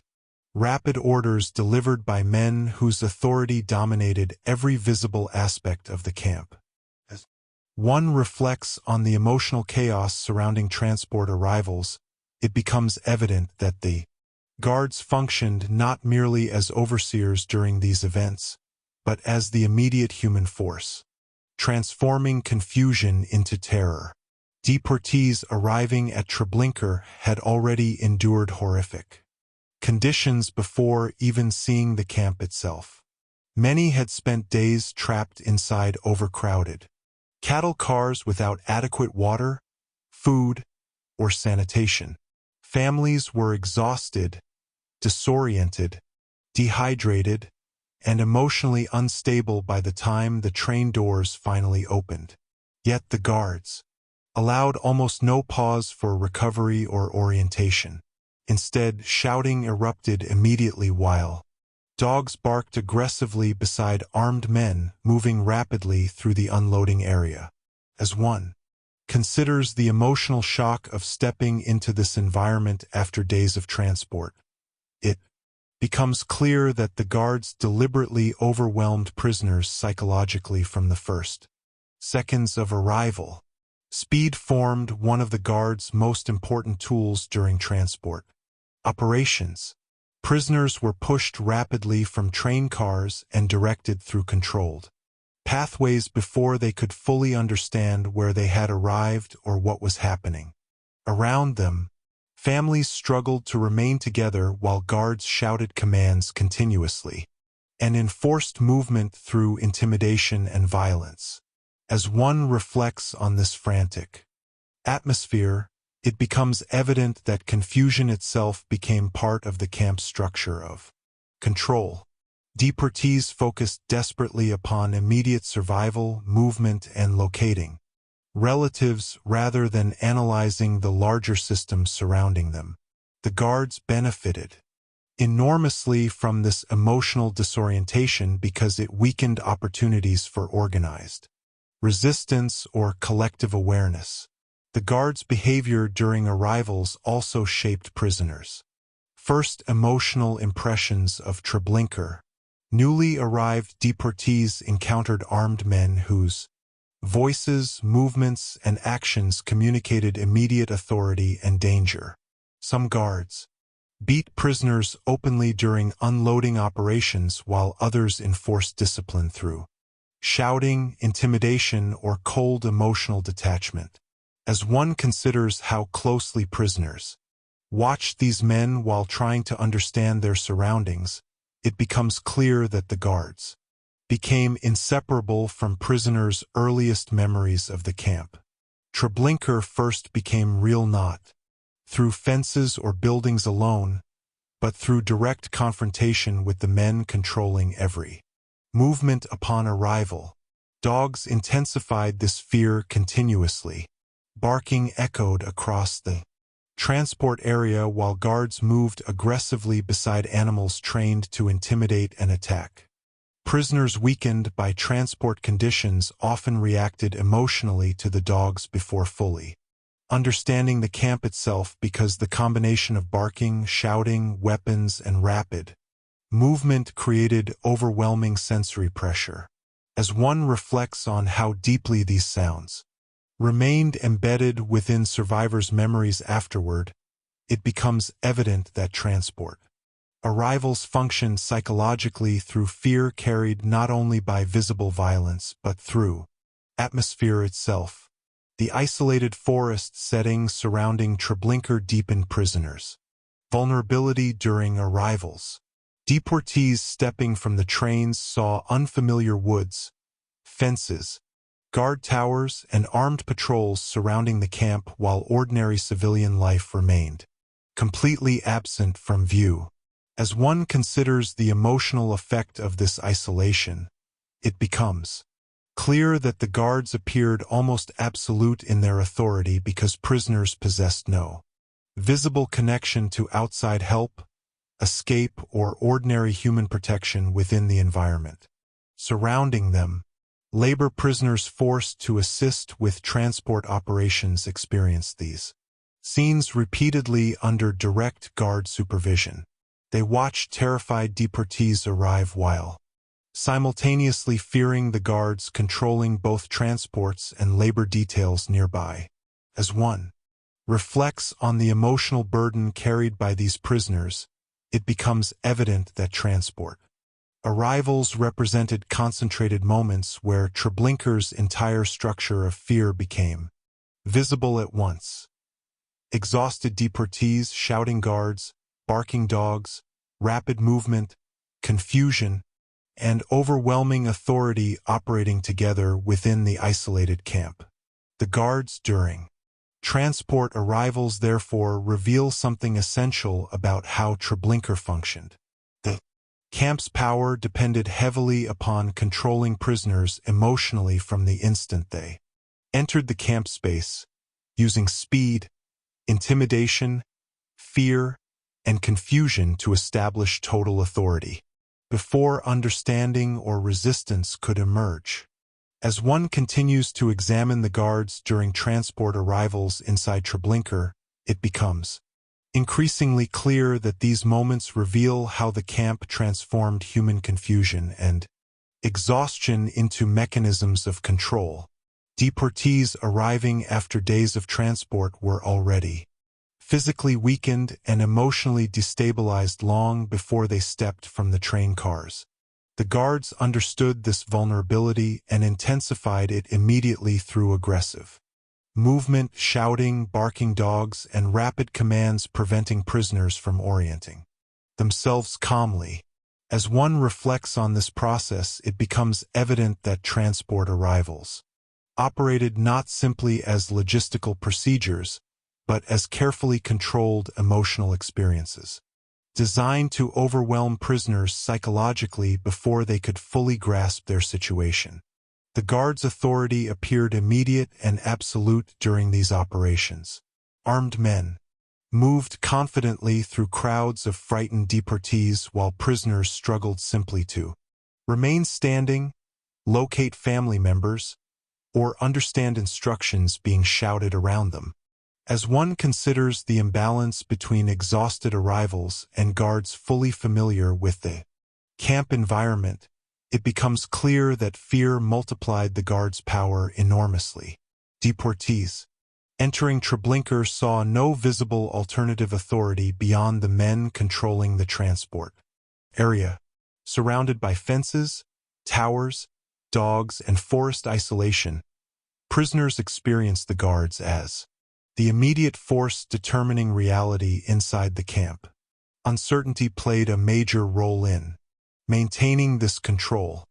rapid orders delivered by men whose authority dominated every visible aspect of the camp. As one reflects on the emotional chaos surrounding transport arrivals, it becomes evident that the guards functioned not merely as overseers during these events, but as the immediate human force, transforming confusion into terror. Deportees arriving at Treblinka had already endured horrific conditions before even seeing the camp itself. Many had spent days trapped inside overcrowded cattle cars without adequate water, food, or sanitation. Families were exhausted, disoriented, dehydrated, and emotionally unstable by the time the train doors finally opened. Yet the guards allowed almost no pause for recovery or orientation. Instead, shouting erupted immediately while dogs barked aggressively beside armed men moving rapidly through the unloading area. As one considers the emotional shock of stepping into this environment after days of transport, it becomes clear that the guards deliberately overwhelmed prisoners psychologically from the first seconds of arrival. Speed formed one of the guards' most important tools during transport operations. Prisoners were pushed rapidly from train cars and directed through controlled pathways before they could fully understand where they had arrived or what was happening around them. Families struggled to remain together while guards shouted commands continuously and enforced movement through intimidation and violence. As one reflects on this frantic atmosphere, it becomes evident that confusion itself became part of the camp's structure of control. Deportees focused desperately upon immediate survival, movement, and locating relatives rather than analyzing the larger systems surrounding them. The guards benefited enormously from this emotional disorientation because it weakened opportunities for organized resistance or collective awareness. The guards' behavior during arrivals also shaped prisoners' first emotional impressions of Treblinka. Newly arrived deportees encountered armed men whose voices, movements, and actions communicated immediate authority and danger. Some guards beat prisoners openly during unloading operations while others enforced discipline through shouting, intimidation, or cold emotional detachment. As one considers how closely prisoners watched these men while trying to understand their surroundings, it becomes clear that the guards became inseparable from prisoners' earliest memories of the camp. Treblinka first became real not through fences or buildings alone, but through direct confrontation with the men controlling every movement upon arrival. Dogs intensified this fear continuously. Barking echoed across the transport area while guards moved aggressively beside animals trained to intimidate and attack. Prisoners weakened by transport conditions often reacted emotionally to the dogs before fully understanding the camp itself, because the combination of barking, shouting, weapons, and rapid movement created overwhelming sensory pressure. As one reflects on how deeply these sounds remained embedded within survivors' memories afterward, it becomes evident that transport arrivals functioned psychologically through fear carried not only by visible violence but through atmosphere itself. The isolated forest settings surrounding Treblinka deepened prisoners' vulnerability during arrivals. Deportees stepping from the trains saw unfamiliar woods, fences, guard towers, and armed patrols surrounding the camp, while ordinary civilian life remained completely absent from view. As one considers the emotional effect of this isolation, it becomes clear that the guards appeared almost absolute in their authority because prisoners possessed no visible connection to outside help, escape, or ordinary human protection within the environment surrounding them. Labor prisoners forced to assist with transport operations experienced these scenes repeatedly under direct guard supervision. They watched terrified deportees arrive while simultaneously fearing the guards controlling both transports and labor details nearby. As one reflects on the emotional burden carried by these prisoners, it becomes evident that transport arrivals represented concentrated moments where Treblinka's entire structure of fear became visible at once. Exhausted deportees, shouting guards, barking dogs, rapid movement, confusion, and overwhelming authority operating together within the isolated camp. The guards during transport arrivals therefore reveal something essential about how Treblinka functioned. The camp's power depended heavily upon controlling prisoners emotionally from the instant they entered the camp space, using speed, intimidation, fear, and confusion to establish total authority before understanding or resistance could emerge. As one continues to examine the guards during transport arrivals inside Treblinka, it becomes increasingly clear that these moments reveal how the camp transformed human confusion and exhaustion into mechanisms of control. Deportees arriving after days of transport were already physically weakened and emotionally destabilized long before they stepped from the train cars. The guards understood this vulnerability and intensified it immediately through aggressive movement, shouting, barking dogs, and rapid commands, preventing prisoners from orienting themselves calmly. As one reflects on this process, it becomes evident that transport arrivals operated not simply as logistical procedures, but as carefully controlled emotional experiences, designed to overwhelm prisoners psychologically before they could fully grasp their situation. The guards' authority appeared immediate and absolute during these operations. Armed men moved confidently through crowds of frightened deportees while prisoners struggled simply to remain standing, locate family members, or understand instructions being shouted around them. As one considers the imbalance between exhausted arrivals and guards fully familiar with the camp environment, it becomes clear that fear multiplied the guards' power enormously. Deportees entering Treblinka saw no visible alternative authority beyond the men controlling the transport area. Surrounded by fences, towers, dogs, and forest isolation, Prisoners experienced the guards as the immediate force determining reality inside the camp. Uncertainty played a major role in maintaining this control.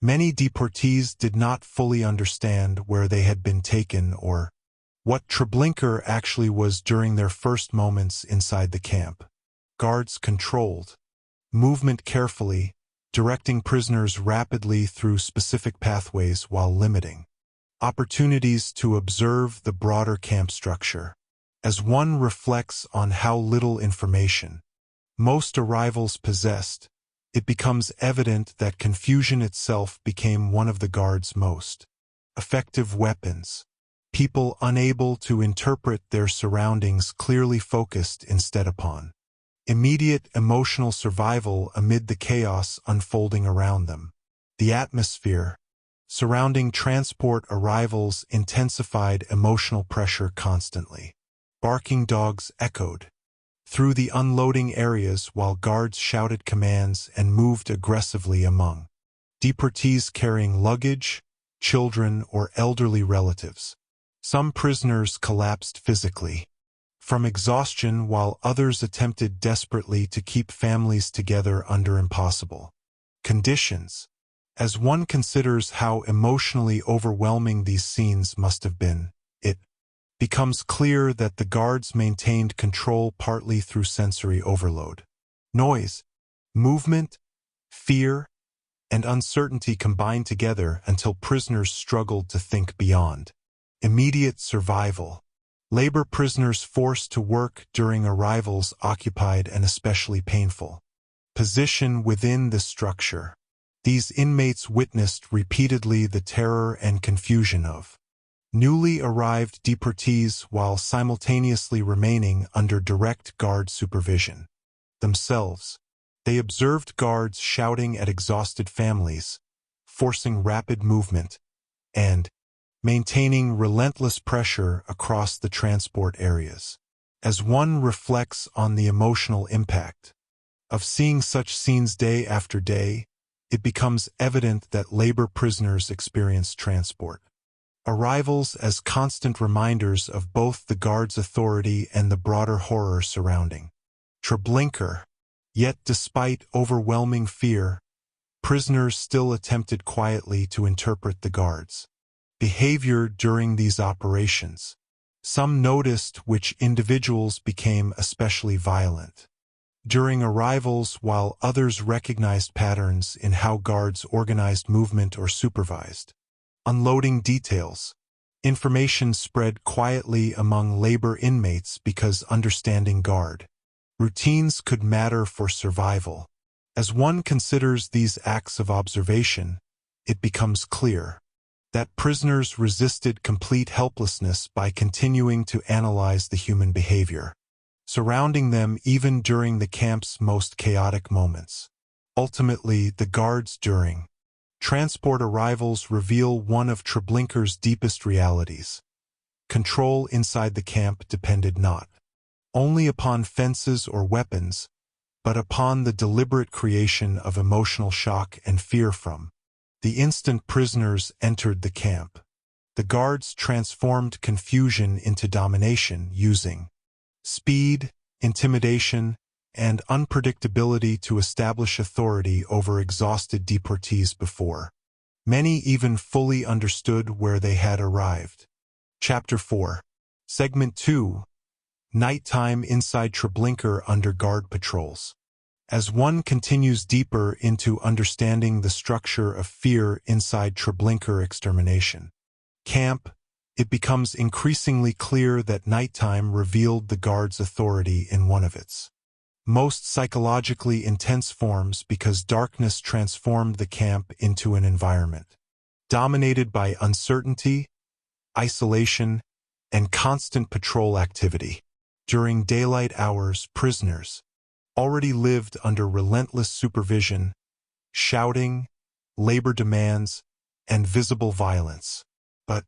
Many deportees did not fully understand where they had been taken or what Treblinka actually was during their first moments inside the camp. Guards controlled movement carefully, directing prisoners rapidly through specific pathways while limiting opportunities to observe the broader camp structure. As one reflects on how little information most arrivals possessed, it becomes evident that confusion itself became one of the guards' most effective weapons. People unable to interpret their surroundings clearly focused instead upon immediate emotional survival amid the chaos unfolding around them. The atmosphere surrounding transport arrivals intensified emotional pressure constantly. Barking dogs echoed through the unloading areas while guards shouted commands and moved aggressively among deportees carrying luggage, children, or elderly relatives. Some prisoners collapsed physically from exhaustion while others attempted desperately to keep families together under impossible conditions. As one considers how emotionally overwhelming these scenes must have been, it becomes clear that the guards maintained control partly through sensory overload. Noise, movement, fear, and uncertainty combined together until prisoners struggled to think beyond immediate survival. Labor prisoners forced to work during arrivals occupied an especially painful position within the structure. These inmates witnessed repeatedly the terror and confusion of newly arrived deportees while simultaneously remaining under direct guard supervision. Themselves, they observed guards shouting at exhausted families, forcing rapid movement, and maintaining relentless pressure across the transport areas. As one reflects on the emotional impact of seeing such scenes day after day, it becomes evident that labor prisoners experience transport arrivals as constant reminders of both the guards' authority and the broader horror surrounding Treblinka. Yet despite overwhelming fear, prisoners still attempted quietly to interpret the guards' behavior during these operations. Some noticed which individuals became especially violent during arrivals while others recognized patterns in how guards organized movement or supervised unloading details. Information spread quietly among labor inmates because understanding guard routines could matter for survival. As one considers these acts of observation, it becomes clear that prisoners resisted complete helplessness by continuing to analyze the human behavior surrounding them even during the camp's most chaotic moments. Ultimately, the guards during transport arrivals reveal one of Treblinka's deepest realities. Control inside the camp depended not only upon fences or weapons, but upon the deliberate creation of emotional shock and fear from the instant prisoners entered the camp. The guards transformed confusion into domination using speed, intimidation, and unpredictability to establish authority over exhausted deportees before many even fully understood where they had arrived. Chapter 4. Segment 2. Nighttime inside Treblinka under guard patrols. As one continues deeper into understanding the structure of fear inside Treblinka extermination camp, it becomes increasingly clear that nighttime revealed the guard's authority in one of its most psychologically intense forms because darkness transformed the camp into an environment dominated by uncertainty, isolation, and constant patrol activity. During daylight hours, prisoners already lived under relentless supervision, shouting, labor demands, and visible violence. But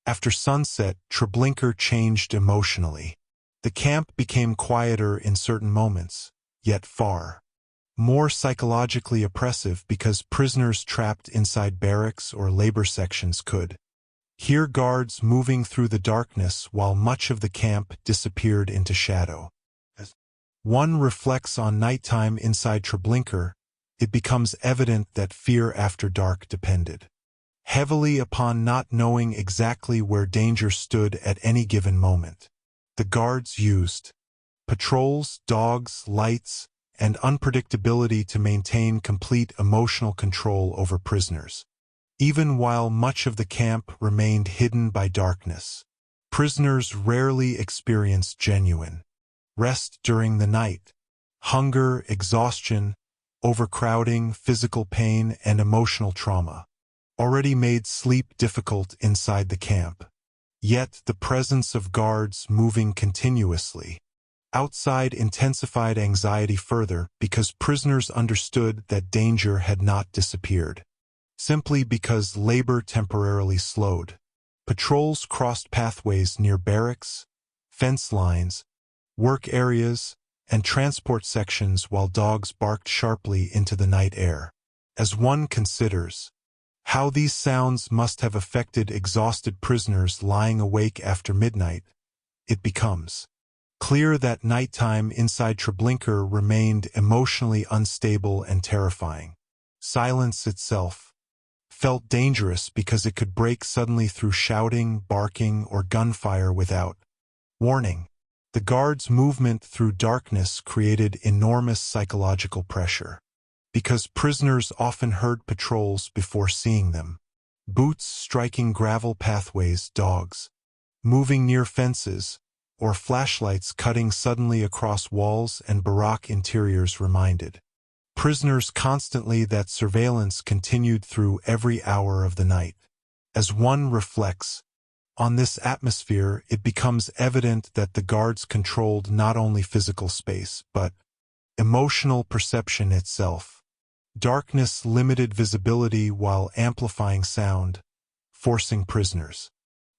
after sunset, Treblinka changed emotionally. The camp became quieter in certain moments, yet far more psychologically oppressive because prisoners trapped inside barracks or labor sections could Here guards moving through the darkness while much of the camp disappeared into shadow. As one reflects on nighttime inside Treblinka, it becomes evident that fear after dark depended heavily upon not knowing exactly where danger stood at any given moment. The guards used patrols, dogs, lights, and unpredictability to maintain complete emotional control over prisoners. Even while much of the camp remained hidden by darkness, prisoners rarely experienced genuine rest during the night. Hunger, exhaustion, overcrowding, physical pain, and emotional trauma already made sleep difficult inside the camp. Yet the presence of guards moving continuously outside intensified anxiety further because prisoners understood that danger had not disappeared, simply because labor temporarily slowed. Patrols crossed pathways near barracks, fence lines, work areas, and transport sections while dogs barked sharply into the night air. As one considers how these sounds must have affected exhausted prisoners lying awake after midnight, it becomes clear that nighttime inside Treblinka remained emotionally unstable and terrifying. Silence itself felt dangerous because it could break suddenly through shouting, barking, or gunfire without warning. The guards' movement through darkness created enormous psychological pressure, because prisoners often heard patrols before seeing them. Boots striking gravel pathways, dogs moving near fences, or flashlights cutting suddenly across walls and barrack interiors reminded prisoners constantly that surveillance continued through every hour of the night. As one reflects on this atmosphere, it becomes evident that the guards controlled not only physical space, but emotional perception itself. Darkness limited visibility while amplifying sound, forcing prisoners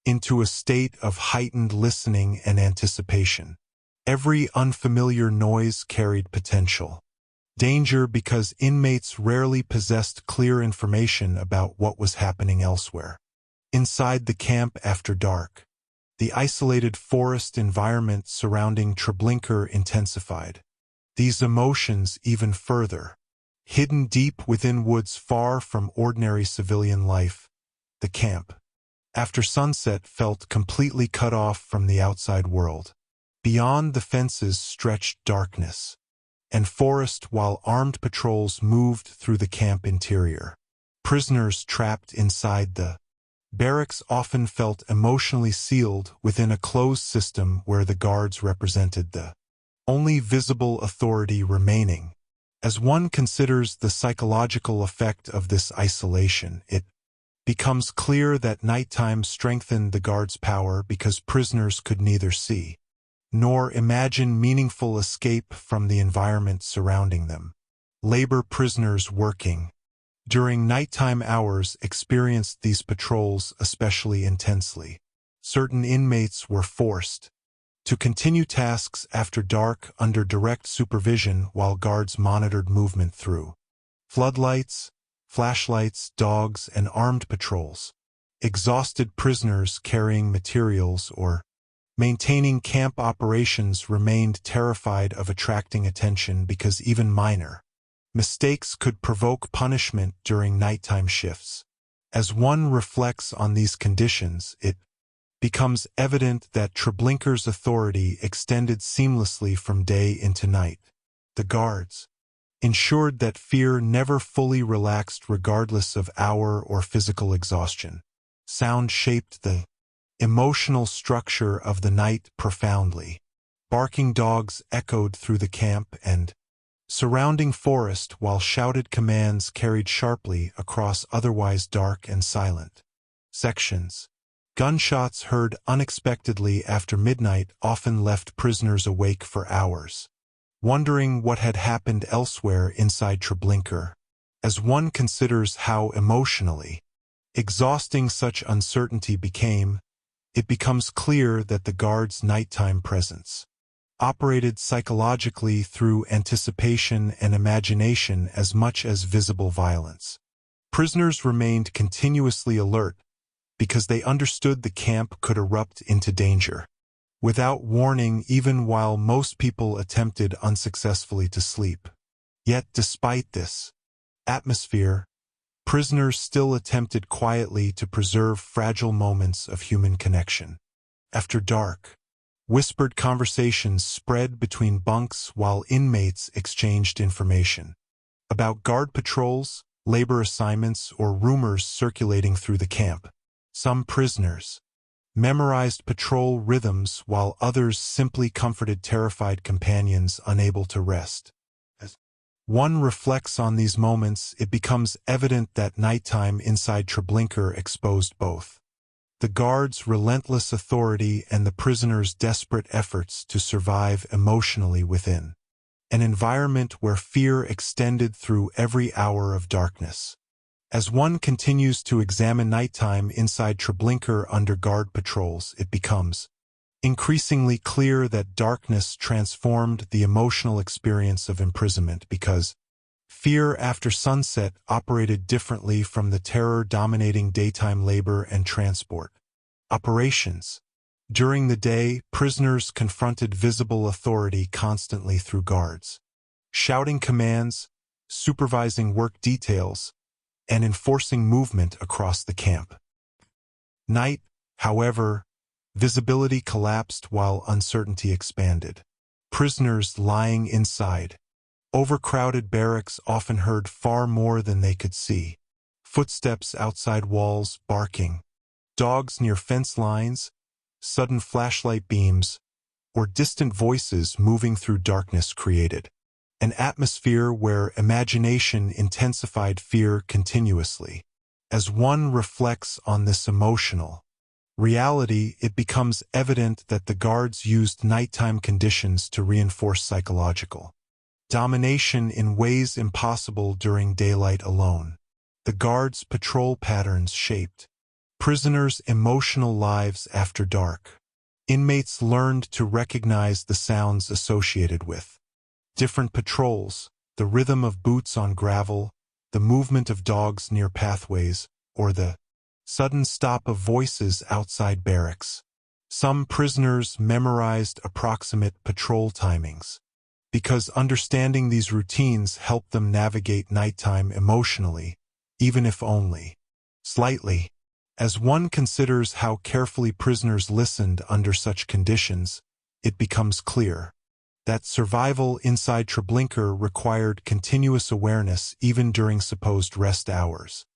into a state of heightened listening and anticipation. Every unfamiliar noise carried potential danger because inmates rarely possessed clear information about what was happening elsewhere. Inside the camp after dark, the isolated forest environment surrounding Treblinka intensified these emotions even further. Hidden deep within woods far from ordinary civilian life, the camp, after sunset, felt completely cut off from the outside world. Beyond the fences stretched darkness and forest while armed patrols moved through the camp interior. Prisoners trapped inside the barracks often felt emotionally sealed within a closed system where the guards represented the only visible authority remaining. As one considers the psychological effect of this isolation, it becomes clear that nighttime strengthened the guards' power because prisoners could neither see nor imagine meaningful escape from the environment surrounding them. Labor prisoners working during nighttime hours experienced these patrols especially intensely. Certain inmates were forced to continue tasks after dark under direct supervision while guards monitored movement through floodlights, flashlights, dogs, and armed patrols. Exhausted prisoners carrying materials or maintaining camp operations remained terrified of attracting attention because even minor mistakes could provoke punishment during nighttime shifts. As one reflects on these conditions, it becomes evident that Treblinka's authority extended seamlessly from day into night. The guards ensured that fear never fully relaxed regardless of hour or physical exhaustion. Sound shaped the emotional structure of the night profoundly. Barking dogs echoed through the camp and surrounding forest while shouted commands carried sharply across otherwise dark and silent sections. Gunshots heard unexpectedly after midnight often left prisoners awake for hours, wondering what had happened elsewhere inside Treblinka. As one considers how emotionally exhausting such uncertainty became, it becomes clear that the guards' nighttime presence operated psychologically through anticipation and imagination as much as visible violence. Prisoners remained continuously alert because they understood the camp could erupt into danger. Without warning, even while most people attempted unsuccessfully to sleep. Yet, despite this atmosphere, prisoners still attempted quietly to preserve fragile moments of human connection. After dark, whispered conversations spread between bunks while inmates exchanged information about guard patrols, labor assignments, or rumors circulating through the camp. Some prisoners memorized patrol rhythms while others simply comforted terrified companions unable to rest. As one reflects on these moments, it becomes evident that nighttime inside Treblinka exposed both the guards' relentless authority and the prisoners' desperate efforts to survive emotionally within an environment where fear extended through every hour of darkness. As one continues to examine nighttime inside Treblinka under guard patrols, it becomes increasingly clear that darkness transformed the emotional experience of imprisonment because fear after sunset operated differently from the terror dominating daytime labor and transport operations. During the day, prisoners confronted visible authority constantly through guards, shouting commands, supervising work details, and enforcing movement across the camp. Night, however, visibility collapsed while uncertainty expanded. Prisoners lying inside overcrowded barracks often heard far more than they could see. Footsteps outside walls, barking, dogs near fence lines, sudden flashlight beams, or distant voices moving through darkness created an atmosphere where imagination intensified fear continuously. As one reflects on this emotional reality, it becomes evident that the guards used nighttime conditions to reinforce psychological domination in ways impossible during daylight alone. The guards' patrol patterns shaped prisoners' emotional lives after dark. Inmates learned to recognize the sounds associated with different patrols, the rhythm of boots on gravel, the movement of dogs near pathways, or the sudden stop of voices outside barracks. Some prisoners memorized approximate patrol timings, because understanding these routines helped them navigate nighttime emotionally, even if only slightly. As one considers how carefully prisoners listened under such conditions, it becomes clear that survival inside Treblinka required continuous awareness even during supposed rest hours.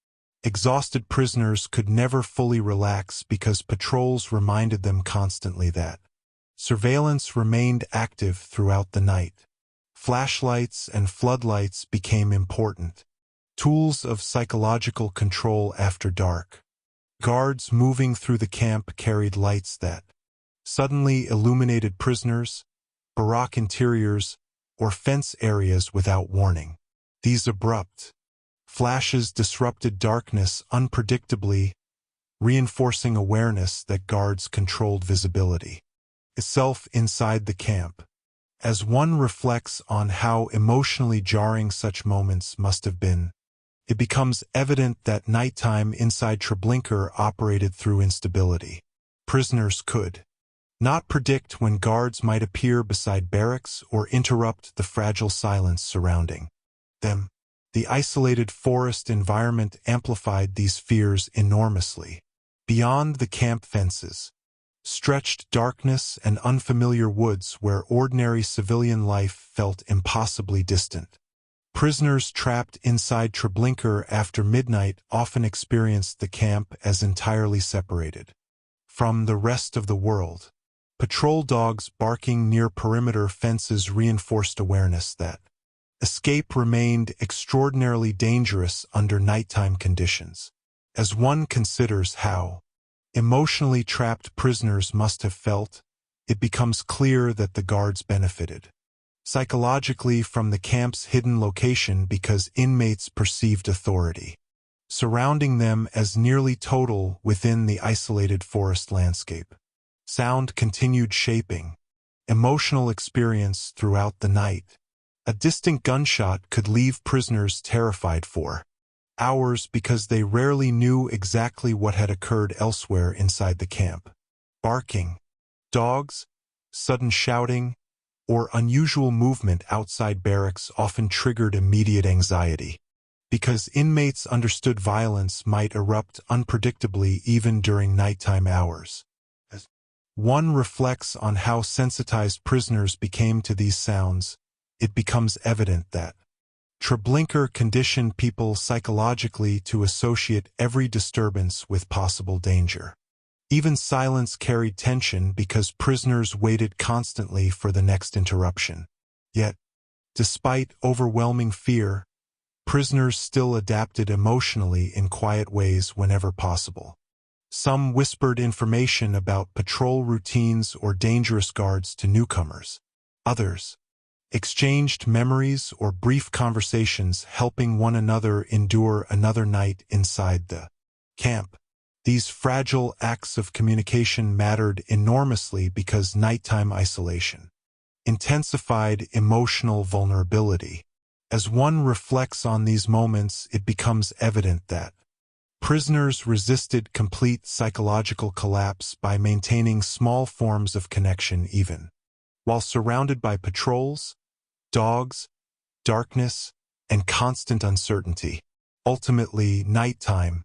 Exhausted prisoners could never fully relax because patrols reminded them constantly that surveillance remained active throughout the night. Flashlights and floodlights became important tools of psychological control after dark. Guards moving through the camp carried lights that suddenly illuminated prisoners, barrack interiors, or fence areas without warning. These abrupt flashes disrupted darkness unpredictably, reinforcing awareness that guards controlled visibility itself inside the camp. As one reflects on how emotionally jarring such moments must have been, it becomes evident that nighttime inside Treblinka operated through instability. Prisoners could not predict when guards might appear beside barracks or interrupt the fragile silence surrounding them. The isolated forest environment amplified these fears enormously. Beyond the camp fences stretched darkness and unfamiliar woods where ordinary civilian life felt impossibly distant. Prisoners trapped inside Treblinka after midnight often experienced the camp as entirely separated from the rest of the world. Patrol dogs barking near perimeter fences reinforced awareness that escape remained extraordinarily dangerous under nighttime conditions. As one considers how emotionally trapped prisoners must have felt, it becomes clear that the guards benefited psychologically from the camp's hidden location because inmates perceived authority surrounding them as nearly total within the isolated forest landscape. Sound continued shaping emotional experience throughout the night. A distant gunshot could leave prisoners terrified for Hours because they rarely knew exactly what had occurred elsewhere inside the camp. Barking, dogs, sudden shouting, or unusual movement outside barracks often triggered immediate anxiety, because inmates understood violence might erupt unpredictably even during nighttime hours. As one reflects on how sensitized prisoners became to these sounds, it becomes evident that Treblinka conditioned people psychologically to associate every disturbance with possible danger. Even silence carried tension because prisoners waited constantly for the next interruption. Yet, despite overwhelming fear, prisoners still adapted emotionally in quiet ways whenever possible. Some whispered information about patrol routines or dangerous guards to newcomers. Others exchanged memories or brief conversations, helping one another endure another night inside the camp. These fragile acts of communication mattered enormously because nighttime isolation intensified emotional vulnerability. As one reflects on these moments, it becomes evident that prisoners resisted complete psychological collapse by maintaining small forms of connection even while surrounded by patrols, dogs, darkness, and constant uncertainty. Ultimately, nighttime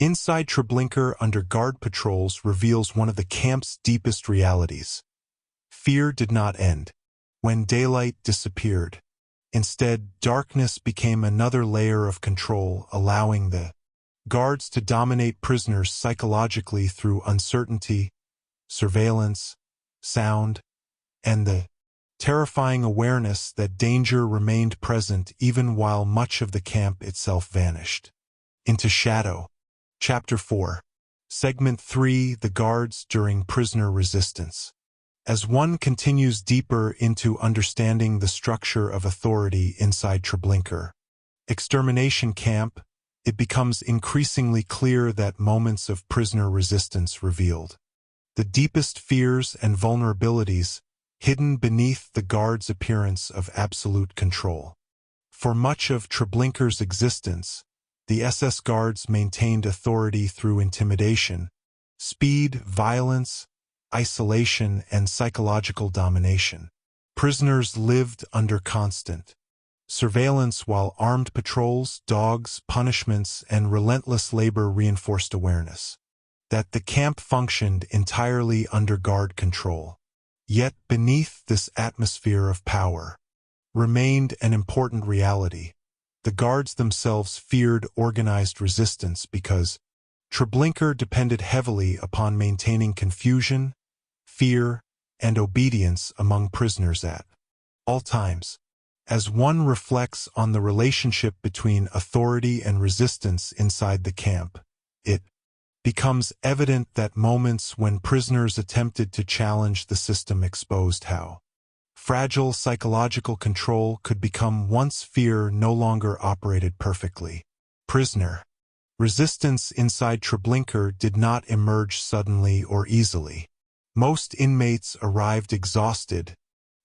inside Treblinka under guard patrols reveals one of the camp's deepest realities. Fear did not end when daylight disappeared. Instead, darkness became another layer of control, allowing the guards to dominate prisoners psychologically through uncertainty, surveillance, sound, and the terrifying awareness that danger remained present even while much of the camp itself vanished into shadow. Chapter 4. Segment 3. The Guards During Prisoner Resistance. As one continues deeper into understanding the structure of authority inside Treblinka extermination camp, it becomes increasingly clear that moments of prisoner resistance revealed the deepest fears and vulnerabilities hidden beneath the guards' appearance of absolute control. For much of Treblinka's existence, the SS guards maintained authority through intimidation, speed, violence, isolation, and psychological domination. Prisoners lived under constant surveillance while armed patrols, dogs, punishments, and relentless labor reinforced awareness that the camp functioned entirely under guard control. Yet beneath this atmosphere of power remained an important reality. The guards themselves feared organized resistance because Treblinka depended heavily upon maintaining confusion, fear, and obedience among prisoners at all times. As one reflects on the relationship between authority and resistance inside the camp, it becomes evident that moments when prisoners attempted to challenge the system exposed how fragile psychological control could become once fear no longer operated perfectly. Prisoner resistance inside Treblinka did not emerge suddenly or easily. Most inmates arrived exhausted,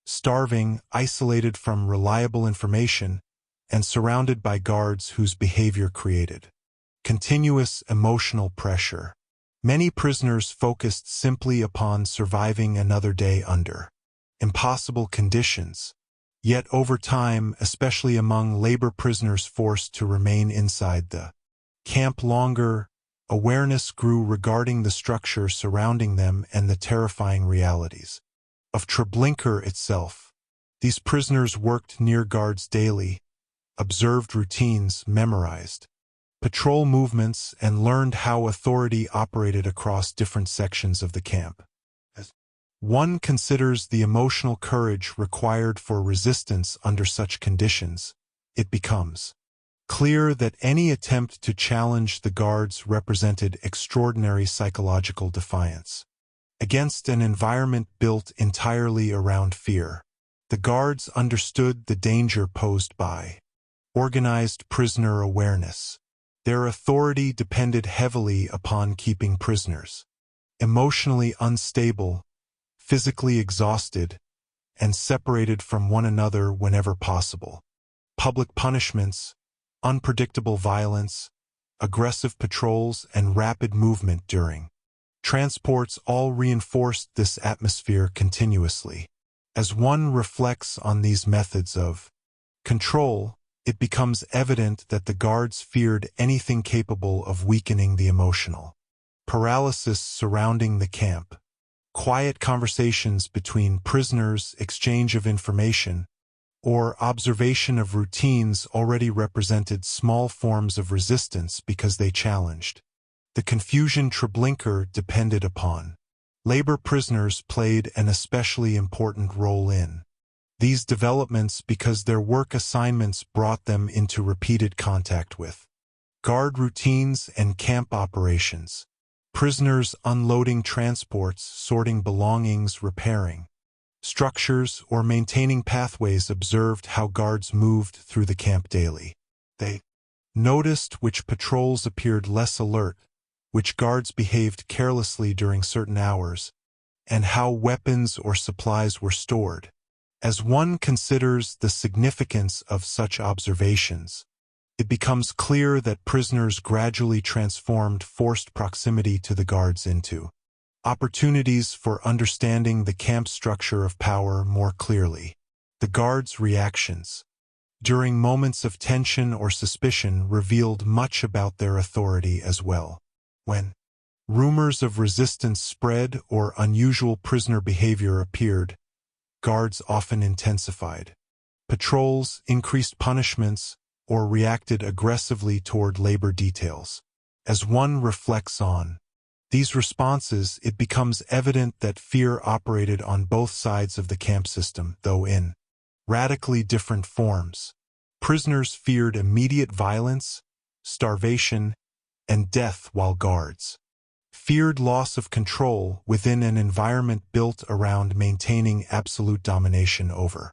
starving, isolated from reliable information, and surrounded by guards whose behavior created continuous emotional pressure. Many prisoners focused simply upon surviving another day under impossible conditions. Yet over time, especially among labor prisoners forced to remain inside the camp longer, awareness grew regarding the structure surrounding them and the terrifying realities of Treblinka itself. These prisoners worked near guards daily, observed routines, memorized patrol movements, and learned how authority operated across different sections of the camp. As one considers the emotional courage required for resistance under such conditions, it becomes clear that any attempt to challenge the guards represented extraordinary psychological defiance. Against an environment built entirely around fear, the guards understood the danger posed by organized prisoner awareness. Their authority depended heavily upon keeping prisoners emotionally unstable, physically exhausted, and separated from one another whenever possible. Public punishments, unpredictable violence, aggressive patrols, and rapid movement during transports all reinforced this atmosphere continuously. As one reflects on these methods of control, it becomes evident that the guards feared anything capable of weakening the emotional paralysis surrounding the camp. Quiet conversations between prisoners, exchange of information, or observation of routines already represented small forms of resistance because they challenged the confusion Treblinka depended upon. Labor prisoners played an especially important role in these developments because their work assignments brought them into repeated contact with guard routines and camp operations. Prisoners unloading transports, sorting belongings, repairing structures, or maintaining pathways observed how guards moved through the camp daily. They noticed which patrols appeared less alert, which guards behaved carelessly during certain hours, and how weapons or supplies were stored. As one considers the significance of such observations, it becomes clear that prisoners gradually transformed forced proximity to the guards into opportunities for understanding the camp structure of power more clearly. The guards' reactions during moments of tension or suspicion revealed much about their authority as well. When rumors of resistance spread or unusual prisoner behavior appeared, guards often intensified patrols, increased punishments, or reacted aggressively toward labor details. As one reflects on these responses, it becomes evident that fear operated on both sides of the camp system, though in radically different forms. Prisoners feared immediate violence, starvation, and death, while guards feared loss of control within an environment built around maintaining absolute domination over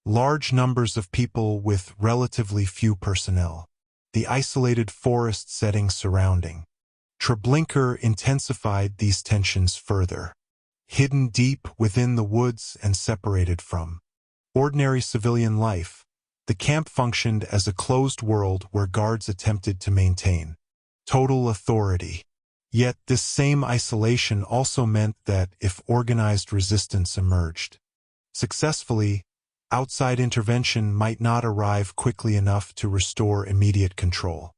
large numbers of people with relatively few personnel. The isolated forest setting surrounding Treblinka intensified these tensions further. Hidden deep within the woods and separated from ordinary civilian life, the camp functioned as a closed world where guards attempted to maintain total authority. Yet this same isolation also meant that if organized resistance emerged successfully, outside intervention might not arrive quickly enough to restore immediate control.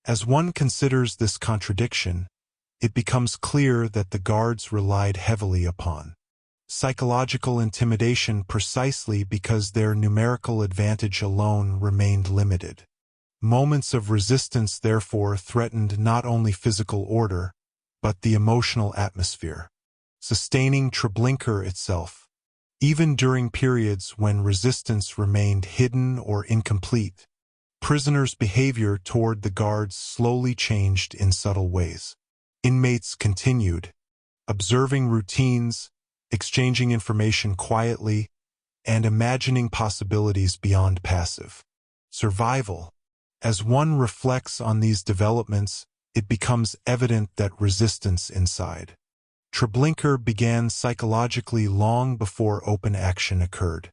As one considers this contradiction, it becomes clear that the guards relied heavily upon psychological intimidation precisely because their numerical advantage alone remained limited. Moments of resistance therefore threatened not only physical order, but the emotional atmosphere, sustaining Treblinka itself. Even during periods when resistance remained hidden or incomplete, prisoners' behavior toward the guards slowly changed in subtle ways. Inmates continued observing routines, exchanging information quietly, and imagining possibilities beyond passive survival. As one reflects on these developments, it becomes evident that resistance inside Treblinka began psychologically long before open action occurred.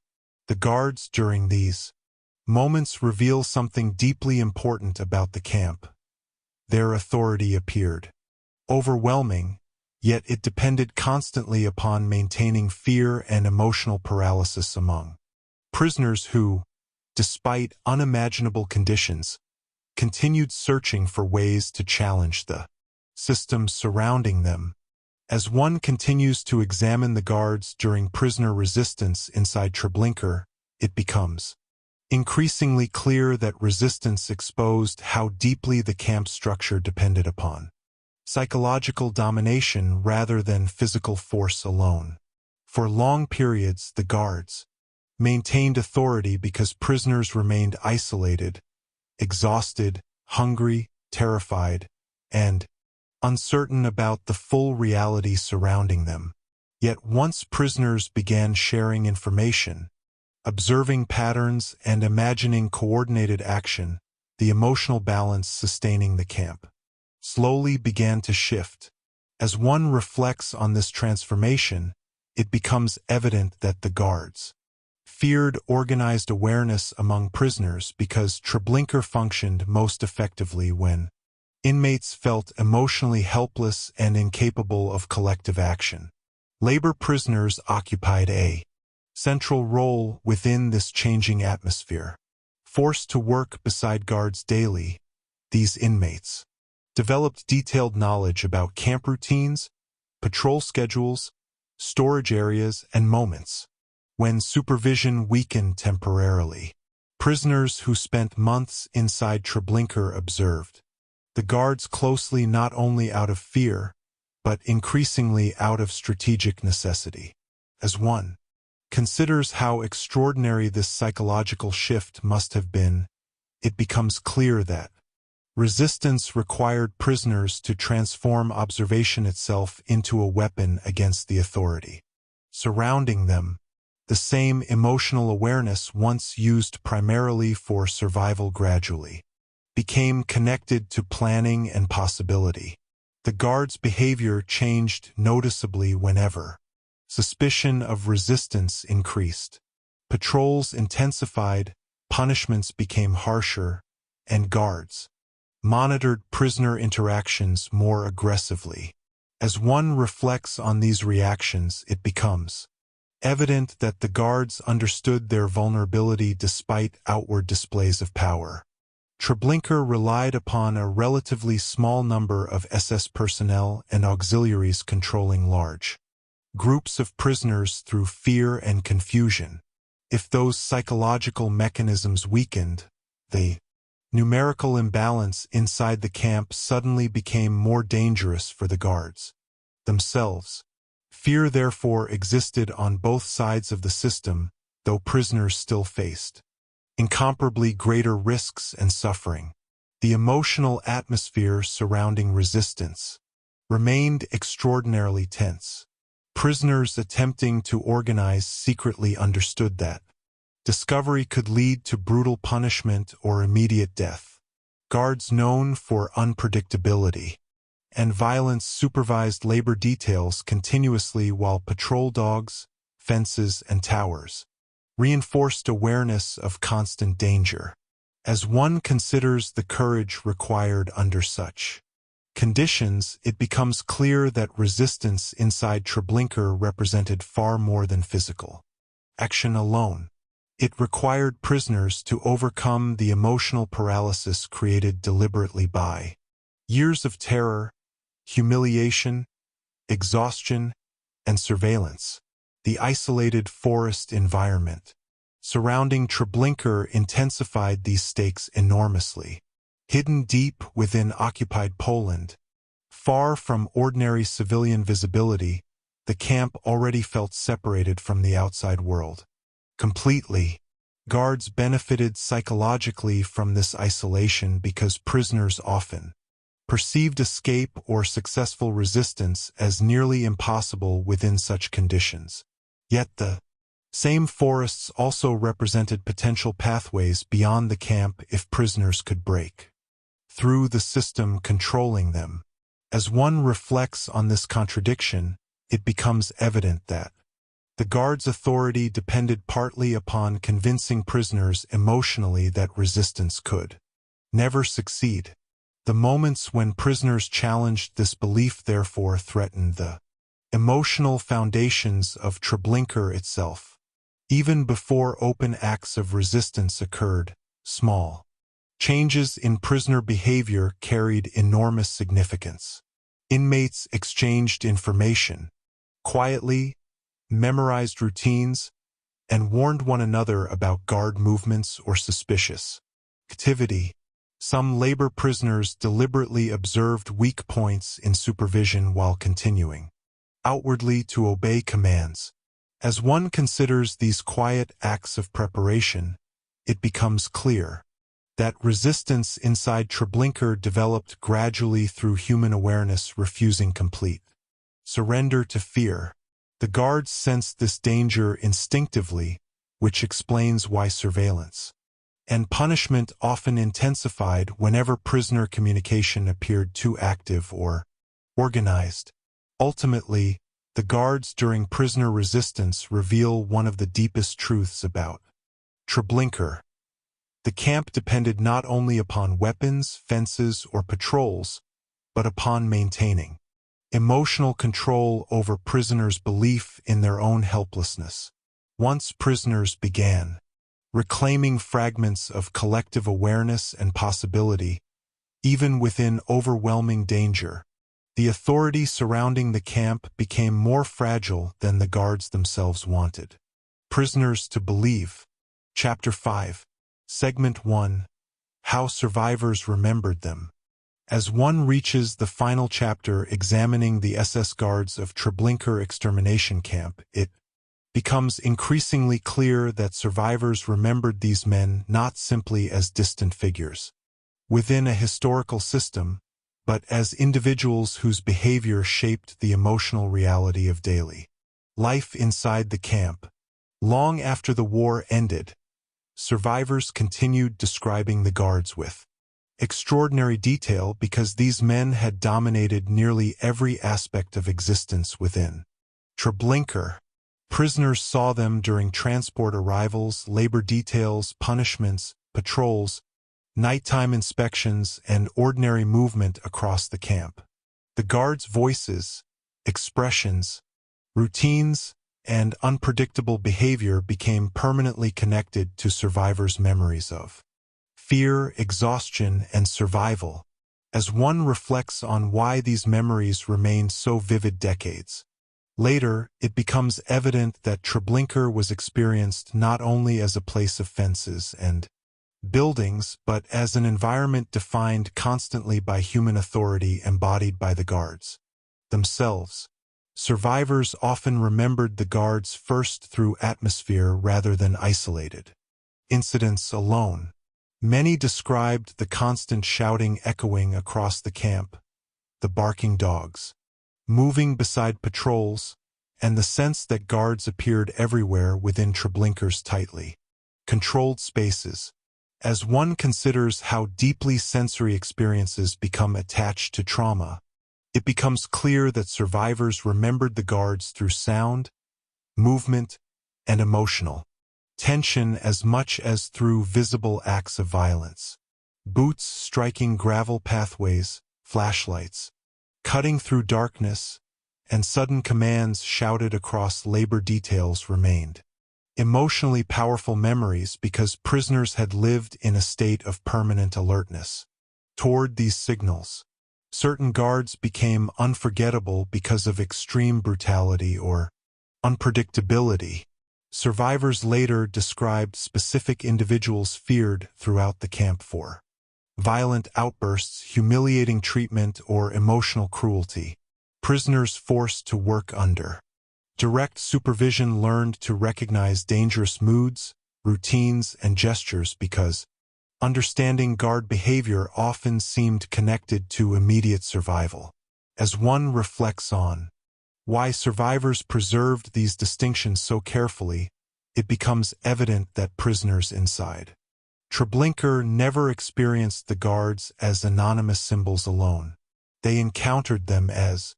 The guards during these moments reveal something deeply important about the camp. Their authority appeared overwhelming, yet it depended constantly upon maintaining fear and emotional paralysis among prisoners who, despite unimaginable conditions, continued searching for ways to challenge the system surrounding them. As one continues to examine the guards during prisoner resistance inside Treblinka, it becomes increasingly clear that resistance exposed how deeply the camp structure depended upon psychological domination rather than physical force alone. For long periods, the guards maintained authority because prisoners remained isolated, exhausted, hungry, terrified, and uncertain about the full reality surrounding them. Yet once prisoners began sharing information, observing patterns, and imagining coordinated action, the emotional balance sustaining the camp slowly began to shift. As one reflects on this transformation, it becomes evident that the guards feared organized awareness among prisoners because Treblinka functioned most effectively when inmates felt emotionally helpless and incapable of collective action. Labor prisoners occupied a central role within this changing atmosphere. Forced to work beside guards daily, these inmates developed detailed knowledge about camp routines, patrol schedules, storage areas, and moments when supervision weakened temporarily. Prisoners who spent months inside Treblinka observed the guards closely, not only out of fear, but increasingly out of strategic necessity. As one considers how extraordinary this psychological shift must have been, it becomes clear that resistance required prisoners to transform observation itself into a weapon against the authority surrounding them. The same emotional awareness once used primarily for survival gradually became connected to planning and possibility. The guards' behavior changed noticeably whenever suspicion of resistance increased. Patrols intensified, punishments became harsher, and guards monitored prisoner interactions more aggressively. As one reflects on these reactions, it becomes evident that the guards understood their vulnerability despite outward displays of power. Treblinka relied upon a relatively small number of SS personnel and auxiliaries controlling large groups of prisoners through fear and confusion. If those psychological mechanisms weakened, the numerical imbalance inside the camp suddenly became more dangerous for the guards themselves. Fear therefore existed on both sides of the system, though prisoners still faced incomparably greater risks and suffering. The emotional atmosphere surrounding resistance remained extraordinarily tense. Prisoners attempting to organize secretly understood that discovery could lead to brutal punishment or immediate death. Guards known for unpredictability and violence supervised labor details continuously, while patrol dogs, fences, and towers reinforced awareness of constant danger. As one considers the courage required under such conditions, it becomes clear that resistance inside Treblinka represented far more than physical action alone. It required prisoners to overcome the emotional paralysis created deliberately by years of terror, humiliation, exhaustion, and surveillance. The isolated forest environment surrounding Treblinka intensified these stakes enormously. Hidden deep within occupied Poland, far from ordinary civilian visibility, the camp already felt separated from the outside world completely. Guards benefited psychologically from this isolation because prisoners often perceived escape or successful resistance as nearly impossible within such conditions. Yet the same forests also represented potential pathways beyond the camp if prisoners could break through the system controlling them. As one reflects on this contradiction, it becomes evident that the guards' authority depended partly upon convincing prisoners emotionally that resistance could never succeed. The moments when prisoners challenged this belief therefore threatened the emotional foundations of Treblinka itself. Even before open acts of resistance occurred, small changes in prisoner behavior carried enormous significance. Inmates exchanged information quietly, memorized routines, and warned one another about guard movements or suspicious activity. Some labor prisoners deliberately observed weak points in supervision while continuing outwardly to obey commands. As one considers these quiet acts of preparation, it becomes clear that resistance inside Treblinka developed gradually through human awareness refusing complete surrender to fear. The guards sensed this danger instinctively, which explains why surveillance and punishment often intensified whenever prisoner communication appeared too active or organized. Ultimately, The guards during prisoner resistance reveal one of the deepest truths about Treblinka. The camp depended not only upon weapons, fences, or patrols, but upon maintaining emotional control over prisoners' belief in their own helplessness. Once prisoners began reclaiming fragments of collective awareness and possibility, even within overwhelming danger, the authority surrounding the camp became more fragile than the guards themselves wanted. Prisoners to Believe. Chapter 5. Segment 1. How Survivors Remembered Them. As one reaches the final chapter examining the SS guards of Treblinka extermination camp, it becomes increasingly clear that survivors remembered these men not simply as distant figures within a historical system, but as individuals whose behavior shaped the emotional reality of daily life inside the camp. Long after the war ended, survivors continued describing the guards with extraordinary detail because these men had dominated nearly every aspect of existence within Treblinka. Prisoners saw them during transport arrivals, labor details, punishments, patrols, nighttime inspections, and ordinary movement across the camp. The guards' voices, expressions, routines, and unpredictable behavior became permanently connected to survivors' memories of fear, exhaustion, and survival. As one reflects on why these memories remained so vivid decades later, it becomes evident that Treblinka was experienced not only as a place of fences and buildings, but as an environment defined constantly by human authority embodied by the guards themselves. Survivors often remembered the guards first through atmosphere rather than isolated incidents alone. Many described the constant shouting echoing across the camp, the barking dogs moving beside patrols, and the sense that guards appeared everywhere within Treblinka's tightly controlled spaces. As one considers how deeply sensory experiences become attached to trauma, it becomes clear that survivors remembered the guards through sound, movement, and emotional tension as much as through visible acts of violence. Boots striking gravel pathways, flashlights cutting through darkness, and sudden commands shouted across labor details remained emotionally powerful memories because prisoners had lived in a state of permanent alertness toward these signals. Certain guards became unforgettable because of extreme brutality or unpredictability. Survivors later described specific individuals feared throughout the camp for violent outbursts, humiliating treatment, or emotional cruelty. Prisoners forced to work under direct supervision learned to recognize dangerous moods, routines, and gestures because understanding guard behavior often seemed connected to immediate survival. As one reflects on why survivors preserved these distinctions so carefully, it becomes evident that prisoners inside Treblinka never experienced the guards as anonymous symbols alone. They encountered them as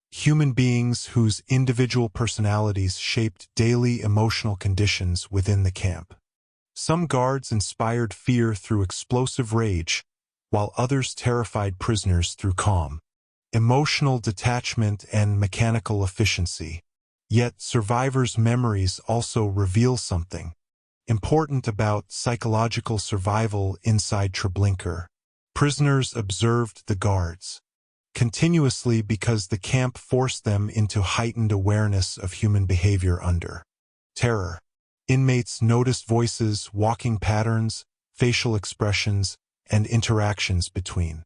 human beings whose individual personalities shaped daily emotional conditions within the camp. Some guards inspired fear through explosive rage, while others terrified prisoners through calm, emotional detachment, and mechanical efficiency. Yet survivors' memories also reveal something important about psychological survival inside Treblinka. Prisoners observed the guards continuously because the camp forced them into heightened awareness of human behavior under terror. Inmates noticed voices, walking patterns, facial expressions, and interactions between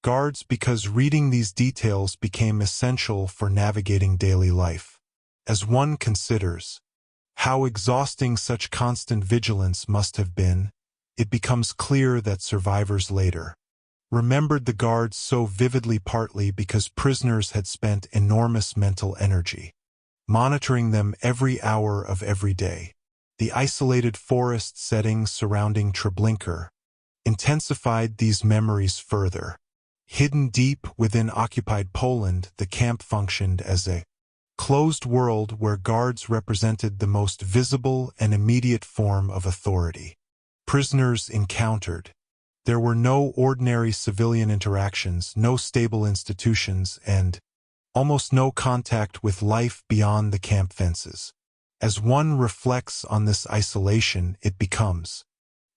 guards because reading these details became essential for navigating daily life. As one considers how exhausting such constant vigilance must have been, it becomes clear that survivors later remembered the guards so vividly partly because prisoners had spent enormous mental energy monitoring them every hour of every day. The isolated forest settings surrounding Treblinka intensified these memories further. Hidden deep within occupied Poland, the camp functioned as a closed world where guards represented the most visible and immediate form of authority. Prisoners encountered. There were no ordinary civilian interactions, no stable institutions, and almost no contact with life beyond the camp fences. As one reflects on this isolation, it becomes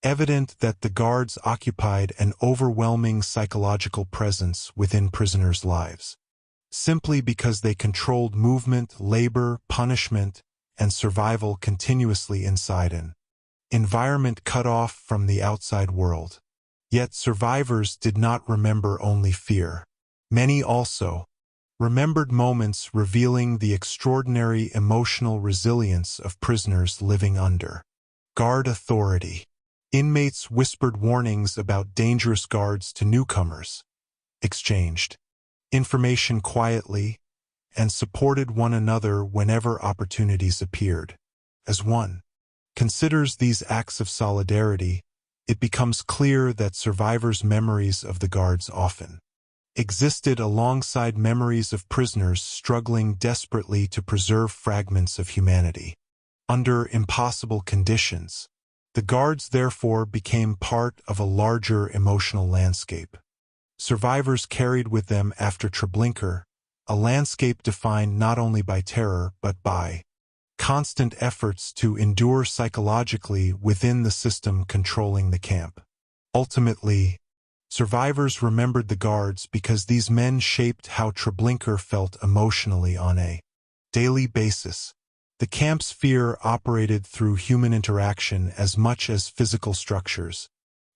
evident that the guards occupied an overwhelming psychological presence within prisoners' lives, simply because they controlled movement, labor, punishment, and survival continuously inside an environment cut off from the outside world. Yet survivors did not remember only fear. Many also remembered moments revealing the extraordinary emotional resilience of prisoners living under guard authority. Inmates whispered warnings about dangerous guards to newcomers, exchanged information quietly, and supported one another whenever opportunities appeared. As one considers these acts of solidarity, it becomes clear that survivors' memories of the guards often existed alongside memories of prisoners struggling desperately to preserve fragments of humanity. Under impossible conditions, the guards therefore became part of a larger emotional landscape. Survivors carried with them after Treblinka a landscape defined not only by terror but by constant efforts to endure psychologically within the system controlling the camp. Ultimately, survivors remembered the guards because these men shaped how Treblinka felt emotionally on a daily basis. The camp's fear operated through human interaction as much as physical structures,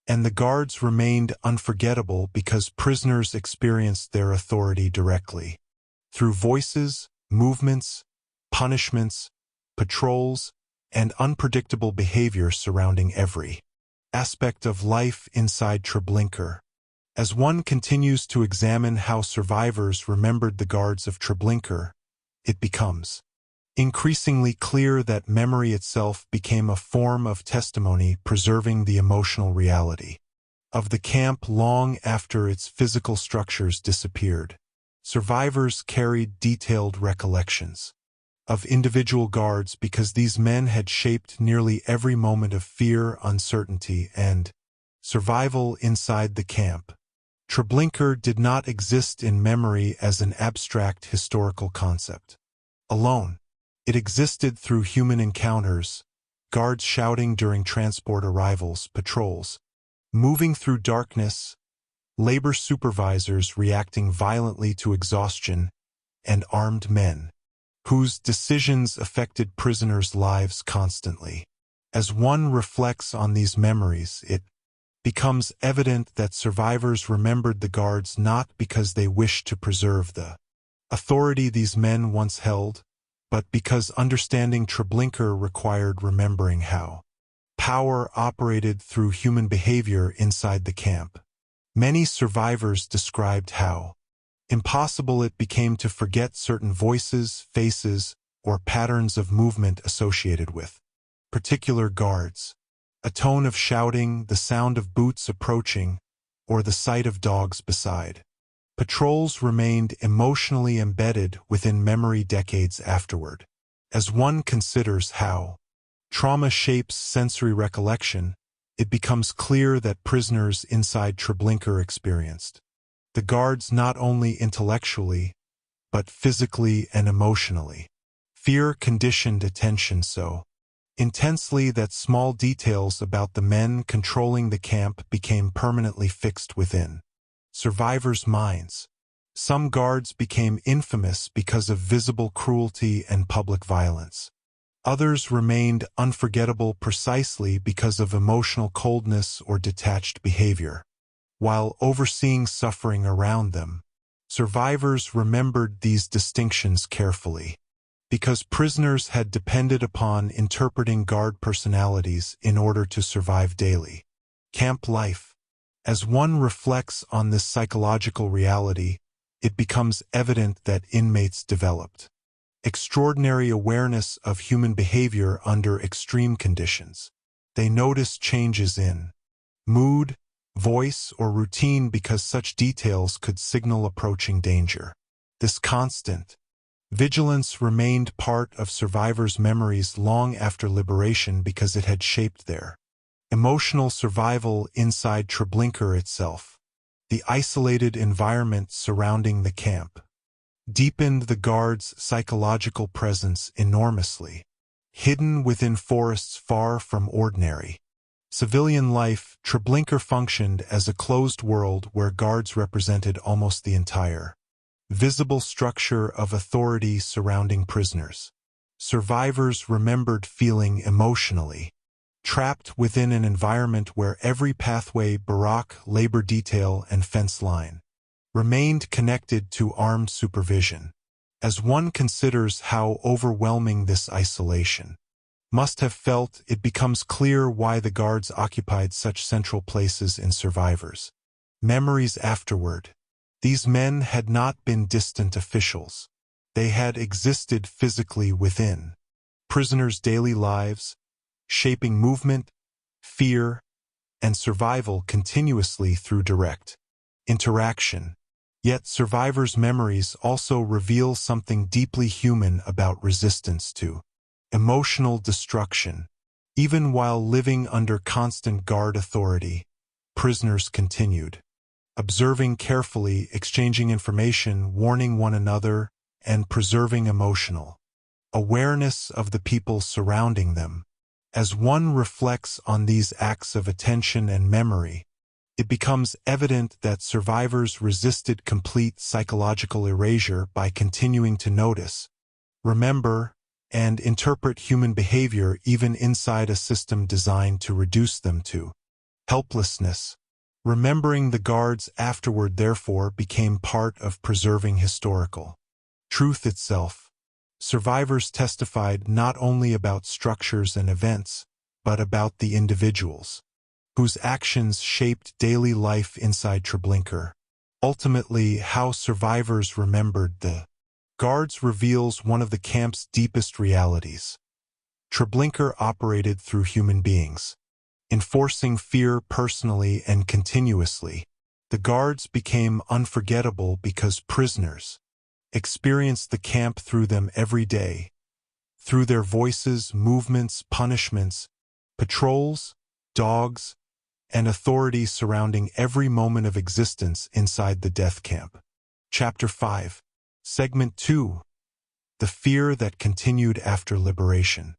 and the guards remained unforgettable because prisoners experienced their authority directly. Through voices, movements, punishments, patrols, and unpredictable behavior surrounding every aspect of life inside Treblinka. As one continues to examine how survivors remembered the guards of Treblinka, it becomes increasingly clear that memory itself became a form of testimony preserving the emotional reality of the camp long after its physical structures disappeared. Survivors carried detailed recollections of individual guards because these men had shaped nearly every moment of fear, uncertainty, and survival inside the camp. Treblinka did not exist in memory as an abstract historical concept alone. It existed through human encounters, guards shouting during transport arrivals, patrols moving through darkness, labor supervisors reacting violently to exhaustion, and armed men whose decisions affected prisoners' lives constantly. As one reflects on these memories, it becomes evident that survivors remembered the guards not because they wished to preserve the authority these men once held, but because understanding Treblinka required remembering how power operated through human behavior inside the camp. Many survivors described how impossible it became to forget certain voices, faces, or patterns of movement associated with particular guards. A tone of shouting, the sound of boots approaching, or the sight of dogs beside patrols remained emotionally embedded within memory decades afterward. As one considers how trauma shapes sensory recollection, it becomes clear that prisoners inside Treblinka experienced the guards not only intellectually, but physically and emotionally. Fear conditioned attention so intensely that small details about the men controlling the camp became permanently fixed within survivors' minds. Some guards became infamous because of visible cruelty and public violence. Others remained unforgettable precisely because of emotional coldness or detached behavior. While overseeing suffering around them, survivors remembered these distinctions carefully, because prisoners had depended upon interpreting guard personalities in order to survive daily camp life. As one reflects on this psychological reality, it becomes evident that inmates developed extraordinary awareness of human behavior under extreme conditions. They noticed changes in mood, voice, or routine because such details could signal approaching danger. This constant Vigilance remained part of survivors' memories long after liberation because it had shaped their emotional survival inside Treblinka itself. The isolated environment surrounding the camp deepened the guards' psychological presence enormously. Hidden within forests far from ordinary civilian life, Treblinka functioned as a closed world where guards represented almost the entire visible structure of authority surrounding prisoners. Survivors remembered feeling emotionally trapped within an environment where every pathway, barrack, labor detail, and fence line remained connected to armed supervision. As one considers how overwhelming this isolation must have felt, it becomes clear why the guards occupied such central places in survivors' memories afterward. These men had not been distant officials. They had existed physically within prisoners' daily lives, shaping movement, fear, and survival continuously through direct interaction. Yet survivors' memories also reveal something deeply human about resistance to emotional destruction. Even while living under constant guard authority, prisoners continued observing carefully, exchanging information, warning one another, and preserving emotional awareness of the people surrounding them. As one reflects on these acts of attention and memory, it becomes evident that survivors resisted complete psychological erasure by continuing to notice, remember, and interpret human behavior even inside a system designed to reduce them to helplessness. Remembering the guards afterward therefore became part of preserving historical truth itself. Survivors testified not only about structures and events, but about the individuals whose actions shaped daily life inside Treblinka. Ultimately, how survivors remembered the guards reveals one of the camp's deepest realities. Treblinka operated through human beings, enforcing fear personally and continuously. The guards became unforgettable because prisoners experienced the camp through them every day, through their voices, movements, punishments, patrols, dogs, and authority surrounding every moment of existence inside the death camp. Chapter 5, Segment 2, The Fear That Continued After Liberation.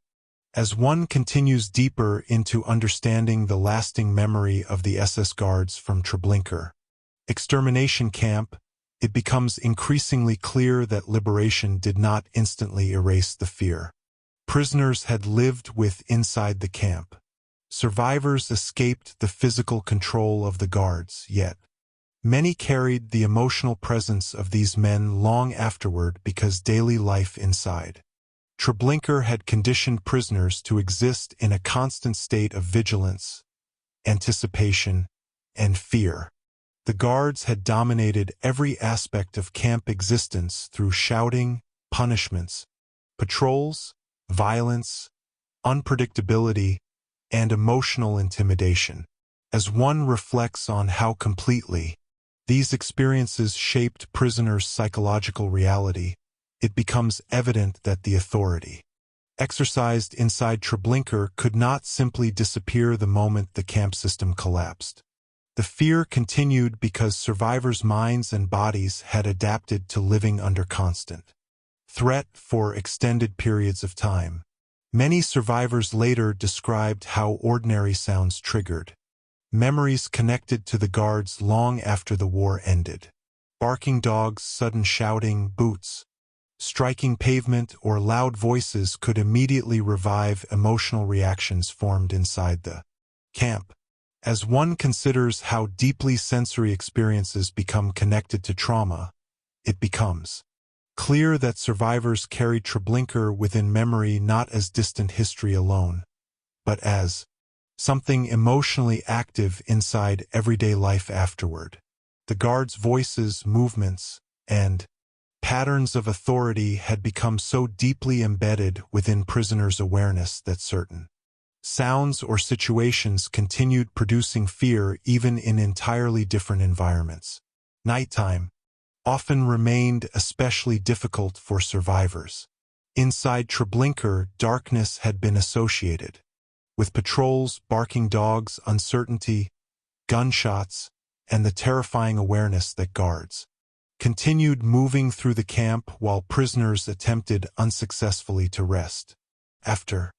As one continues deeper into understanding the lasting memory of the SS guards from Treblinka extermination camp, it becomes increasingly clear that liberation did not instantly erase the fear prisoners had lived with inside the camp. Survivors escaped the physical control of the guards, yet many carried the emotional presence of these men long afterward because daily life inside Treblinka had conditioned prisoners to exist in a constant state of vigilance, anticipation, and fear. The guards had dominated every aspect of camp existence through shouting, punishments, patrols, violence, unpredictability, and emotional intimidation. As one reflects on how completely these experiences shaped prisoners' psychological reality, it becomes evident that the authority exercised inside Treblinka could not simply disappear the moment the camp system collapsed. The fear continued because survivors' minds and bodies had adapted to living under constant threat for extended periods of time. Many survivors later described how ordinary sounds triggered memories connected to the guards long after the war ended. Barking dogs, sudden shouting, boots striking pavement, or loud voices could immediately revive emotional reactions formed inside the camp. As one considers how deeply sensory experiences become connected to trauma, it becomes clear that survivors carried Treblinka within memory not as distant history alone, but as something emotionally active inside everyday life afterward. The guards' voices, movements, and patterns of authority had become so deeply embedded within prisoners' awareness that certain sounds or situations continued producing fear even in entirely different environments. Nighttime, often remained especially difficult for survivors. Inside Treblinka, darkness had been associated with patrols, barking dogs, uncertainty, gunshots, and the terrifying awareness that guards continued moving through the camp while prisoners attempted unsuccessfully to rest. After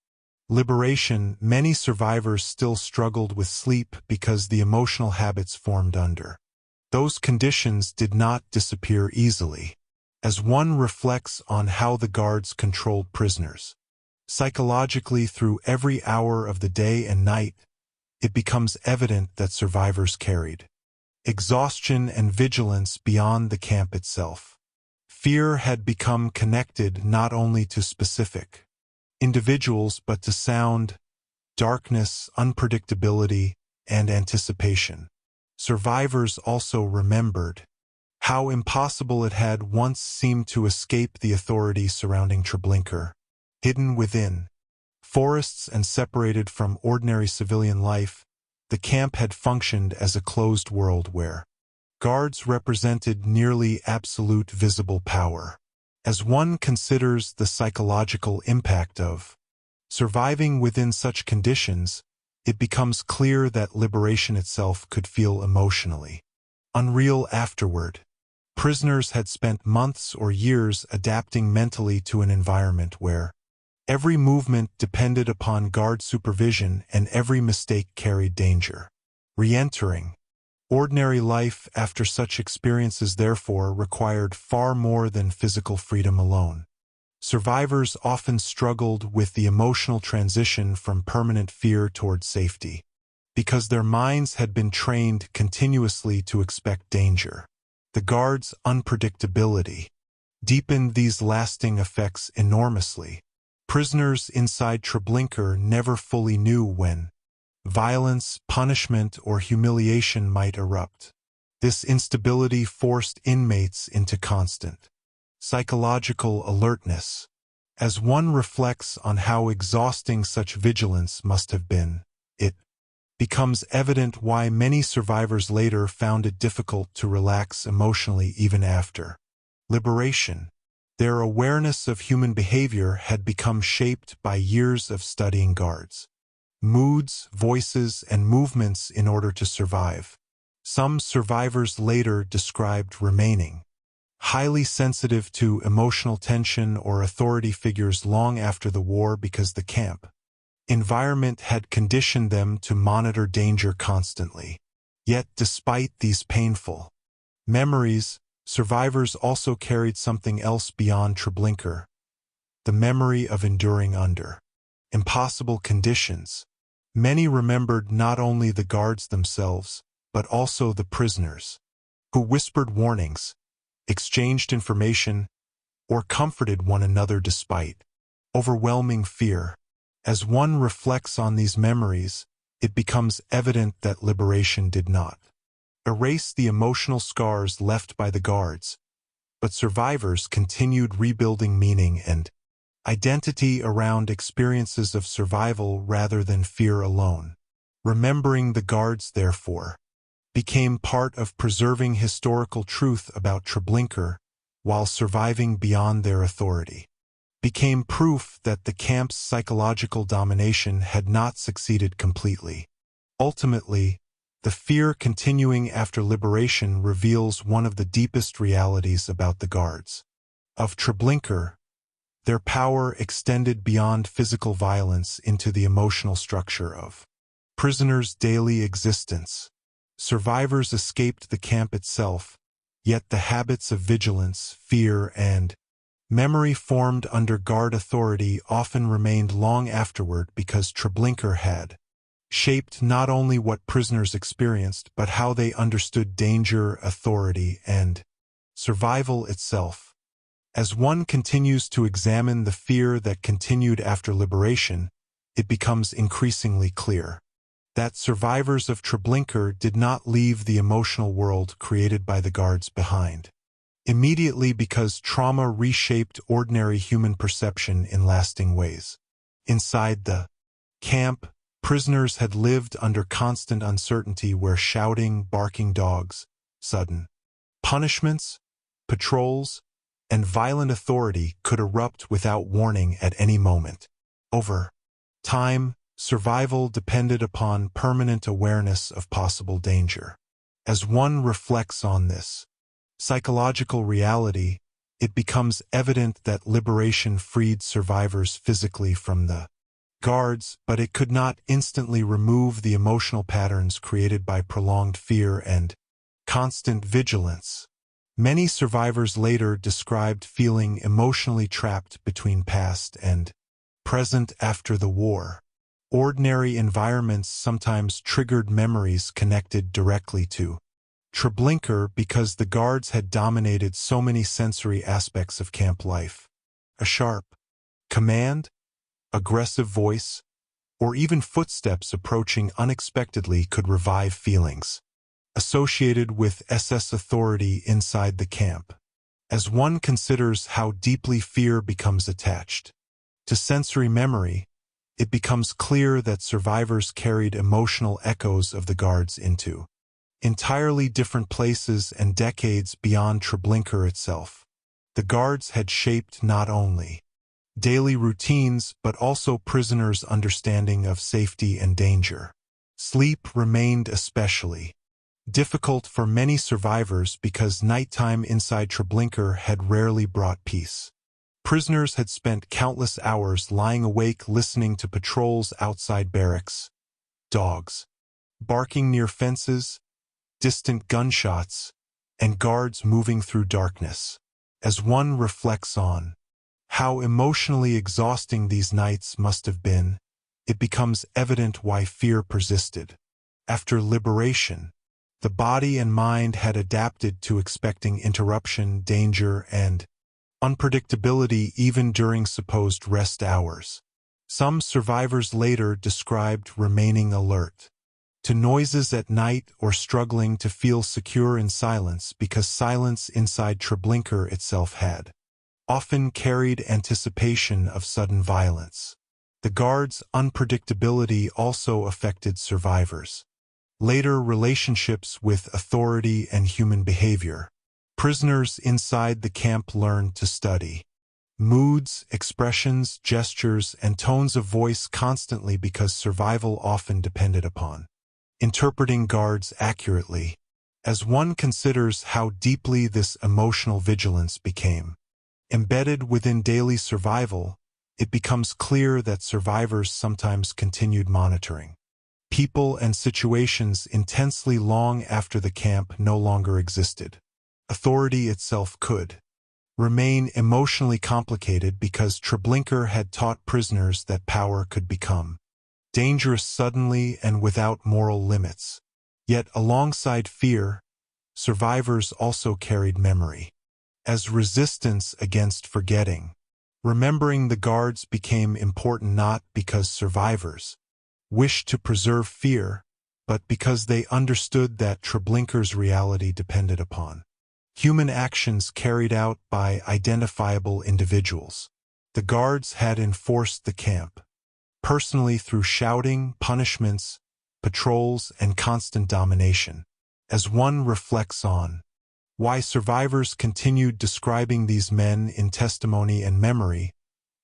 liberation, many survivors still struggled with sleep because the emotional habits formed under those conditions did not disappear easily. As one reflects on how the guards controlled prisoners psychologically through every hour of the day and night, it becomes evident that survivors carried exhaustion and vigilance beyond the camp itself. Fear had become connected not only to specific individuals but to sound, darkness, unpredictability, and anticipation. Survivors also remembered how impossible it had once seemed to escape the authority surrounding Treblinka. Hidden within forests and separated from ordinary civilian life, the camp had functioned as a closed world where guards represented nearly absolute visible power. As one considers the psychological impact of surviving within such conditions, it becomes clear that liberation itself could feel emotionally unreal afterward. Prisoners had spent months or years adapting mentally to an environment where every movement depended upon guard supervision and every mistake carried danger. Re-entering ordinary life after such experiences therefore required far more than physical freedom alone. Survivors often struggled with the emotional transition from permanent fear toward safety, because their minds had been trained continuously to expect danger. The guards' unpredictability deepened these lasting effects enormously. Prisoners inside Treblinka never fully knew when violence, punishment, or humiliation might erupt. This instability forced inmates into constant psychological alertness. As one reflects on how exhausting such vigilance must have been, it becomes evident why many survivors later found it difficult to relax emotionally even after liberation. Their awareness of human behavior had become shaped by years of studying guards' moods, voices, and movements in order to survive. Some survivors later described remaining highly sensitive to emotional tension or authority figures long after the war because the camp environment had conditioned them to monitor danger constantly. Yet, despite these painful memories, survivors also carried something else beyond Treblinka: the memory of enduring under impossible conditions. Many remembered not only the guards themselves, but also the prisoners, who whispered warnings, exchanged information, or comforted one another despite overwhelming fear. As one reflects on these memories, it becomes evident that liberation did not erase the emotional scars left by the guards, but survivors continued rebuilding meaning and identity around experiences of survival rather than fear alone. Remembering the guards, therefore, became part of preserving historical truth about Treblinka while surviving beyond their authority. Became proof that the camp's psychological domination had not succeeded completely. Ultimately, the fear continuing after liberation reveals one of the deepest realities about the guards of Treblinka. Their power extended beyond physical violence into the emotional structure of prisoners' daily existence. Survivors escaped the camp itself, yet the habits of vigilance, fear, and memory formed under guard authority often remained long afterward because Treblinka had shaped not only what prisoners experienced but how they understood danger, authority, and survival itself. As one continues to examine the fear that continued after liberation, it becomes increasingly clear that survivors of Treblinka did not leave the emotional world created by the guards behind immediately because trauma reshaped ordinary human perception in lasting ways. Inside the camp, prisoners had lived under constant uncertainty where shouting, barking dogs, sudden punishments, patrols, and violent authority could erupt without warning at any moment. Over time, survival depended upon permanent awareness of possible danger. As one reflects on this psychological reality, it becomes evident that liberation freed survivors physically from the guards, but it could not instantly remove the emotional patterns created by prolonged fear and constant vigilance. Many survivors later described feeling emotionally trapped between past and present after the war. Ordinary environments sometimes triggered memories connected directly to Treblinka because the guards had dominated so many sensory aspects of camp life. A sharp command, aggressive voice, or even footsteps approaching unexpectedly could revive feelings associated with SS authority inside the camp. As one considers how deeply fear becomes attached to sensory memory, it becomes clear that survivors carried emotional echoes of the guards into entirely different places and decades beyond Treblinka itself. The guards had shaped not only daily routines but also prisoners' understanding of safety and danger. Sleep remained especially difficult for many survivors because nighttime inside Treblinka had rarely brought peace. Prisoners had spent countless hours lying awake listening to patrols outside barracks, dogs barking near fences, distant gunshots, and guards moving through darkness. As one reflects on how emotionally exhausting these nights must have been, it becomes evident why fear persisted. After liberation, the body and mind had adapted to expecting interruption, danger, and unpredictability even during supposed rest hours. Some survivors later described remaining alert to noises at night or struggling to feel secure in silence because silence inside Treblinka itself had often carried anticipation of sudden violence. The guards' unpredictability also affected survivors' later relationships with authority and human behavior. Prisoners inside the camp learned to study moods, expressions, gestures, and tones of voice constantly because survival often depended upon interpreting guards accurately. As one considers how deeply this emotional vigilance became embedded within daily survival, it becomes clear that survivors sometimes continued monitoring people and situations intensely long after the camp no longer existed. Authority itself could remain emotionally complicated because Treblinka had taught prisoners that power could become dangerous suddenly and without moral limits. Yet alongside fear, survivors also carried memory as resistance against forgetting. Remembering the guards became important not because survivors wished to preserve fear, but because they understood that Treblinka's reality depended upon human actions carried out by identifiable individuals. The guards had enforced the camp personally through shouting, punishments, patrols, and constant domination. As one reflects on why survivors continued describing these men in testimony and memory,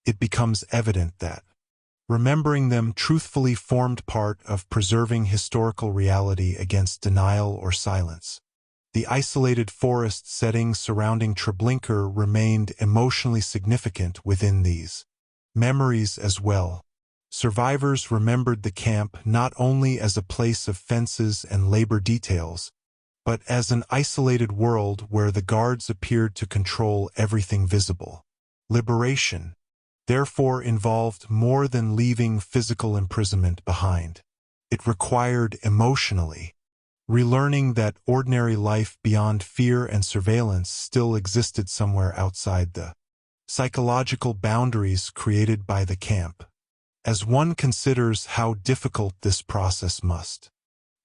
it becomes evident that remembering them truthfully formed part of preserving historical reality against denial or silence. The isolated forest settings surrounding Treblinka remained emotionally significant within these memories as well. Survivors remembered the camp not only as a place of fences and labor details, but as an isolated world where the guards appeared to control everything visible. Liberation, therefore, involved more than leaving physical imprisonment behind. It required emotionally relearning that ordinary life beyond fear and surveillance still existed somewhere outside the psychological boundaries created by the camp. As one considers how difficult this process must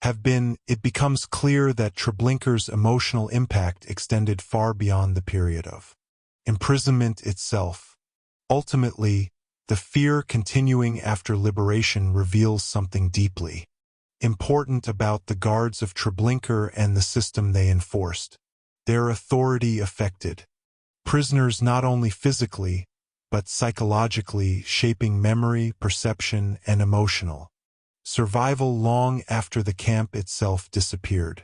have been, it becomes clear that Treblinka's emotional impact extended far beyond the period of imprisonment itself. Ultimately, the fear continuing after liberation reveals something deeply important about the guards of Treblinka and the system they enforced. their authority affected prisoners not only physically, but psychologically, shaping memory, perception, and emotional survival long after the camp itself disappeared.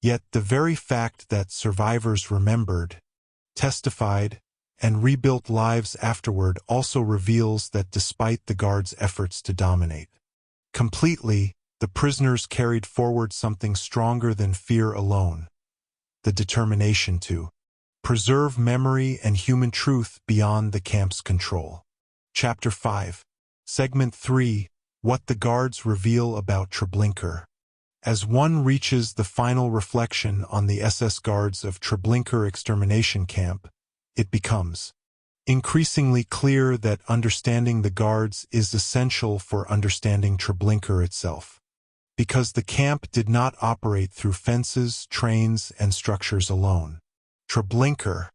Yet the very fact that survivors remembered, testified, and rebuilt lives afterward also reveals that despite the guards' efforts to dominate completely, the prisoners carried forward something stronger than fear alone: the determination to preserve memory and human truth beyond the camp's control. Chapter 5. Segment 3. What the Guards Reveal About Treblinka. As one reaches the final reflection on the SS guards of Treblinka extermination camp, it becomes increasingly clear that understanding the guards is essential for understanding Treblinka itself. Because the camp did not operate through fences, trains, and structures alone. Treblinka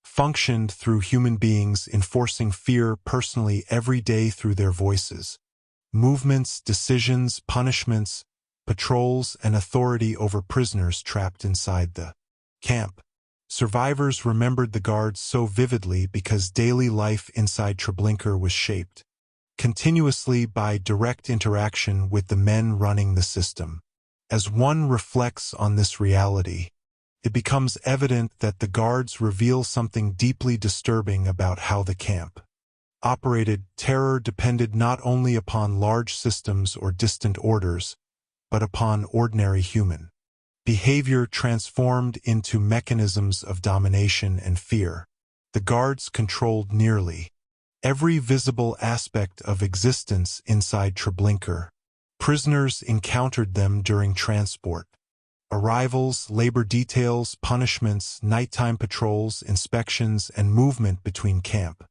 functioned through human beings enforcing fear personally every day through their voices, movements, decisions, punishments, patrols, and authority over prisoners trapped inside the camp. Survivors remembered the guards so vividly because daily life inside Treblinka was shaped continuously by direct interaction with the men running the system. As one reflects on this reality, it becomes evident that the guards reveal something deeply disturbing about how the camp operated. Terror depended not only upon large systems or distant orders, but upon ordinary human behavior transformed into mechanisms of domination and fear. The guards controlled nearly every visible aspect of existence inside Treblinka. Prisoners encountered them during transport, arrivals, labor details, punishments, nighttime patrols, inspections, and movement between camp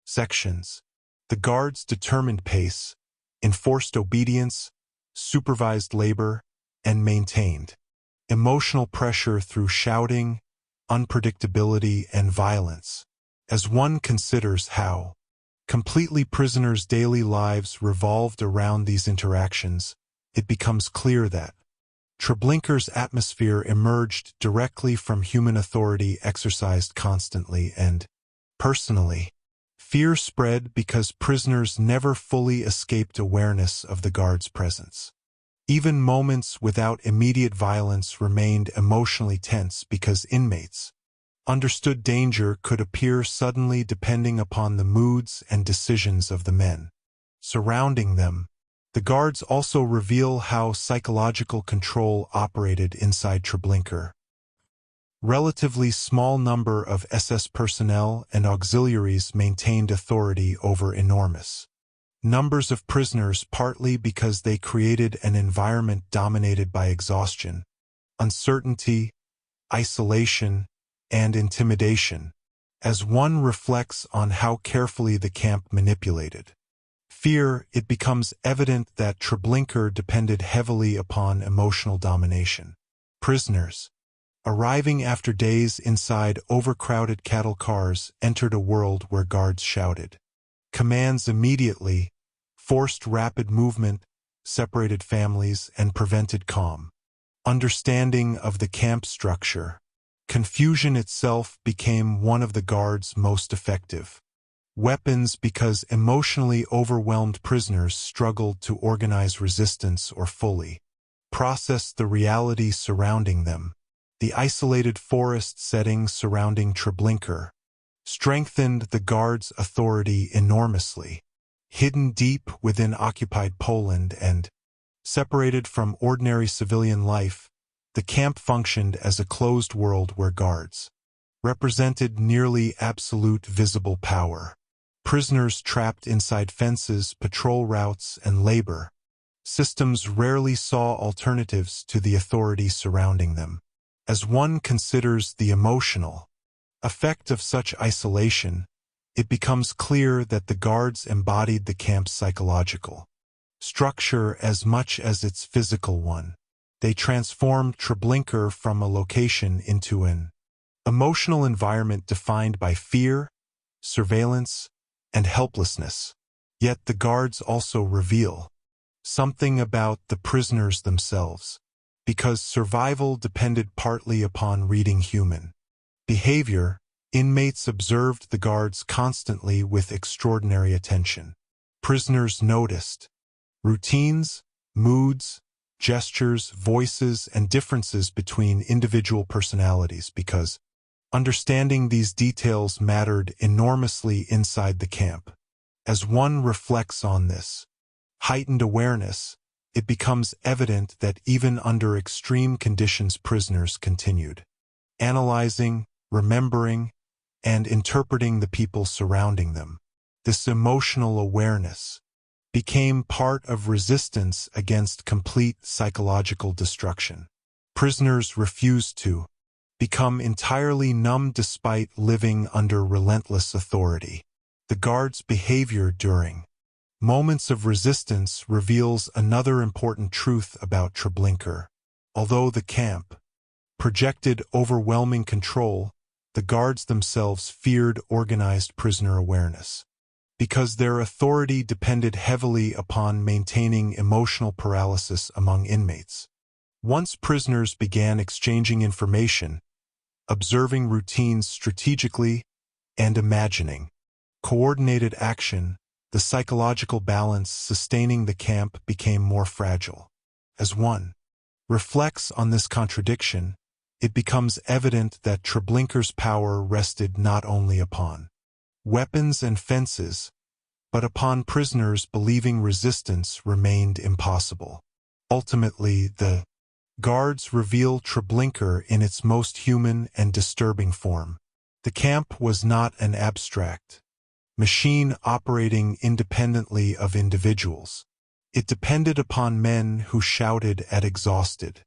sections. The guards determined pace, enforced obedience, supervised labor, and maintained emotional pressure through shouting, unpredictability, and violence. As one considers how completely prisoners' daily lives revolved around these interactions, it becomes clear that Treblinka's atmosphere emerged directly from human authority exercised constantly and personally. Fear spread because prisoners never fully escaped awareness of the guards' presence. Even moments without immediate violence remained emotionally tense because inmates understood danger could appear suddenly depending upon the moods and decisions of the men surrounding them. The guards also reveal how psychological control operated inside Treblinka. Relatively small number of SS personnel and auxiliaries maintained authority over enormous numbers of prisoners, partly because they created an environment dominated by exhaustion, uncertainty, isolation, and intimidation. As one reflects on how carefully the camp manipulated fear, it becomes evident that Treblinka depended heavily upon emotional domination. Prisoners, arriving after days inside overcrowded cattle cars, entered a world where guards shouted commands immediately, forced rapid movement, separated families, and prevented calm understanding of the camp structure. Confusion itself became one of the guards' most effective weapons because emotionally overwhelmed prisoners struggled to organize resistance or fully process the reality surrounding them. The isolated forest settings surrounding Treblinka strengthened the guards' authority enormously. Hidden deep within occupied Poland and separated from ordinary civilian life, the camp functioned as a closed world where guards represented nearly absolute visible power. Prisoners trapped inside fences, patrol routes, and labor systems rarely saw alternatives to the authority surrounding them. As one considers the emotional effect of such isolation, it becomes clear that the guards embodied the camp's psychological structure as much as its physical one. They transformed Treblinka from a location into an emotional environment defined by fear, surveillance, and helplessness. Yet the guards also reveal something about the prisoners themselves, because survival depended partly upon reading human behavior, inmates observed the guards constantly with extraordinary attention. Prisoners noticed routines, moods, gestures, voices, and differences between individual personalities because understanding these details mattered enormously inside the camp. As one reflects on this heightened awareness, it becomes evident that even under extreme conditions prisoners continued analyzing, remembering, and interpreting the people surrounding them. This emotional awareness became part of resistance against complete psychological destruction. Prisoners refused to become entirely numb despite living under relentless authority. The guards' behavior during moments of resistance reveals another important truth about Treblinka. Although the camp projected overwhelming control, the guards themselves feared organized prisoner awareness. Because their authority depended heavily upon maintaining emotional paralysis among inmates. Once prisoners began exchanging information, observing routines strategically, and imagining coordinated action, the psychological balance sustaining the camp became more fragile. As one reflects on this contradiction, it becomes evident that Treblinka's power rested not only upon weapons and fences, but upon prisoners believing resistance remained impossible. Ultimately, the guards reveal Treblinka in its most human and disturbing form. The camp was not an abstract machine operating independently of individuals. It depended upon men who shouted at exhausted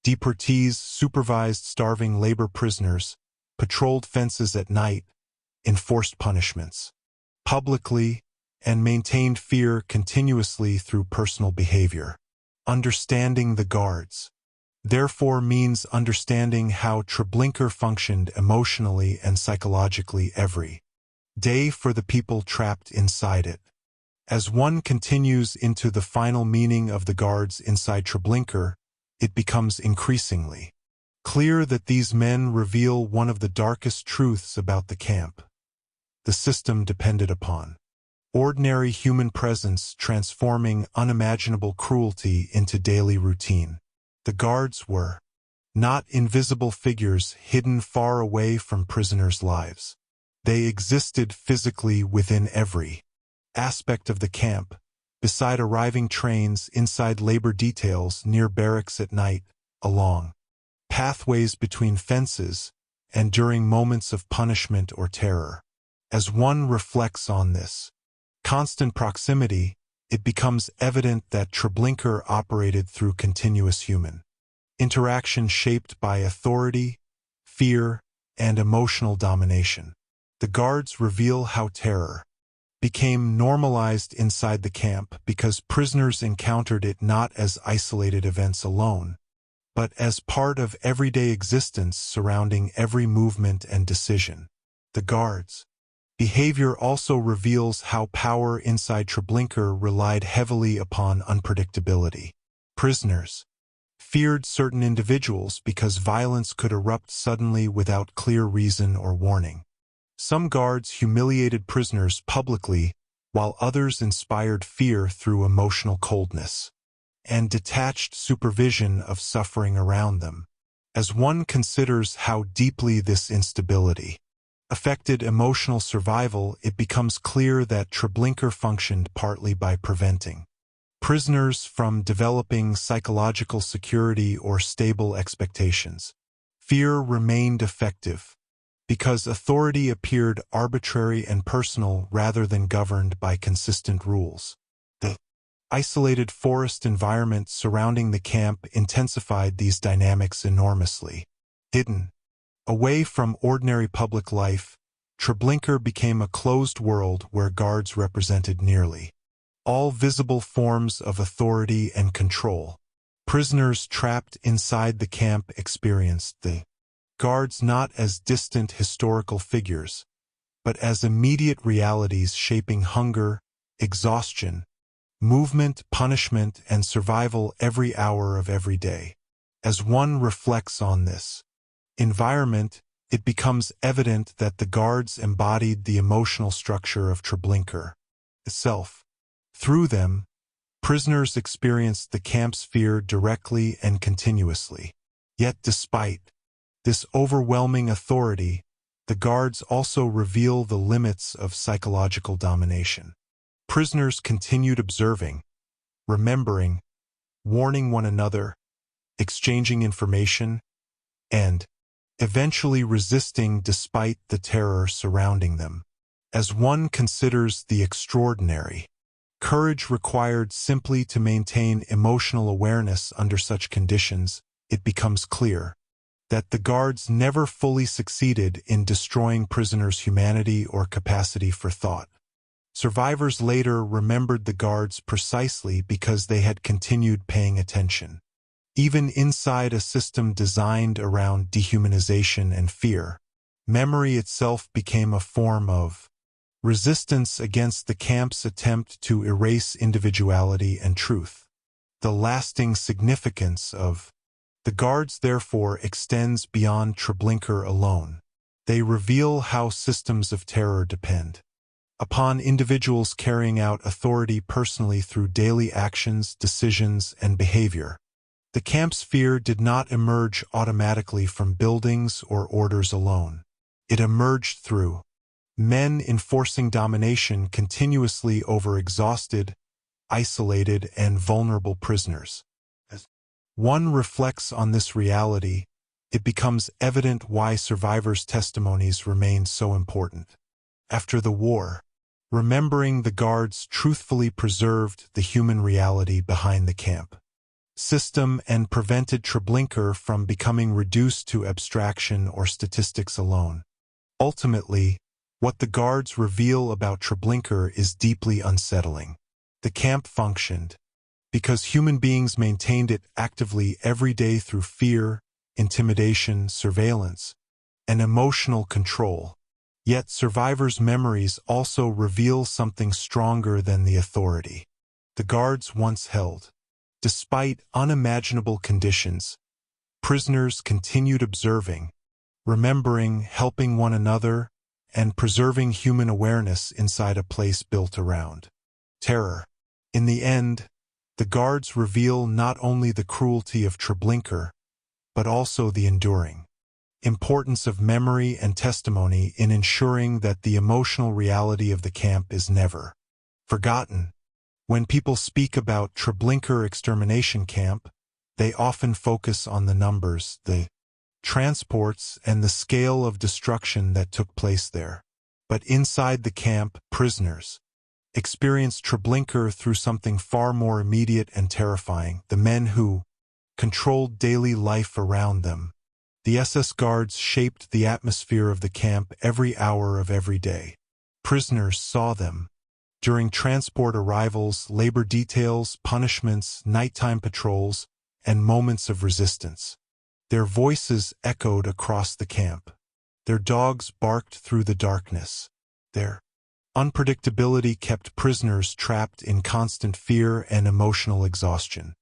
deportees, supervised starving labor prisoners, patrolled fences at night, enforced punishments publicly, and maintained fear continuously through personal behavior. Understanding the guards, therefore, means understanding how Treblinka functioned emotionally and psychologically every day for the people trapped inside it. As one continues into the final meaning of the guards inside Treblinka, it becomes increasingly clear that these men reveal one of the darkest truths about the camp. The system depended upon ordinary human presence transforming unimaginable cruelty into daily routine. The guards were not invisible figures hidden far away from prisoners' lives. They existed physically within every aspect of the camp, beside arriving trains, inside labor details, near barracks at night, along pathways between fences, and during moments of punishment or terror. As one reflects on this constant proximity, it becomes evident that Treblinka operated through continuous human interaction shaped by authority, fear, and emotional domination. The guards reveal how terror became normalized inside the camp because prisoners encountered it not as isolated events alone, but as part of everyday existence surrounding every movement and decision. The guards' behavior also reveals how power inside Treblinka relied heavily upon unpredictability. Prisoners feared certain individuals because violence could erupt suddenly without clear reason or warning. Some guards humiliated prisoners publicly, while others inspired fear through emotional coldness and detached supervision of suffering around them. As one considers how deeply this instability affected emotional survival, it becomes clear that Treblinka functioned partly by preventing prisoners from developing psychological security or stable expectations. Fear remained effective because authority appeared arbitrary and personal rather than governed by consistent rules. The isolated forest environment surrounding the camp intensified these dynamics enormously. Hidden away from ordinary public life, Treblinka became a closed world where guards represented nearly all visible forms of authority and control. Prisoners trapped inside the camp experienced the guards not as distant historical figures, but as immediate realities shaping hunger, exhaustion, movement, punishment, and survival every hour of every day. As one reflects on this environment, it becomes evident that the guards embodied the emotional structure of Treblinka itself. Through them, prisoners experienced the camp's fear directly and continuously. Yet despite this overwhelming authority, the guards also reveal the limits of psychological domination. Prisoners continued observing, remembering, warning one another, exchanging information, and eventually resisting despite the terror surrounding them. As one considers the extraordinary, courage required simply to maintain emotional awareness under such conditions, it becomes clear that the guards never fully succeeded in destroying prisoners' humanity or capacity for thought. Survivors later remembered the guards precisely because they had continued paying attention. Even inside a system designed around dehumanization and fear, memory itself became a form of resistance against the camp's attempt to erase individuality and truth. The lasting significance of the guards therefore extends beyond Treblinka alone. They reveal how systems of terror depend upon individuals carrying out authority personally through daily actions, decisions, and behavior. The camp's fear did not emerge automatically from buildings or orders alone. It emerged through men enforcing domination continuously over exhausted, isolated, and vulnerable prisoners. As one reflects on this reality, it becomes evident why survivors' testimonies remain so important. After the war, remembering the guards truthfully preserved the human reality behind the camp system and prevented Treblinka from becoming reduced to abstraction or statistics alone. Ultimately, what the guards reveal about Treblinka is deeply unsettling. The camp functioned because human beings maintained it actively every day through fear, intimidation, surveillance, and emotional control. Yet survivors' memories also reveal something stronger than the authority the guards once held. Despite unimaginable conditions, prisoners continued observing, remembering, helping one another, and preserving human awareness inside a place built around terror. In the end, the guards reveal not only the cruelty of Treblinka, but also the enduring importance of memory and testimony in ensuring that the emotional reality of the camp is never forgotten. When people speak about Treblinka extermination camp, they often focus on the numbers, the transports, and the scale of destruction that took place there. But inside the camp, prisoners experienced Treblinka through something far more immediate and terrifying: the men who controlled daily life around them. The SS guards shaped the atmosphere of the camp every hour of every day. Prisoners saw them during transport arrivals, labor details, punishments, nighttime patrols, and moments of resistance. Their voices echoed across the camp. Their dogs barked through the darkness. Their unpredictability kept prisoners trapped in constant fear and emotional exhaustion.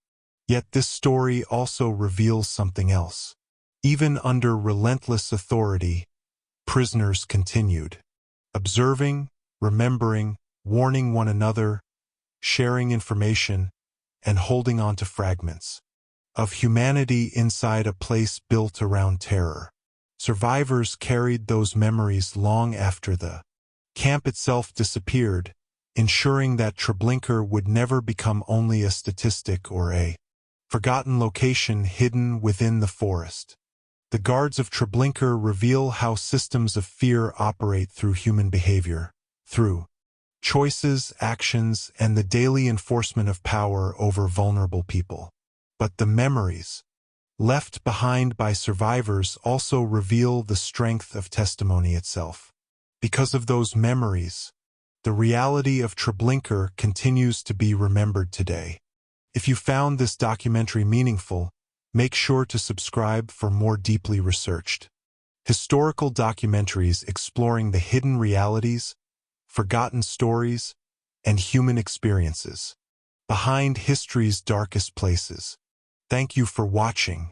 Yet this story also reveals something else. Even under relentless authority, prisoners continued observing, remembering, warning one another, sharing information, and holding on to fragments of humanity inside a place built around terror. Survivors carried those memories long after the camp itself disappeared, ensuring that Treblinka would never become only a statistic or a forgotten location hidden within the forest. The guards of Treblinka reveal how systems of fear operate through human behavior, through choices, actions, and the daily enforcement of power over vulnerable people. But the memories left behind by survivors also reveal the strength of testimony itself. Because of those memories, the reality of Treblinka continues to be remembered today. If you found this documentary meaningful, make sure to subscribe for more deeply researched historical documentaries exploring the hidden realities, forgotten stories, and human experiences behind history's darkest places. Thank you for watching.